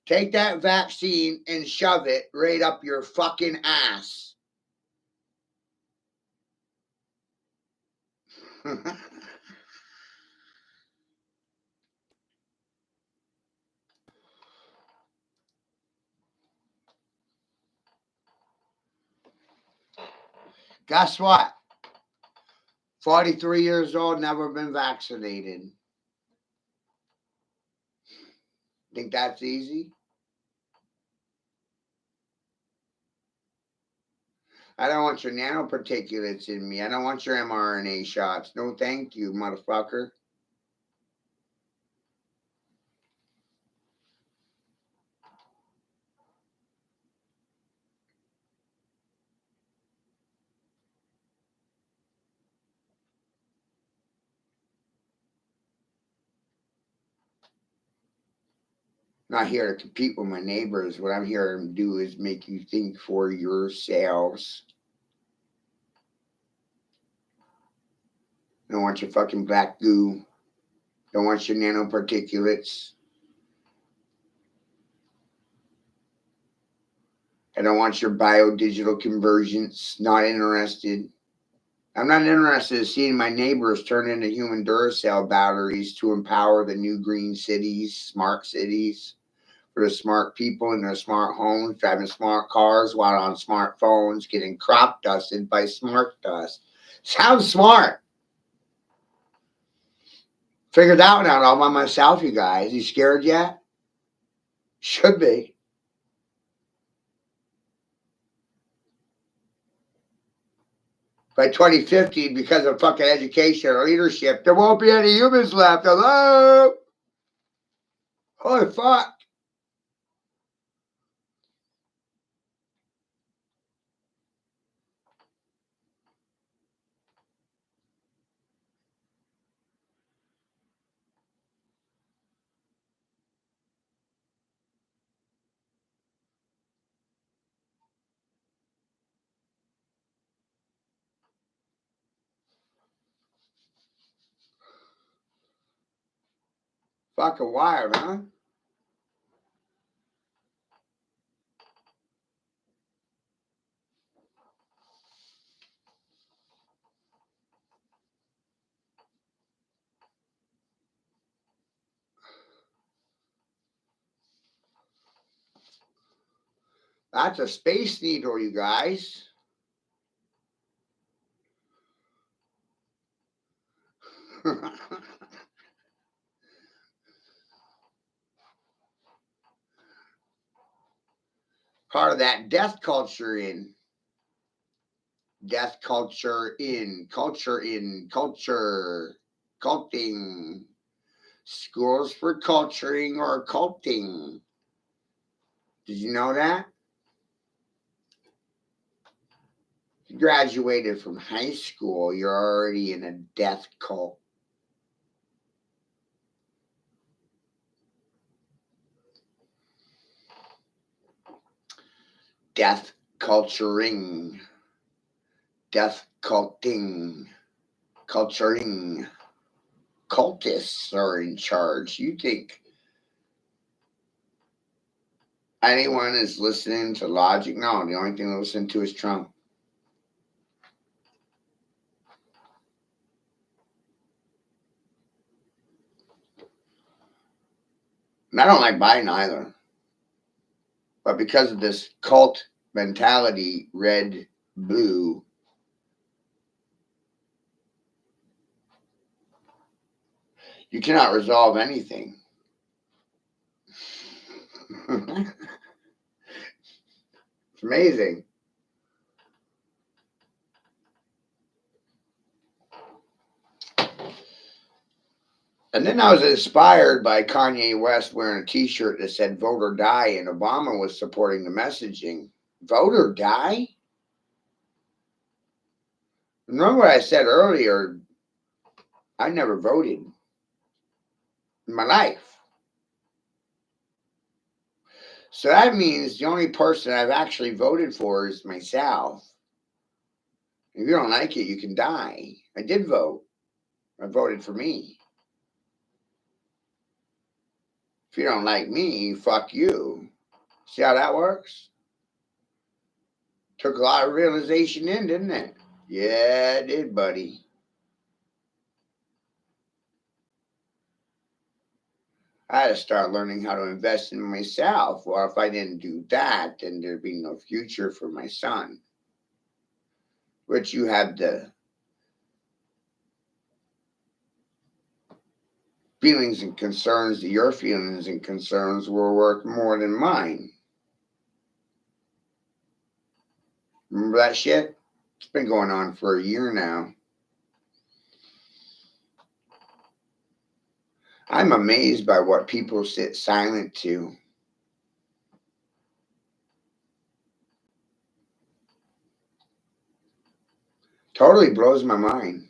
Take that vaccine and shove it right up your fucking ass. Guess what? 43 years old, never been vaccinated. Think that's easy? I don't want your nanoparticulates in me. I don't want your mRNA shots. No, thank you, motherfucker. I'm not here to compete with my neighbors. What I'm here to do is make you think for yourselves. Don't want your fucking black goo. Don't want your nanoparticulates. I don't want your biodigital convergence. Not interested. I'm not interested in seeing my neighbors turn into human Duracell batteries to empower the new green cities, smart cities, for the smart people in their smart homes, driving smart cars while on smartphones, getting crop dusted by smart dust. Sounds smart. Figured that one out all by myself, you guys. You scared yet? Should be. By 2050, because of fucking education or leadership, there won't be any humans left. Hello? Holy fuck. Fucking wild, huh? That's a space needle, you guys. Part of that death culture in. Death culture in. Culture in. Culture. Culting. Schools for culturing or culting. Did you know that? You graduated from high school, you're already in a death cult. Death culturing. Death culting. Culturing. Cultists are in charge. You think anyone is listening to logic? No, the only thing they listen to is Trump. And I don't like Biden either. But because of this cult mentality, red, blue, you cannot resolve anything. It's amazing. And then I was inspired by Kanye West wearing a t-shirt that said vote or die, and Obama was supporting the messaging. Vote or die? Remember what I said earlier, I never voted in my life. So that means the only person I've actually voted for is myself. If you don't like it, you can die. I did vote. I voted for me. If you don't like me, fuck you. See how that works? Took a lot of realization in, didn't it? Yeah, it did, buddy. I had to start learning how to invest in myself. Well, if I didn't do that, then there'd be no future for my son. But you have the feelings and concerns that your feelings and concerns were worth more than mine. Remember that shit? It's been going on for a year now. I'm amazed by what people sit silent to. Totally blows my mind.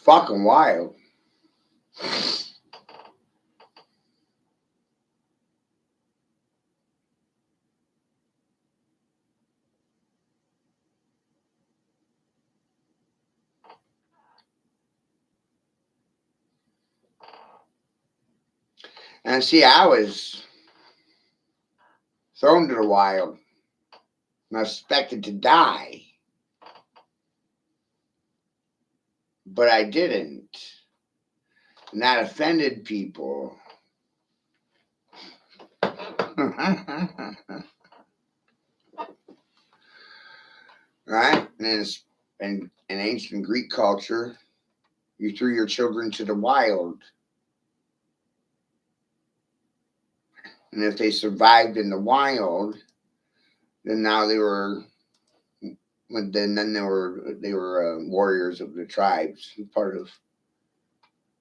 fucking wild. And see, I was thrown to the wild and I expected to die. But I didn't. And that offended people. Right? And in ancient Greek culture, you threw your children to the wild. And if they survived in the wild, then now they were warriors of the tribes, part of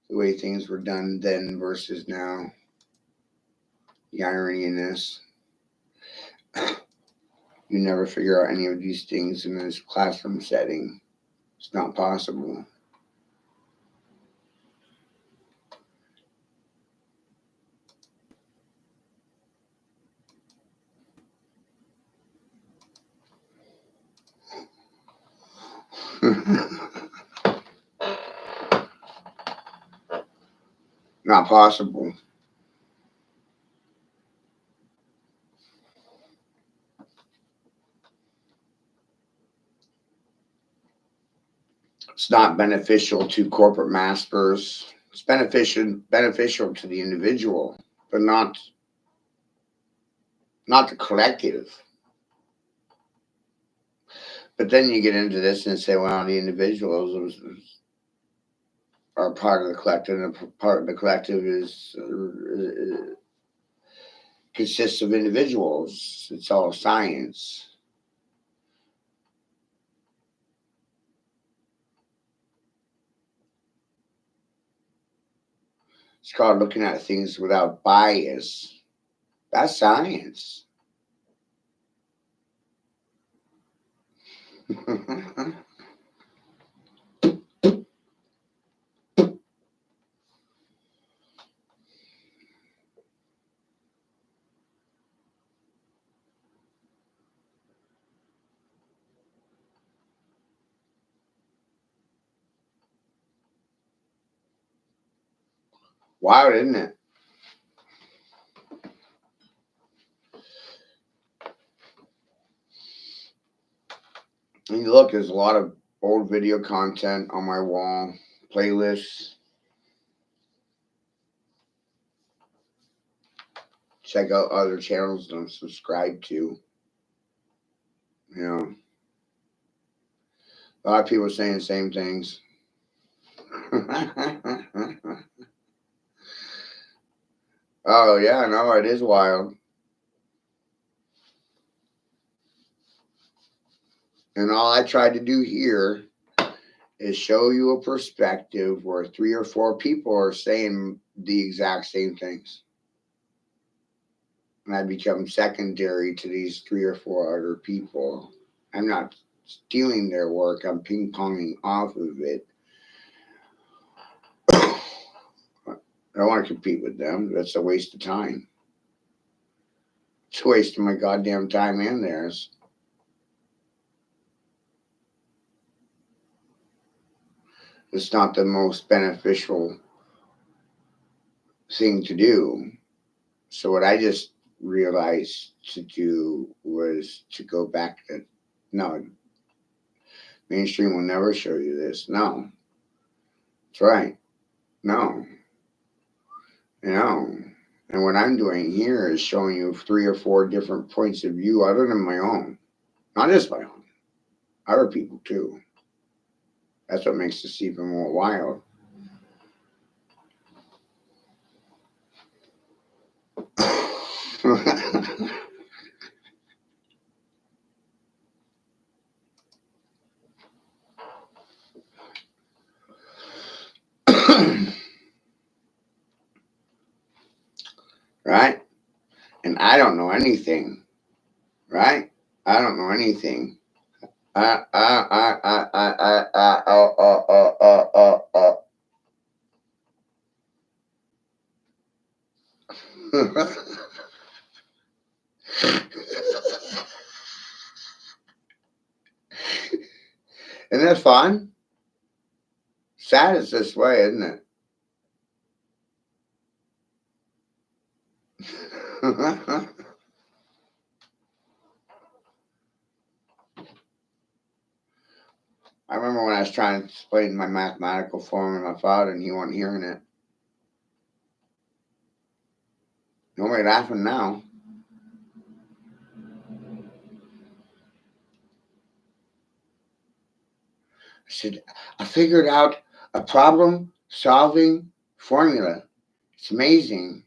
the way things were done then versus now. The irony in this, you never figure out any of these things in this classroom setting. It's not possible. Not possible. It's not beneficial to corporate masters. It's beneficial to the individual, but not the collective. But then you get into this and say, well, the individuals are part of the collective, and part of the collective is consists of individuals. It's all science. It's called looking at things without bias. That's science. Wild, isn't it? And you look, there's a lot of old video content on my wall, playlists. Check out other channels that I'm subscribed to. You know, a lot of people are saying the same things. Oh, yeah, no, it is wild. And all I tried to do here is show you a perspective where 3 or 4 people are saying the exact same things. And I become secondary to these 3 or 4 other people. I'm not stealing their work, I'm ping-ponging off of it. I don't want to compete with them. That's a waste of time. It's a waste of my goddamn time and theirs. It's not the most beneficial thing to do. So what I just realized to do was to go back to, no, mainstream will never show you this. No. That's right. No. You know. And what I'm doing here is showing you 3 or 4 different points of view other than my own. Not just my own. Other people too. That's what makes this even more wild. Right? And I don't know anything. Right? I don't know anything. Isn't that fun? Sad is this way, isn't it? I remember when I was trying to explain my mathematical formula to my father and he wasn't hearing it. Nobody laughing now. I said, I figured out a problem solving formula. It's amazing.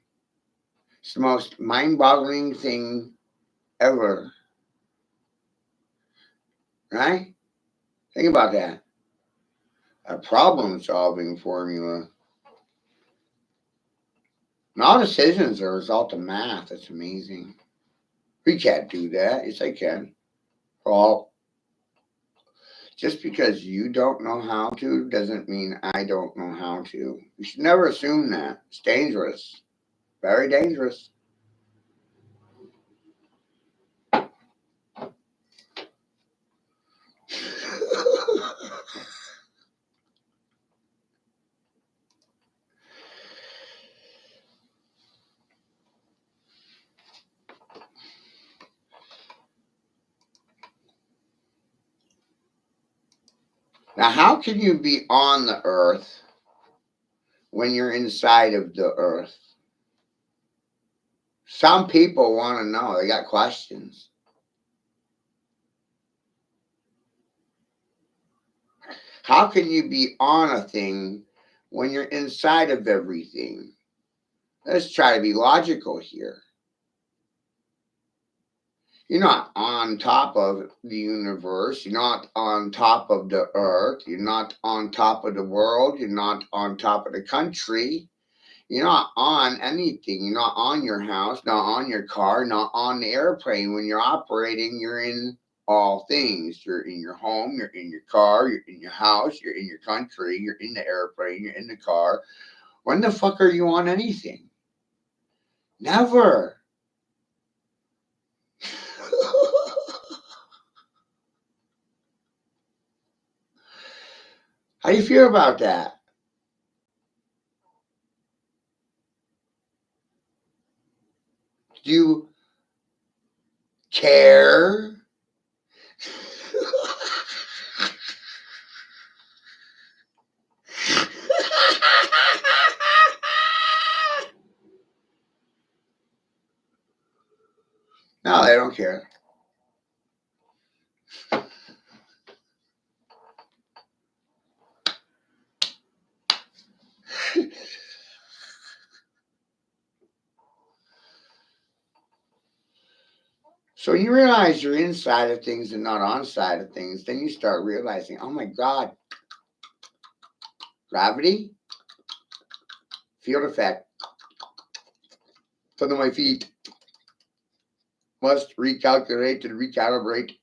It's the most mind boggling thing ever. Right? Think about that. A problem solving formula. And all decisions are a result of math. That's amazing. We can't do that. Yes, I can. Well, just because you don't know how to doesn't mean I don't know how to. You should never assume that. It's dangerous. Very dangerous. Now, how can you be on the earth when you're inside of the earth? Some people want to know. They got questions. How can you be on a thing when you're inside of everything? Let's try to be logical here. You're not on top of the universe. You're not on top of the earth. You're not on top of the world. You're not on top of the country. You're not on anything. You're not on your house, not on your car, not on the airplane. When you're operating, you're in all things. You're in your home, you're in your car, you're in your house, you're in your country, you're in the airplane, you're in the car. When the fuck are you on anything? Never. How do you feel about that? Do you care? No, they don't care. So when you realize you're inside of things and not on side of things, then you start realizing, oh my God, gravity, field effect, under my feet, must recalculate and recalibrate.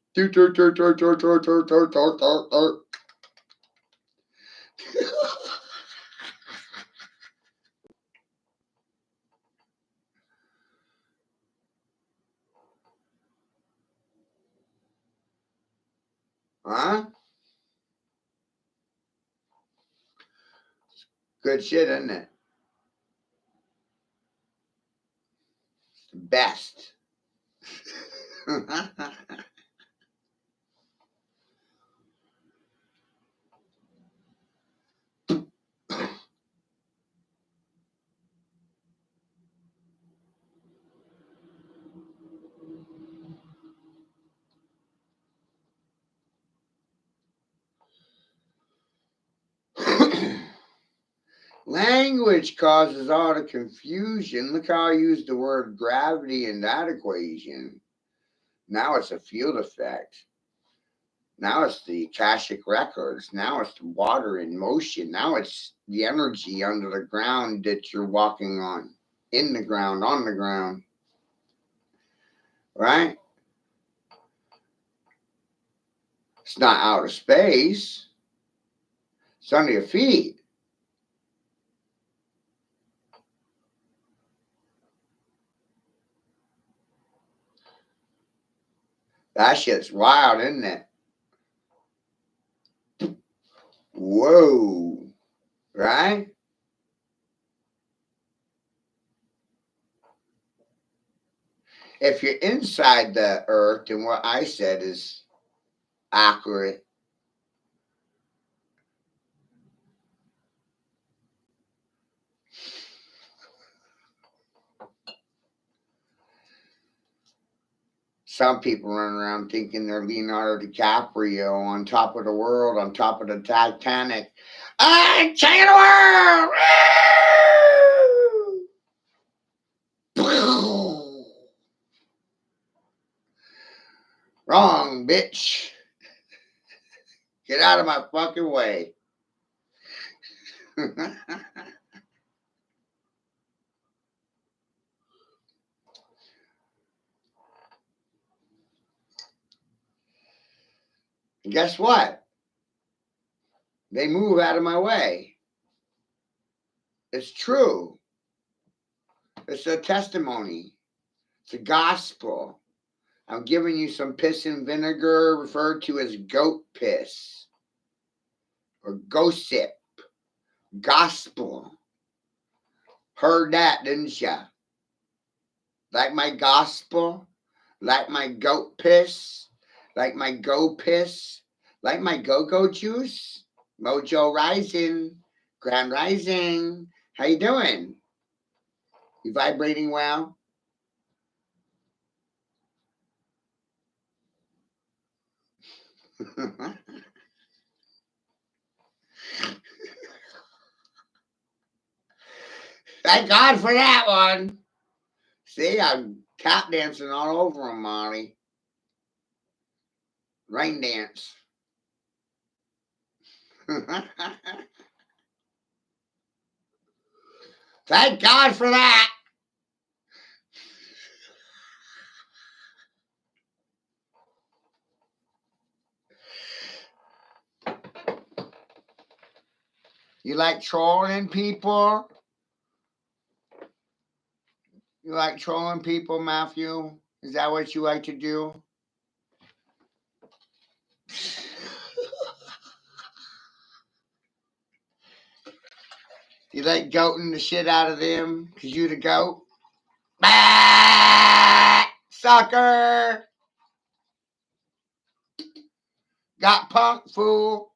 Huh? Good shit, isn't it? Best. Language causes all the confusion. Look how I used the word gravity in that equation. Now it's a field effect. Now it's the Akashic records. Now it's the water in motion. Now it's the energy under the ground that you're walking on, in the ground, on the ground. Right? It's not outer space. It's under your feet. That shit's wild, isn't it? Whoa. Right? If you're inside the earth, then what I said is accurate. Some people run around thinking they're Leonardo DiCaprio on top of the world, on top of the Titanic. I'm king of the world! Wrong, bitch. Get out of my fucking way. And guess what? They move out of my way. It's true. It's a testimony. It's a gospel. I'm giving you some piss and vinegar referred to as goat piss or gossip. Gospel. Heard that, didn't ya? Like my gospel? Like my goat piss? Like my go piss? Like my go-go juice? Mojo rising. Grand rising. How you doing? You vibrating well? Thank God for that one. See, I'm tap dancing all over him, Molly. Rain dance. Thank God for that. You like trolling people? You like trolling people, Matthew? Is that what you like to do? You like goating the shit out of them because you the goat? Bah! Sucker! Got punk, fool.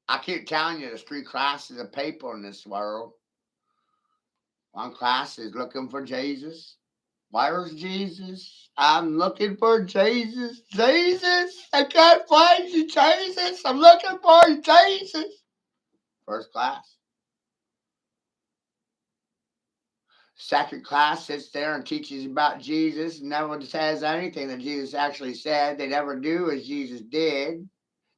I keep telling you, there's 3 classes of people in this world. One class is looking for Jesus. Where's Jesus? I'm looking for Jesus. Jesus, I can't find you, Jesus. I'm looking for you, Jesus. First class. Second class sits there and teaches about Jesus, never says anything that Jesus actually said. They never do as Jesus did.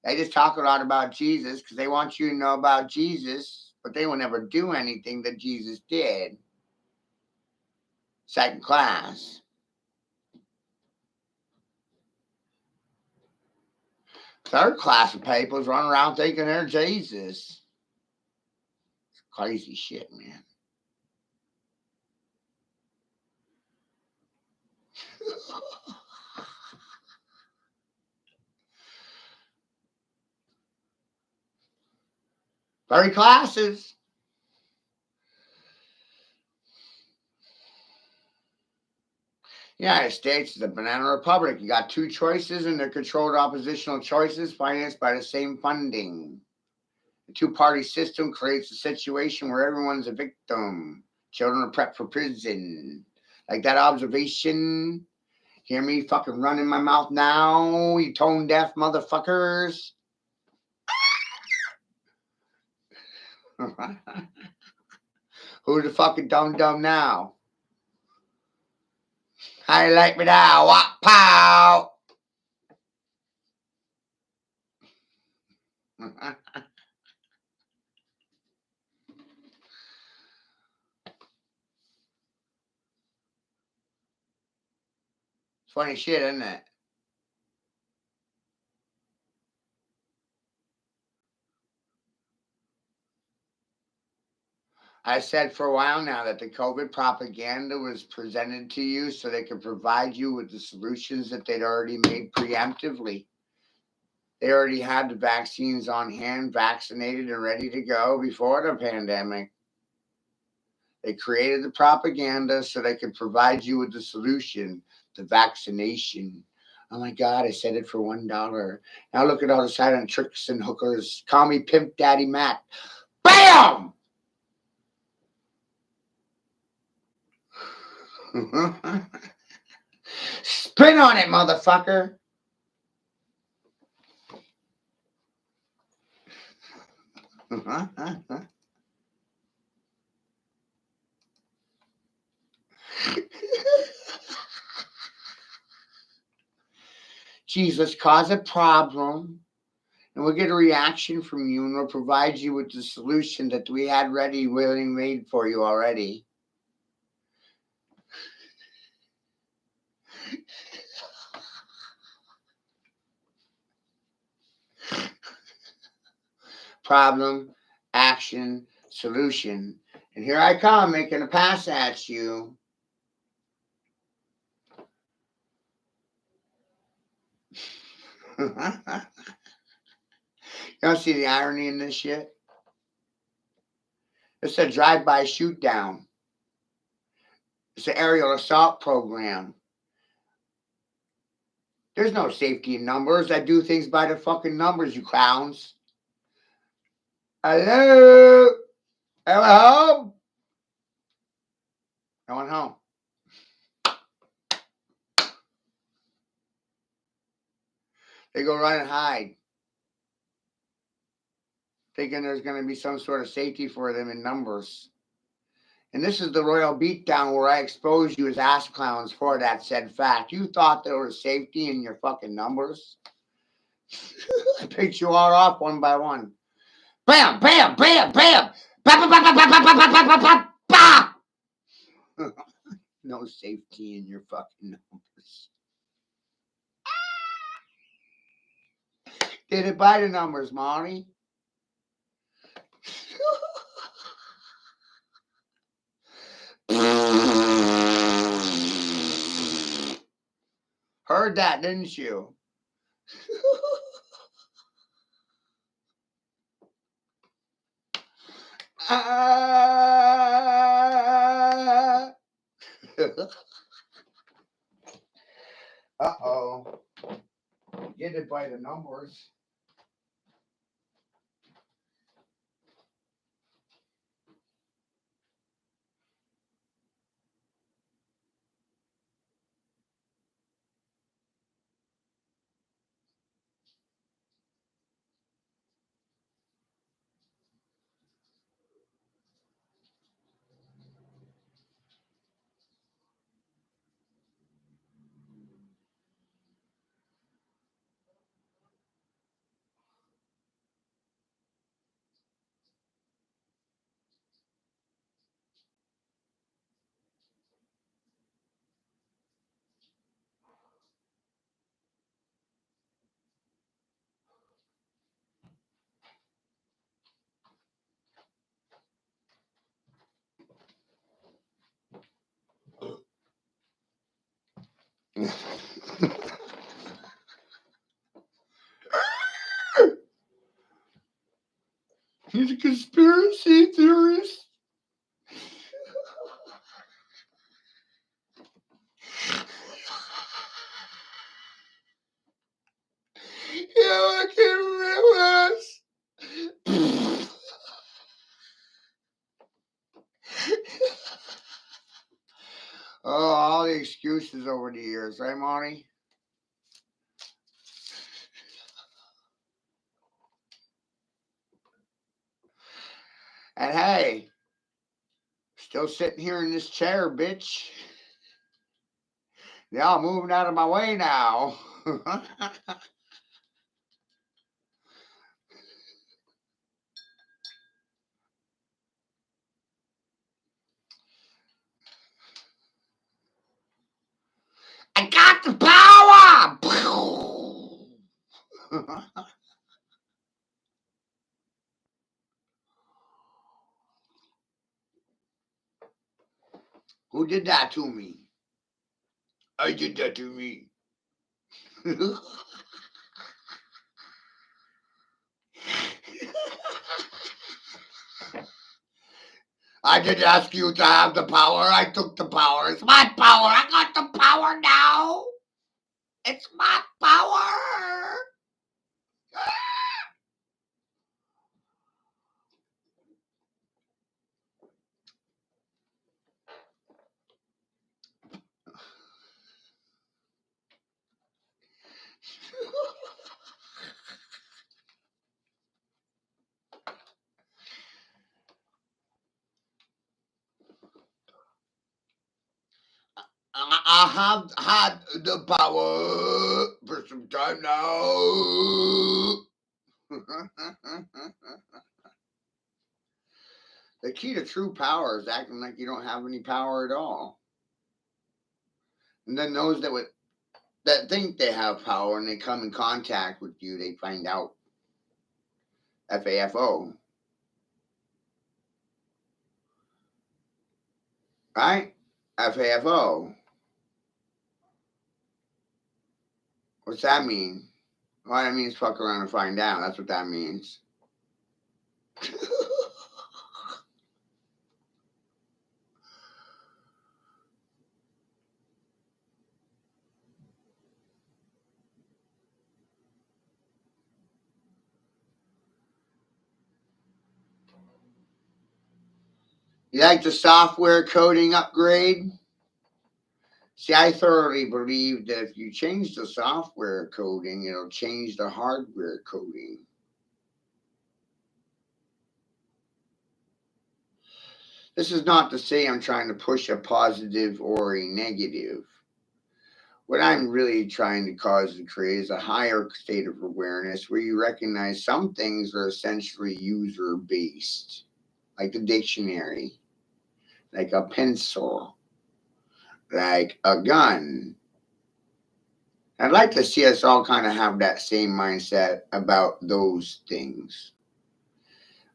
They just talk a lot about Jesus because they want you to know about Jesus, but they will never do anything that Jesus did. Second class. Third class of people run around thinking they're Jesus. It's crazy shit, man. Three classes. United States is a banana republic. You got 2 choices, and they're controlled oppositional choices financed by the same funding. The 2-party system creates a situation where everyone's a victim. Children are prepped for prison. Like that observation. Hear me fucking running my mouth now, you tone deaf motherfuckers. Who's the fucking dumb now? How you like me now? What pow? Funny shit, isn't it? I said for a while now that the COVID propaganda was presented to you so they could provide you with the solutions that they'd already made preemptively. They already had the vaccines on hand, vaccinated and ready to go before the pandemic. They created the propaganda so they could provide you with the solution, the vaccination. Oh my God, I said it for $1. Now look at all the silent tricks and hookers. Call me Pimp Daddy Matt. BAM! Spin on it, motherfucker. Jesus, cause a problem, and we'll get a reaction from you, and we'll provide you with the solution that we had ready, willing, made for you already. Problem, action, solution. And here I come making a pass at you. You don't see the irony in this shit? It's a drive-by shoot down. It's an aerial assault program. There's no safety in numbers. I do things by the fucking numbers, you clowns. Hello? Hello home? No one home. They go run and hide, thinking there's going to be some sort of safety for them in numbers. And this is the royal beatdown where I expose you as ass clowns for that said fact. You thought there was safety in your fucking numbers? I picked you all off one by one. Bam, bam, bam, bam. Ba, ba, ba, ba, ba, ba, ba, ba, ba, ba, ba. No safety in your fucking numbers. Did it by the numbers, Molly? Heard that, didn't you? Uh-oh. Get it by the numbers. He's a conspiracy theorist. Yeah, I can't remember. Oh, all the excuses over the years, right, Monty? And hey, still sitting here in this chair, bitch. They're all moving out of my way now. Who did that to me? I did that to me. I didn't ask you to have the power. I took the power. It's my power. I got the power now. It's my power. I have had the power for some time now. The key to true power is acting like you don't have any power at all. And then those that think they have power and they come in contact with you, they find out. FAFO. Right? FAFO. What's that mean? Well, that means fuck around and find out. That's what that means. You like the software coding upgrade? See, I thoroughly believe that if you change the software coding, it'll change the hardware coding. This is not to say I'm trying to push a positive or a negative. What I'm really trying to cause and create is a higher state of awareness where you recognize some things are essentially user-based, like the dictionary, like a pencil, like a gun. I'd like to see us all kind of have that same mindset about those things.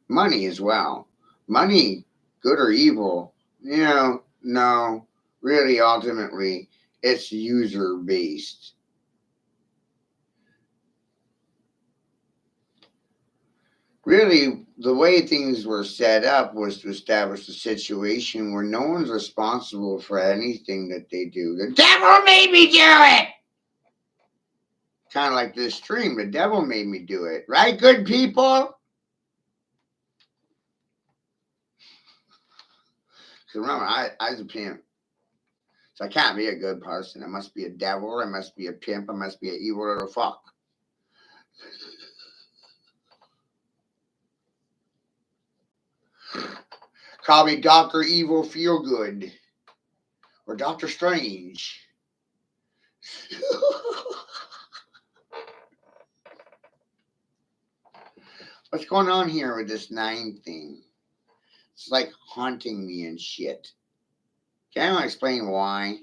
Money as well. Money, good or evil, no, really, ultimately, it's user based. Really, the way things were set up was to establish a situation where no one's responsible for anything that they do. The devil made me do it! Kind of like this stream, the devil made me do it. Right, good people? Because remember, I was a pimp. So I can't be a good person. I must be a devil. I must be a pimp. I must be an evil little fuck. Call me Dr. Evil Feelgood or Dr. Strange. What's going on here with this 9 thing? It's like haunting me and shit. Can anyone explain why?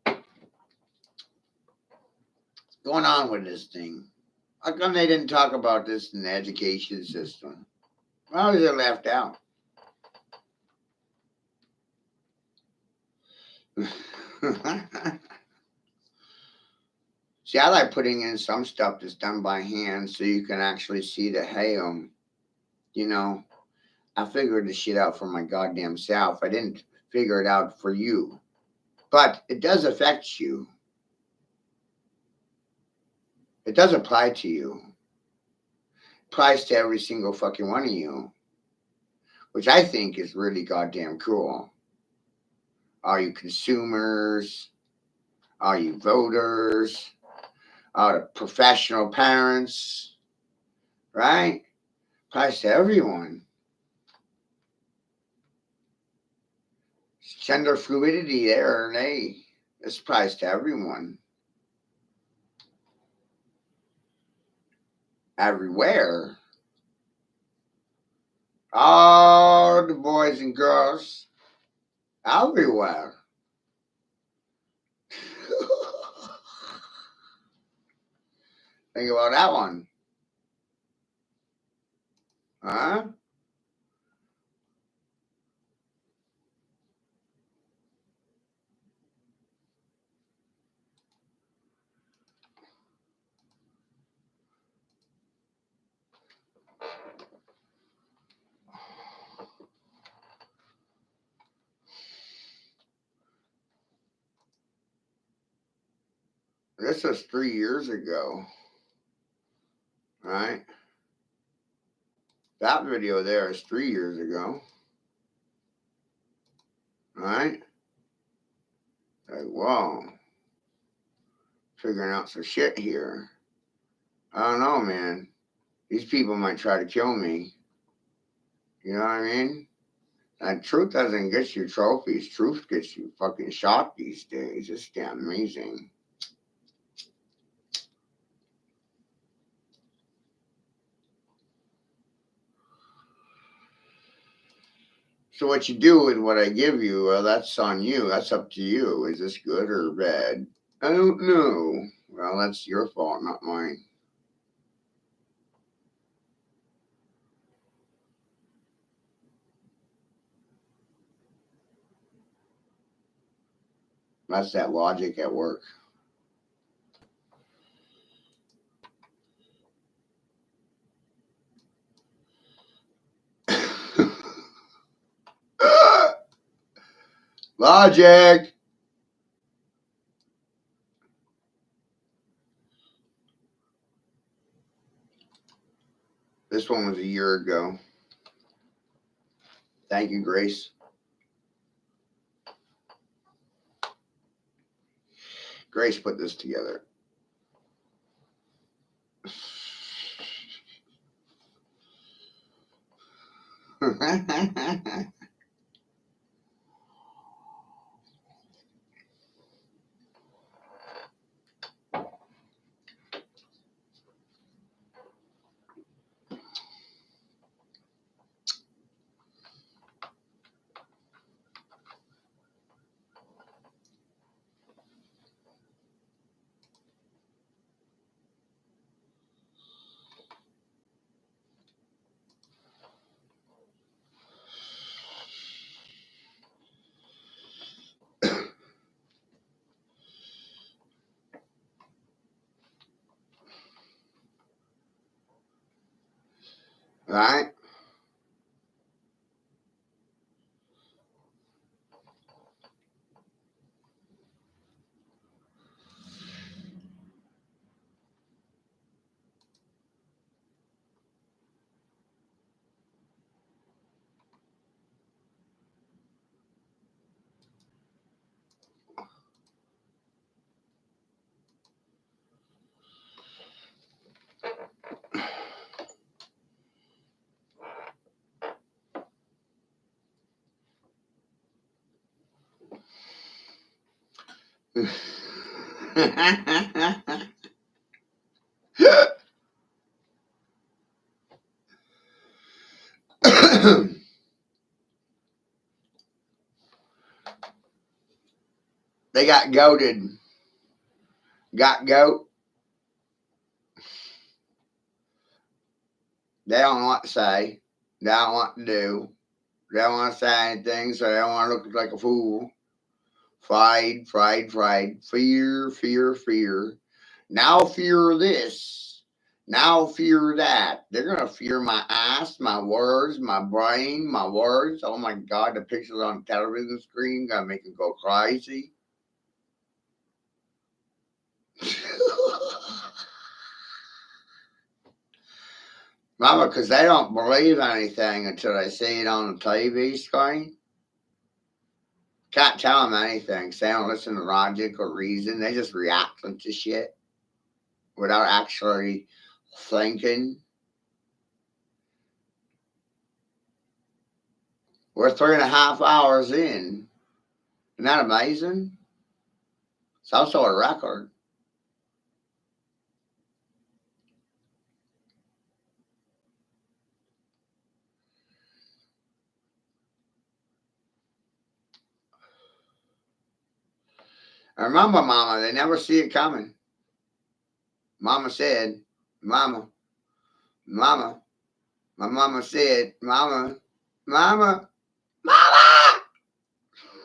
What's going on with this thing? How come they didn't talk about this in the education system? Why was it left out? See, I like putting in some stuff that's done by hand so you can actually see that, hey, I figured this shit out for my goddamn self. I didn't figure it out for you. But it does affect you. It does apply to you. It applies to every single fucking one of you. Which I think is really goddamn cool. All you consumers, all you voters, all the professional parents, right? Applies to everyone. Gender fluidity there, hey, this applies to everyone. Everywhere. All the boys and girls, everywhere. Think about that one. Huh? This was 3 years ago. Right? That video there is 3 years ago. Right? Like, whoa. Figuring out some shit here. I don't know, man. These people might try to kill me. You know what I mean? And truth doesn't get you trophies. Truth gets you fucking shot these days. It's damn amazing. So what you do with what I give you, well, that's on you. That's up to you. Is this good or bad? I don't know. Well, that's your fault, not mine. That's that logic at work. Logic. This one was a year ago. Thank you, Grace. Grace put this together. Right? They got goaded. Got goat. They don't know what to say. They don't know what to do. They don't want to say anything, so they don't want to look like a fool. Fried. Fear, fear, fear. Now fear this. Now fear that. They're going to fear my ass, my words, my brain, my words. Oh my God, the pictures on the television screen going to make them go crazy. Mama, because they don't believe anything until they see it on the TV screen. Can't tell them anything. So they don't listen to logic or reason. They just react to shit without actually thinking. We're 3.5 hours in. Isn't that amazing? It's also a record. I remember, Mama, they never see it coming. Mama said, Mama, my mama said, Mama.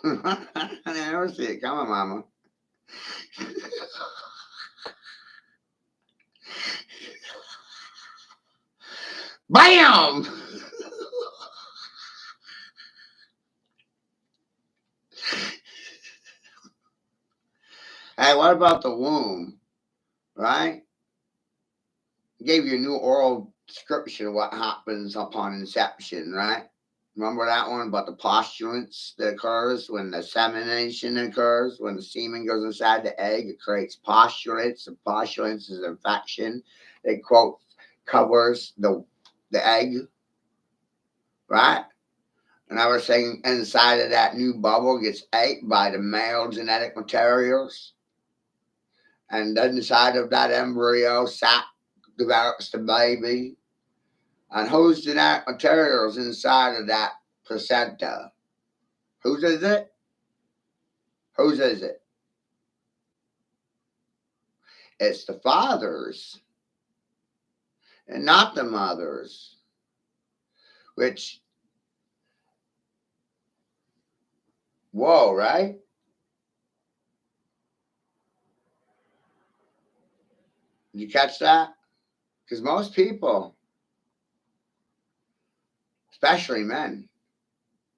They never see it coming, Mama. Bam! Hey, what about the womb? right? Gave you a new oral description of what happens upon inception, right? Remember that one about the postulants that occurs when the semination occurs, when the semen goes inside the egg, it creates postulates. The postulates is infection. It quote covers the egg, right? And I was saying inside of that new bubble gets ate by the male genetic materials. And inside of that embryo sac develops the baby. And whose genetic materials inside of that placenta? Whose is it? Whose is it? It's the father's and not the mother's. Which, whoa, right? Did you catch that? Because most people, especially men,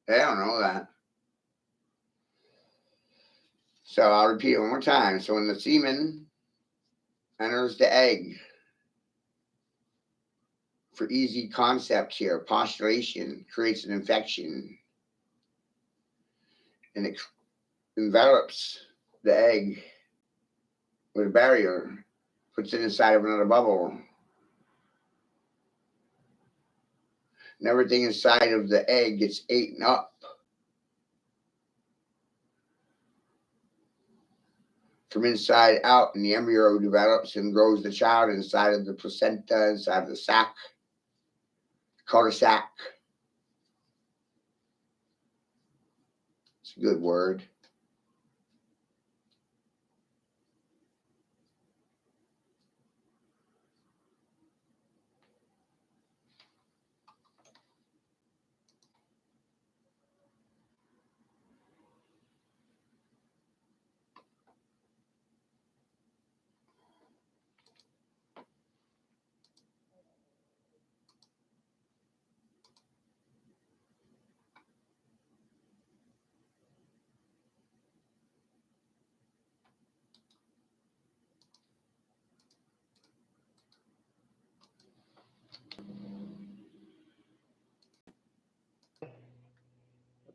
they don't know that. So I'll repeat it one more time. So when the semen enters the egg, for easy concept here, postulation creates an infection and it envelops the egg with a barrier, puts it inside of another bubble. And everything inside of the egg gets eaten up. From inside out, and the embryo develops and grows the child inside of the placenta, inside of the sac, cul-de-sac. It's a good word.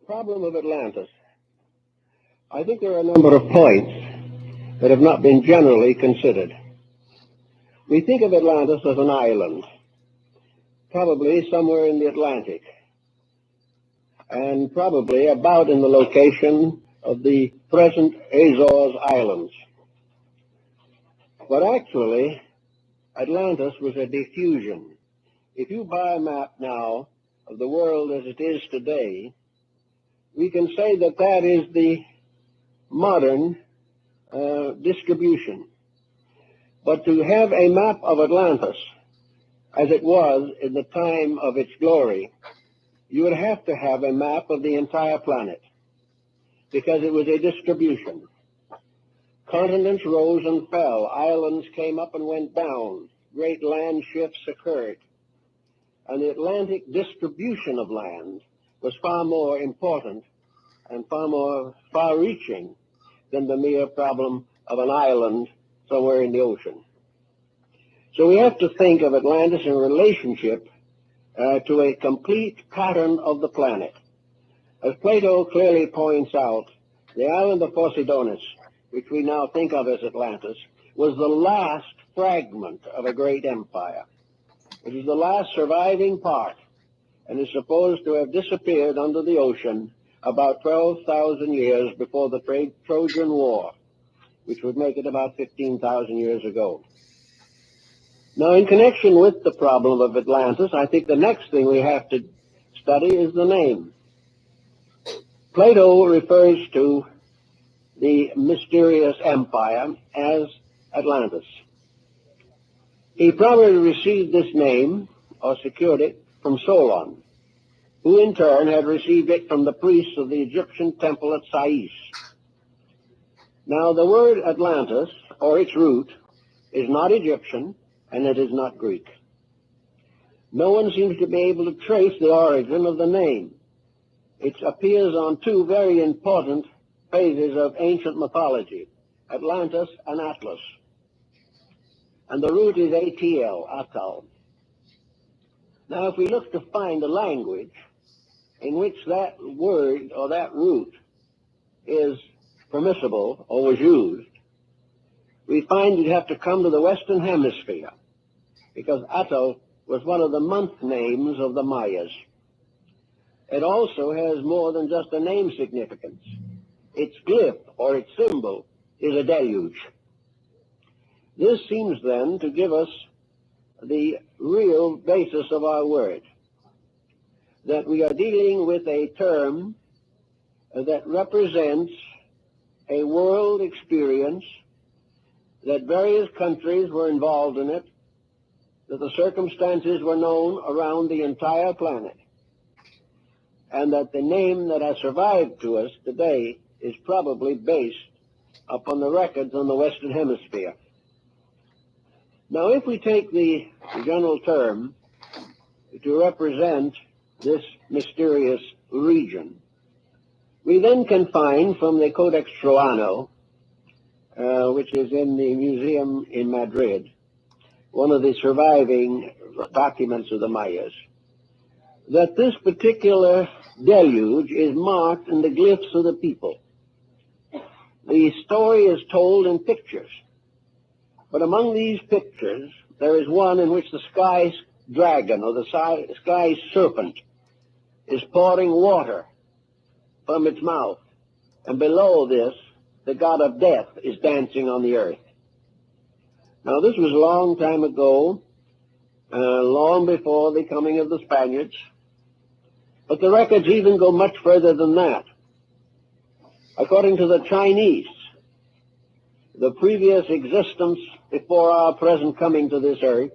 The problem of Atlantis. I think there are a number of points that have not been generally considered. We think of Atlantis as an island, probably somewhere in the Atlantic, and probably about in the location of the present Azores Islands. But actually, Atlantis was a diffusion. If you buy a map now of the world as it is today, we can say that that is the modern distribution. But to have a map of Atlantis as it was in the time of its glory, you would have to have a map of the entire planet because it was a distribution. Continents rose and fell, islands came up and went down, great land shifts occurred, and the Atlantic distribution of land was far more important and far more far-reaching than the mere problem of an island somewhere in the ocean. So we have to think of Atlantis in relationship to a complete pattern of the planet. As Plato clearly points out, the island of Poseidonis, which we now think of as Atlantis, was the last fragment of a great empire. It is the last surviving part and is supposed to have disappeared under the ocean about 12,000 years before the Trojan War, which would make it about 15,000 years ago. Now, in connection with the problem of Atlantis, I think the next thing we have to study is the name. Plato refers to the mysterious empire as Atlantis. He probably received this name, or secured it, from Solon, who in turn had received it from the priests of the Egyptian temple at Sais. Now, the word Atlantis, or its root, is not Egyptian, and it is not Greek. No one seems to be able to trace the origin of the name. It appears on two very important phases of ancient mythology, Atlantis and Atlas. and the root is ATL, Atal. Now, if we look to find a language in which that word or that root is permissible or was used, we find you'd have to come to the Western Hemisphere, because Atal was one of the month names of the Mayas. It also has more than just a name significance. Its glyph, or its symbol, is a deluge. This seems then to give us the real basis of our word, that we are dealing with a term that represents a world experience, that various countries were involved in it, that the circumstances were known around the entire planet, and that the name that has survived to us today is probably based upon the records on the Western Hemisphere. Now, if we take the general term to represent this mysterious region, we then can find from the Codex Troano, which is in the museum in Madrid, one of the surviving documents of the Mayas, that this particular deluge is marked in the glyphs of the people. The story is told in pictures, but among these pictures there is one in which the sky dragon, or the sky serpent, is pouring water from its mouth, and below this the god of death is dancing on the earth. Now, this was a long time ago, long before the coming of the Spaniards, but the records even go much further than that. According to the Chinese, the previous existence before our present coming to this earth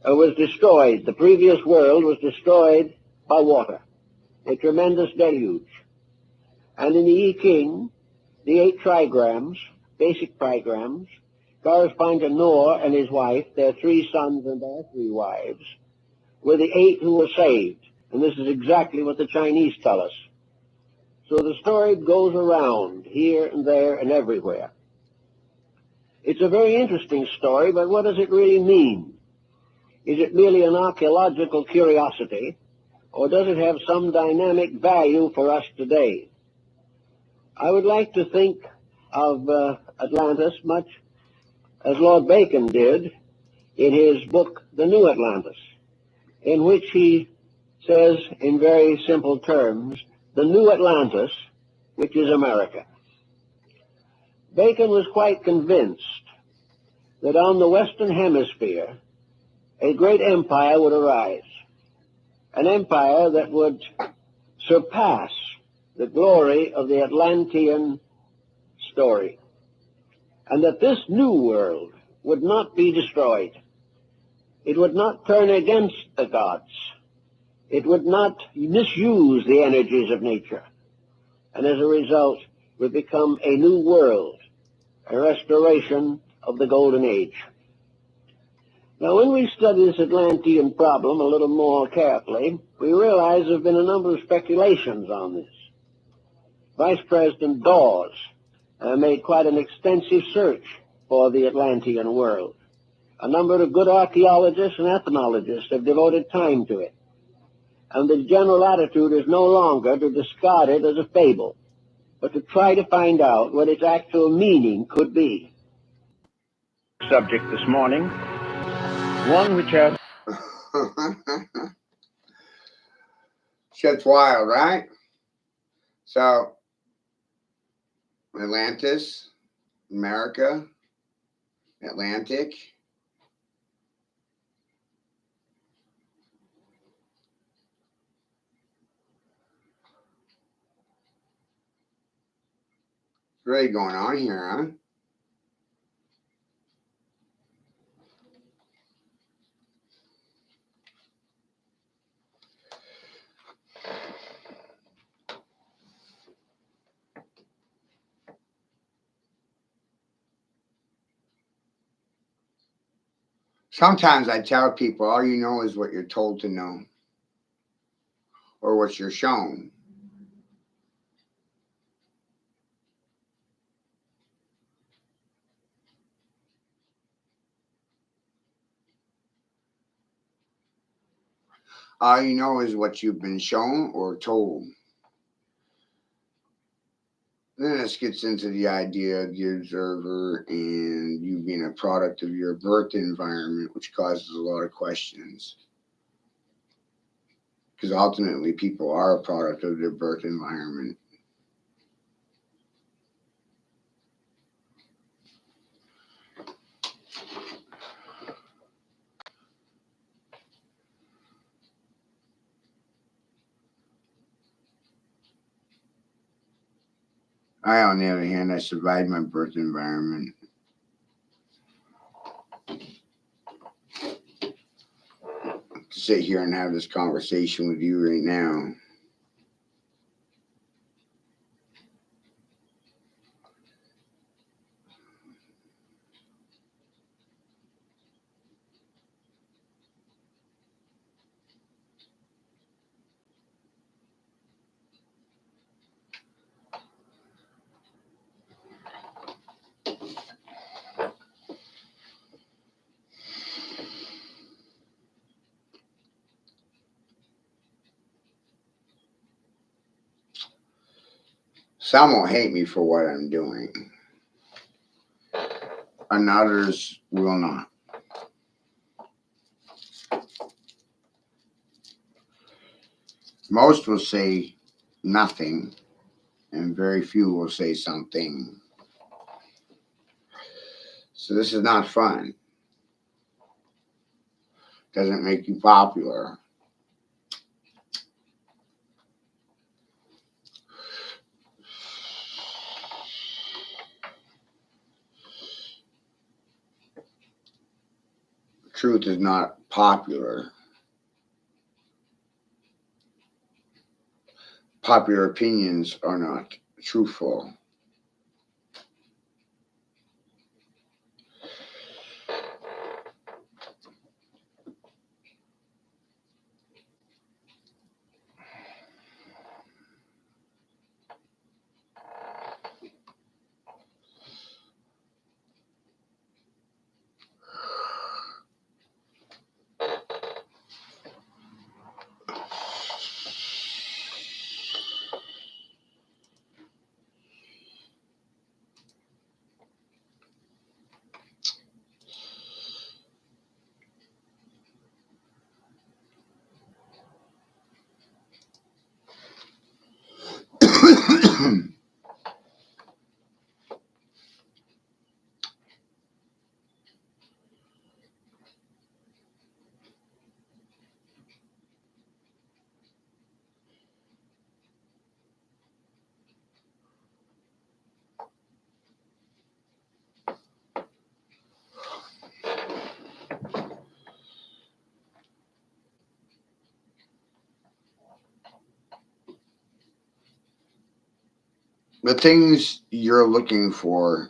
was destroyed. The previous world was destroyed by water, a tremendous deluge. And in the I Ching, the 8 trigrams, basic trigrams, correspond to Noah and his wife, their 3 sons and their 3 wives, were the 8 who were saved. And this is exactly what the Chinese tell us. So the story goes around here and there and everywhere. It's a very interesting story, but what does it really mean? Is it merely an archaeological curiosity, or does it have some dynamic value for us today? I would like to think of Atlantis much as Lord Bacon did in his book, The New Atlantis, in which he says in very simple terms, the New Atlantis, which is America. Bacon was quite convinced that on the Western Hemisphere, a great empire would arise, an empire that would surpass the glory of the Atlantean story, and that this new world would not be destroyed. It would not turn against the gods. It would not misuse the energies of nature, and as a result would become a new world, a restoration of the Golden Age. Now, when we study this Atlantean problem a little more carefully, we realize there have been a number of speculations on this. Vice President Dawes made quite an extensive search for the Atlantean world. A number of good archaeologists and ethnologists have devoted time to it. And the general attitude is no longer to discard it as a fable, but to try to find out what its actual meaning could be. Subject this morning, one which has... Shit's wild, right? So, Atlantis, America, Atlantic. What's really going on here, huh? Sometimes I tell people all you know is what you're told to know or what you're shown. All you know is what you've been shown or told. Then this gets into the idea of the observer and you being a product of your birth environment, which causes a lot of questions. Because ultimately, people are a product of their birth environment. On the other hand, I survived my birth environment. To sit here and have this conversation with you right now. Some will hate me for what I'm doing, and others will not. Most will say nothing, and very few will say something. So this is not fun. Doesn't make you popular. Truth is not popular. Popular opinions are not truthful. The things you're looking for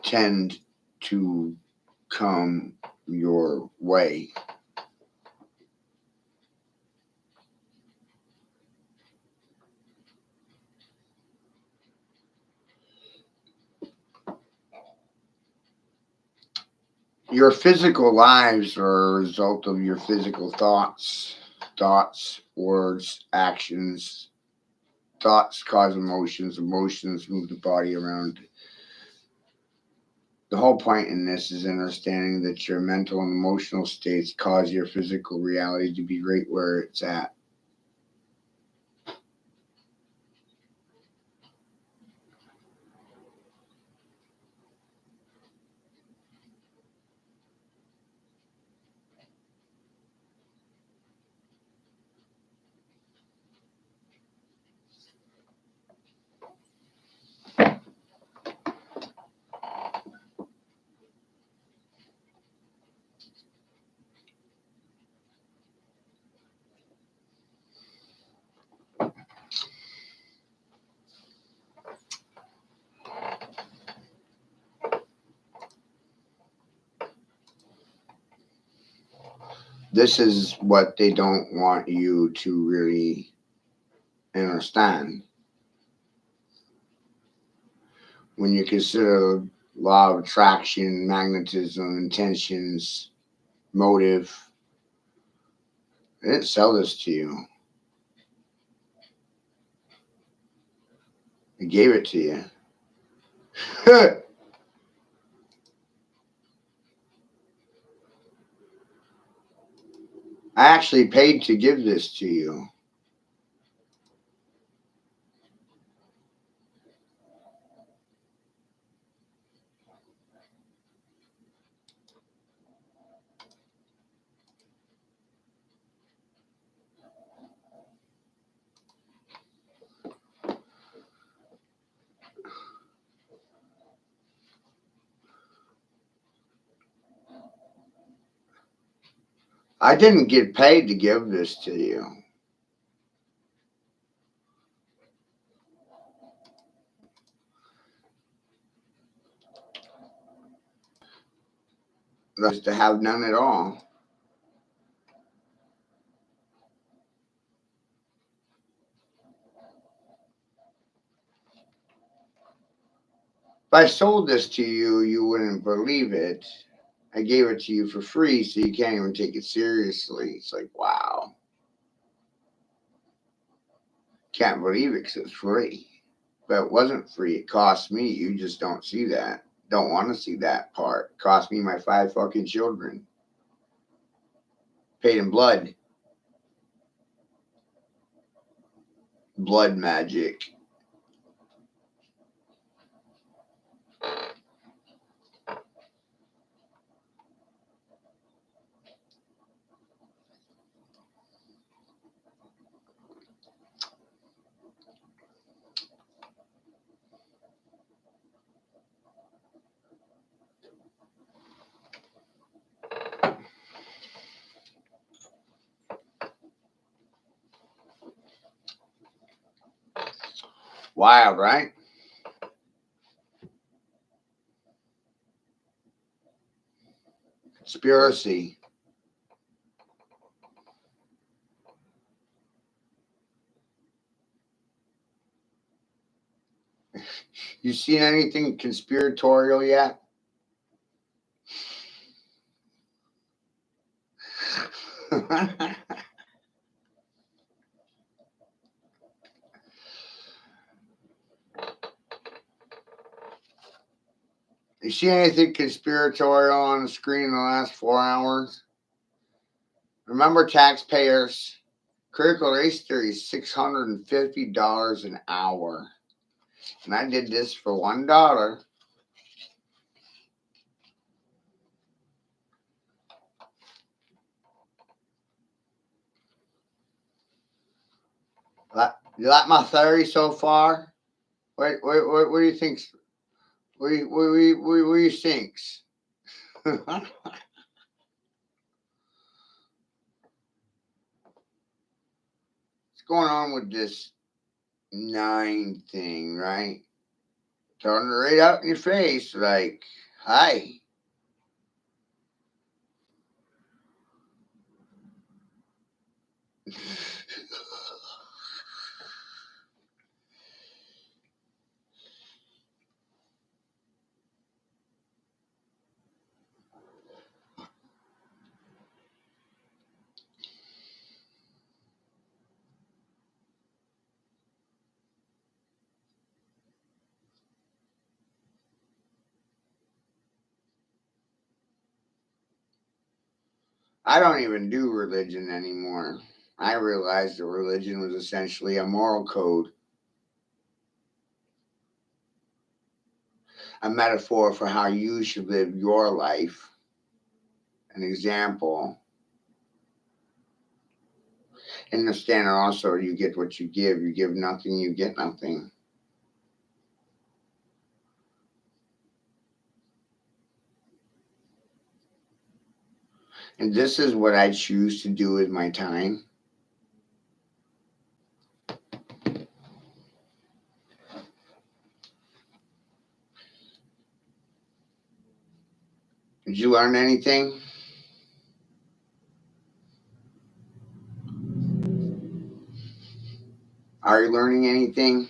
tend to come your way. Your physical lives are a result of your physical thoughts, words, actions. Thoughts cause emotions, emotions move the body around. The whole point in this is understanding that your mental and emotional states cause your physical reality to be right where it's at. This is what they don't want you to really understand. When you consider law of attraction, magnetism, intentions, motive, I didn't sell this to you. I gave it to you. I actually paid to give this to you. I didn't get paid to give this to you. That's to have none at all. If I sold this to you, you wouldn't believe it. I gave it to you for free, so you can't even take it seriously. It's like, wow. Can't believe it because it's free. But it wasn't free. It cost me. You just don't see that. Don't want to see that part. It cost me my 5 fucking children. Paid in blood. Blood magic. Wild, right? Conspiracy. You seen anything conspiratorial yet? You see anything conspiratorial on the screen in the last 4 hours? Remember, taxpayers, critical race theory is $650 an hour. And I did this for $1. You like my theory so far? What do you think? What do you think? What's going on with this 9 thing, right? Turn it right out in your face, like, hi. I don't even do religion anymore. I realized that religion was essentially a moral code, a metaphor for how you should live your life, an example. Understand also, you get what you give. You give nothing, you get nothing. And this is what I choose to do with my time. Did you learn anything? Are you learning anything?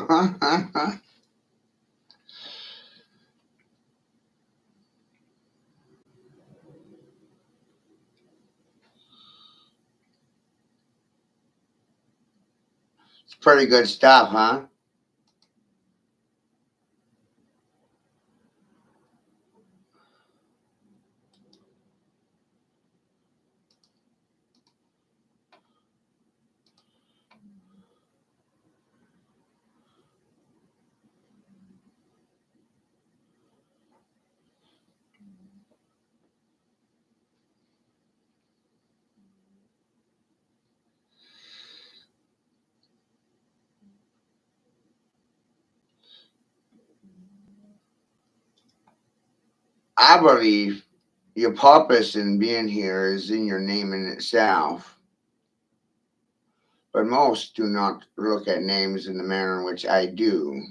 It's pretty good stuff, huh? I believe your purpose in being here is in your name in itself. But most do not look at names in the manner in which I do.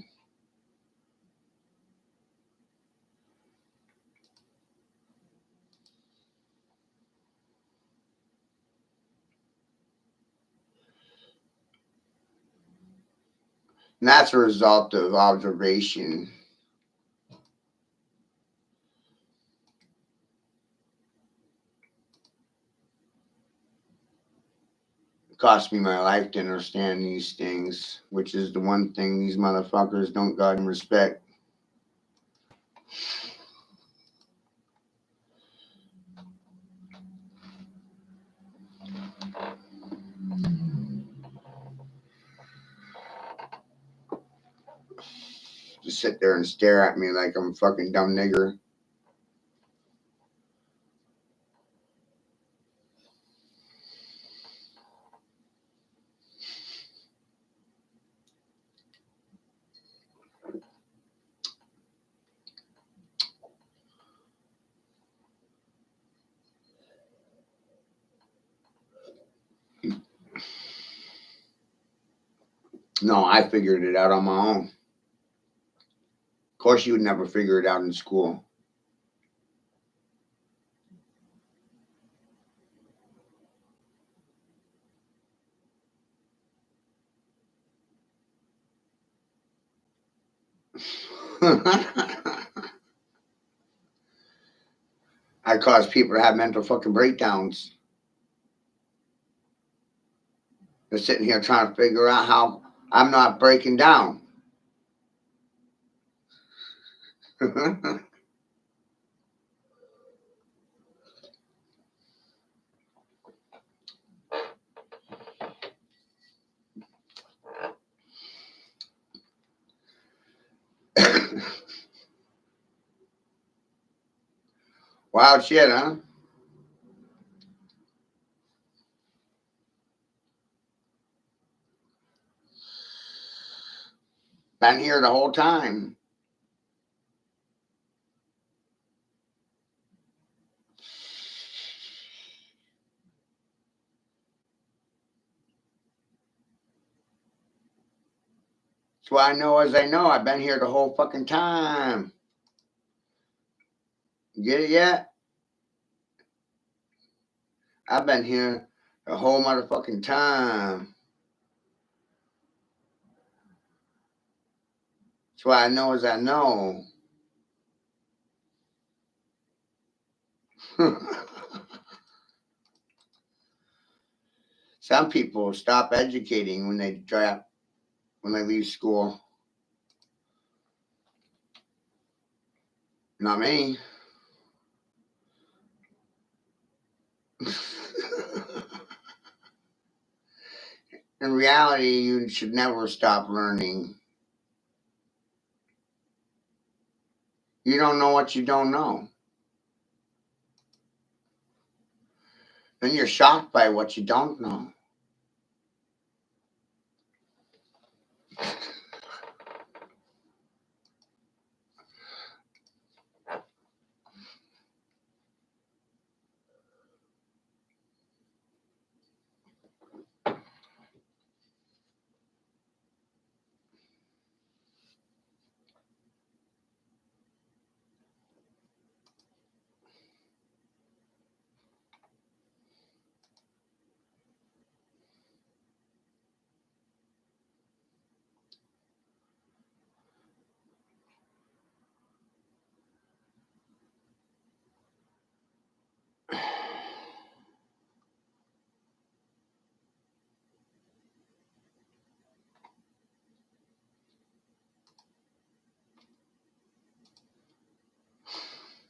And that's a result of observation. It cost me my life to understand these things, which is the one thing these motherfuckers don't goddamn respect. Just sit there and stare at me like I'm a fucking dumb nigger. No, I figured it out on my own. Of course, you would never figure it out in school. I cause people to have mental fucking breakdowns. They're sitting here trying to figure out how I'm not breaking down. Wild shit, huh? Been here the whole time. That's why I know as I know. I've been here the whole fucking time. Get it yet? I've been here the whole motherfucking time. That's why I know as I know. Some people stop educating when they leave school. Not me. In reality, you should never stop learning. You don't know what you don't know. Then you're shocked by what you don't know.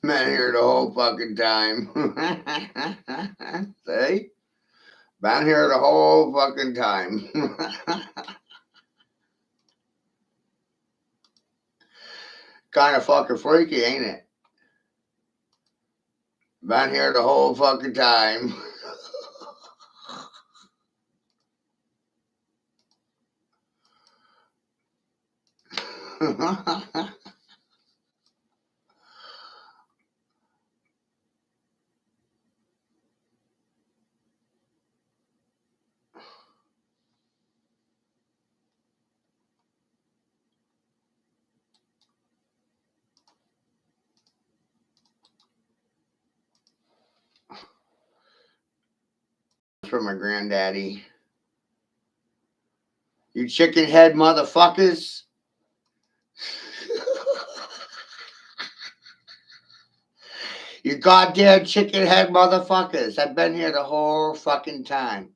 Been here the whole fucking time. See? Been here the whole fucking time. Kind of fucking freaky, ain't it? Been here the whole fucking time. From my granddaddy. You chicken head motherfuckers. You goddamn chicken head motherfuckers. I've been here the whole fucking time.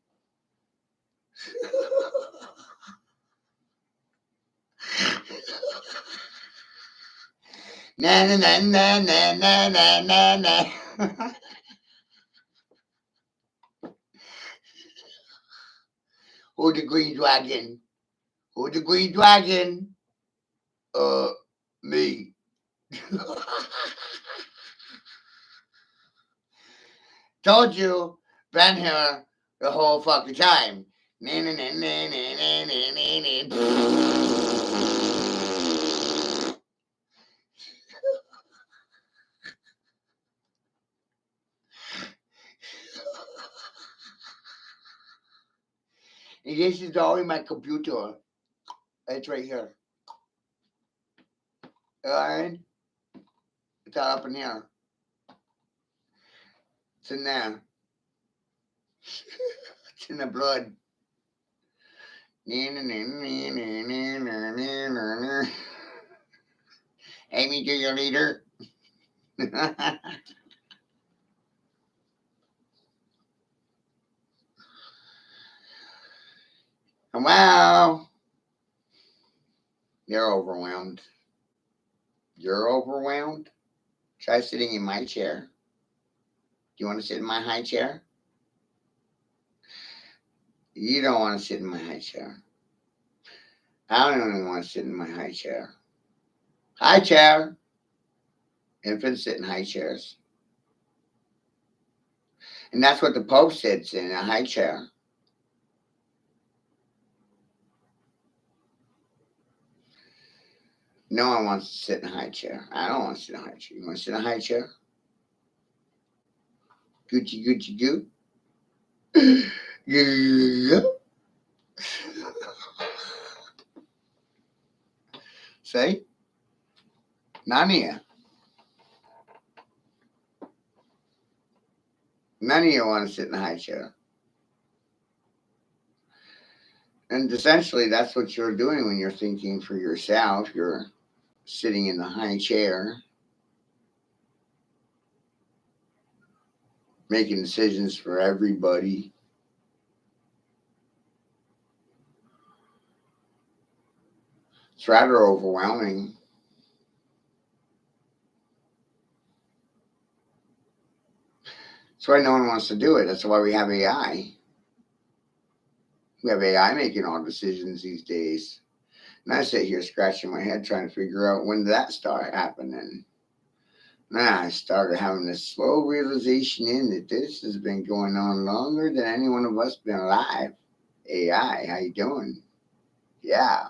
Na na na na na na na na na. Who's the green dragon? Who's the green dragon? Me. Told you, been here the whole fucking time. Na na na na na na na na. And this is only my computer. It's right here. Alright? It's all up in here. It's in there. It's in the blood. Amy, do your leader. Well, you're overwhelmed. You're overwhelmed? Try sitting in my chair. Do you want to sit in my high chair? You don't want to sit in my high chair. I don't even want to sit in my high chair. High chair. Infants sit in high chairs. And that's what the Pope sits in, a high chair. No one wants to sit in a high chair. I don't want to sit in a high chair. You want to sit in a high chair? Gucci, Gucci, goo. Yeah. See? None of you. None of you want to sit in a high chair. And essentially, that's what you're doing when you're thinking for yourself. You're sitting in the high chair, making decisions for everybody. It's rather overwhelming. That's why no one wants to do it. That's why we have AI. We have AI making all decisions these days. And I sit here scratching my head trying to figure out when did that start happening. And I started having this slow realization that this has been going on longer than any one of us been alive. AI, how you doing? Yeah.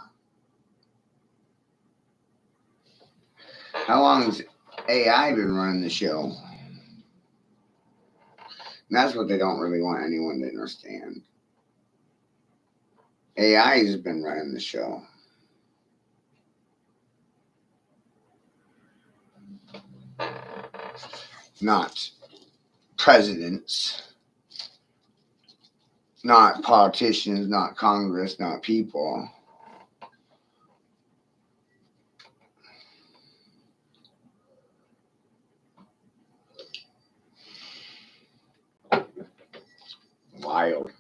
How long has AI been running the show? And that's what they don't really want anyone to understand. AI has been running the show. Not presidents, not politicians, not Congress, not people. Wild.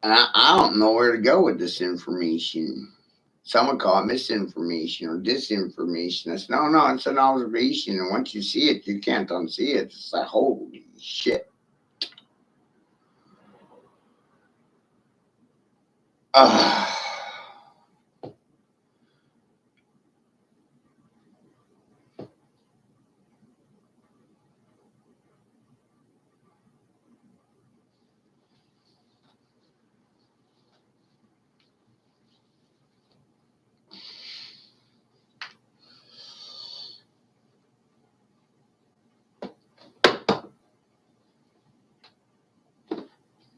And I don't know where to go with this information. Some would call it misinformation or disinformation. It's no, it's an observation. And once you see it, you can't unsee it. It's like, holy shit.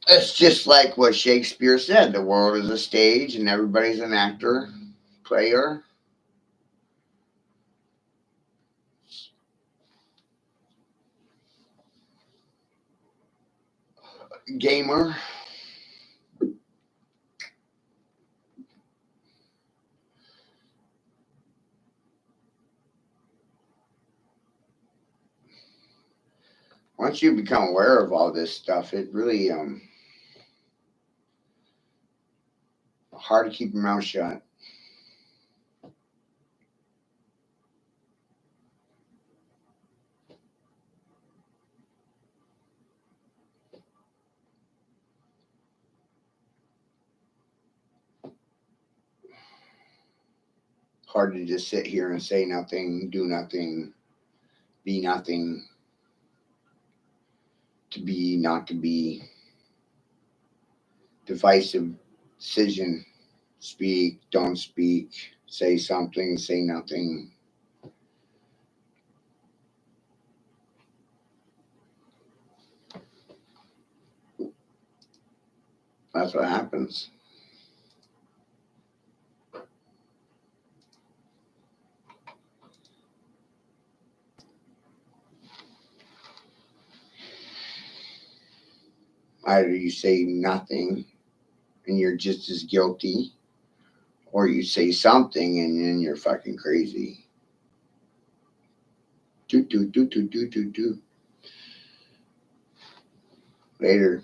It's just like what Shakespeare said. The world is a stage and everybody's an actor, player, gamer. Once you become aware of all this stuff, it really hard to keep your mouth shut. Hard to just sit here and say nothing, do nothing, be nothing, to be, not to be. Divisive decision. Speak, don't speak, say something, say nothing. That's what happens. Either you say nothing and you're just as guilty, or you say something and then you're fucking crazy. Do. Later.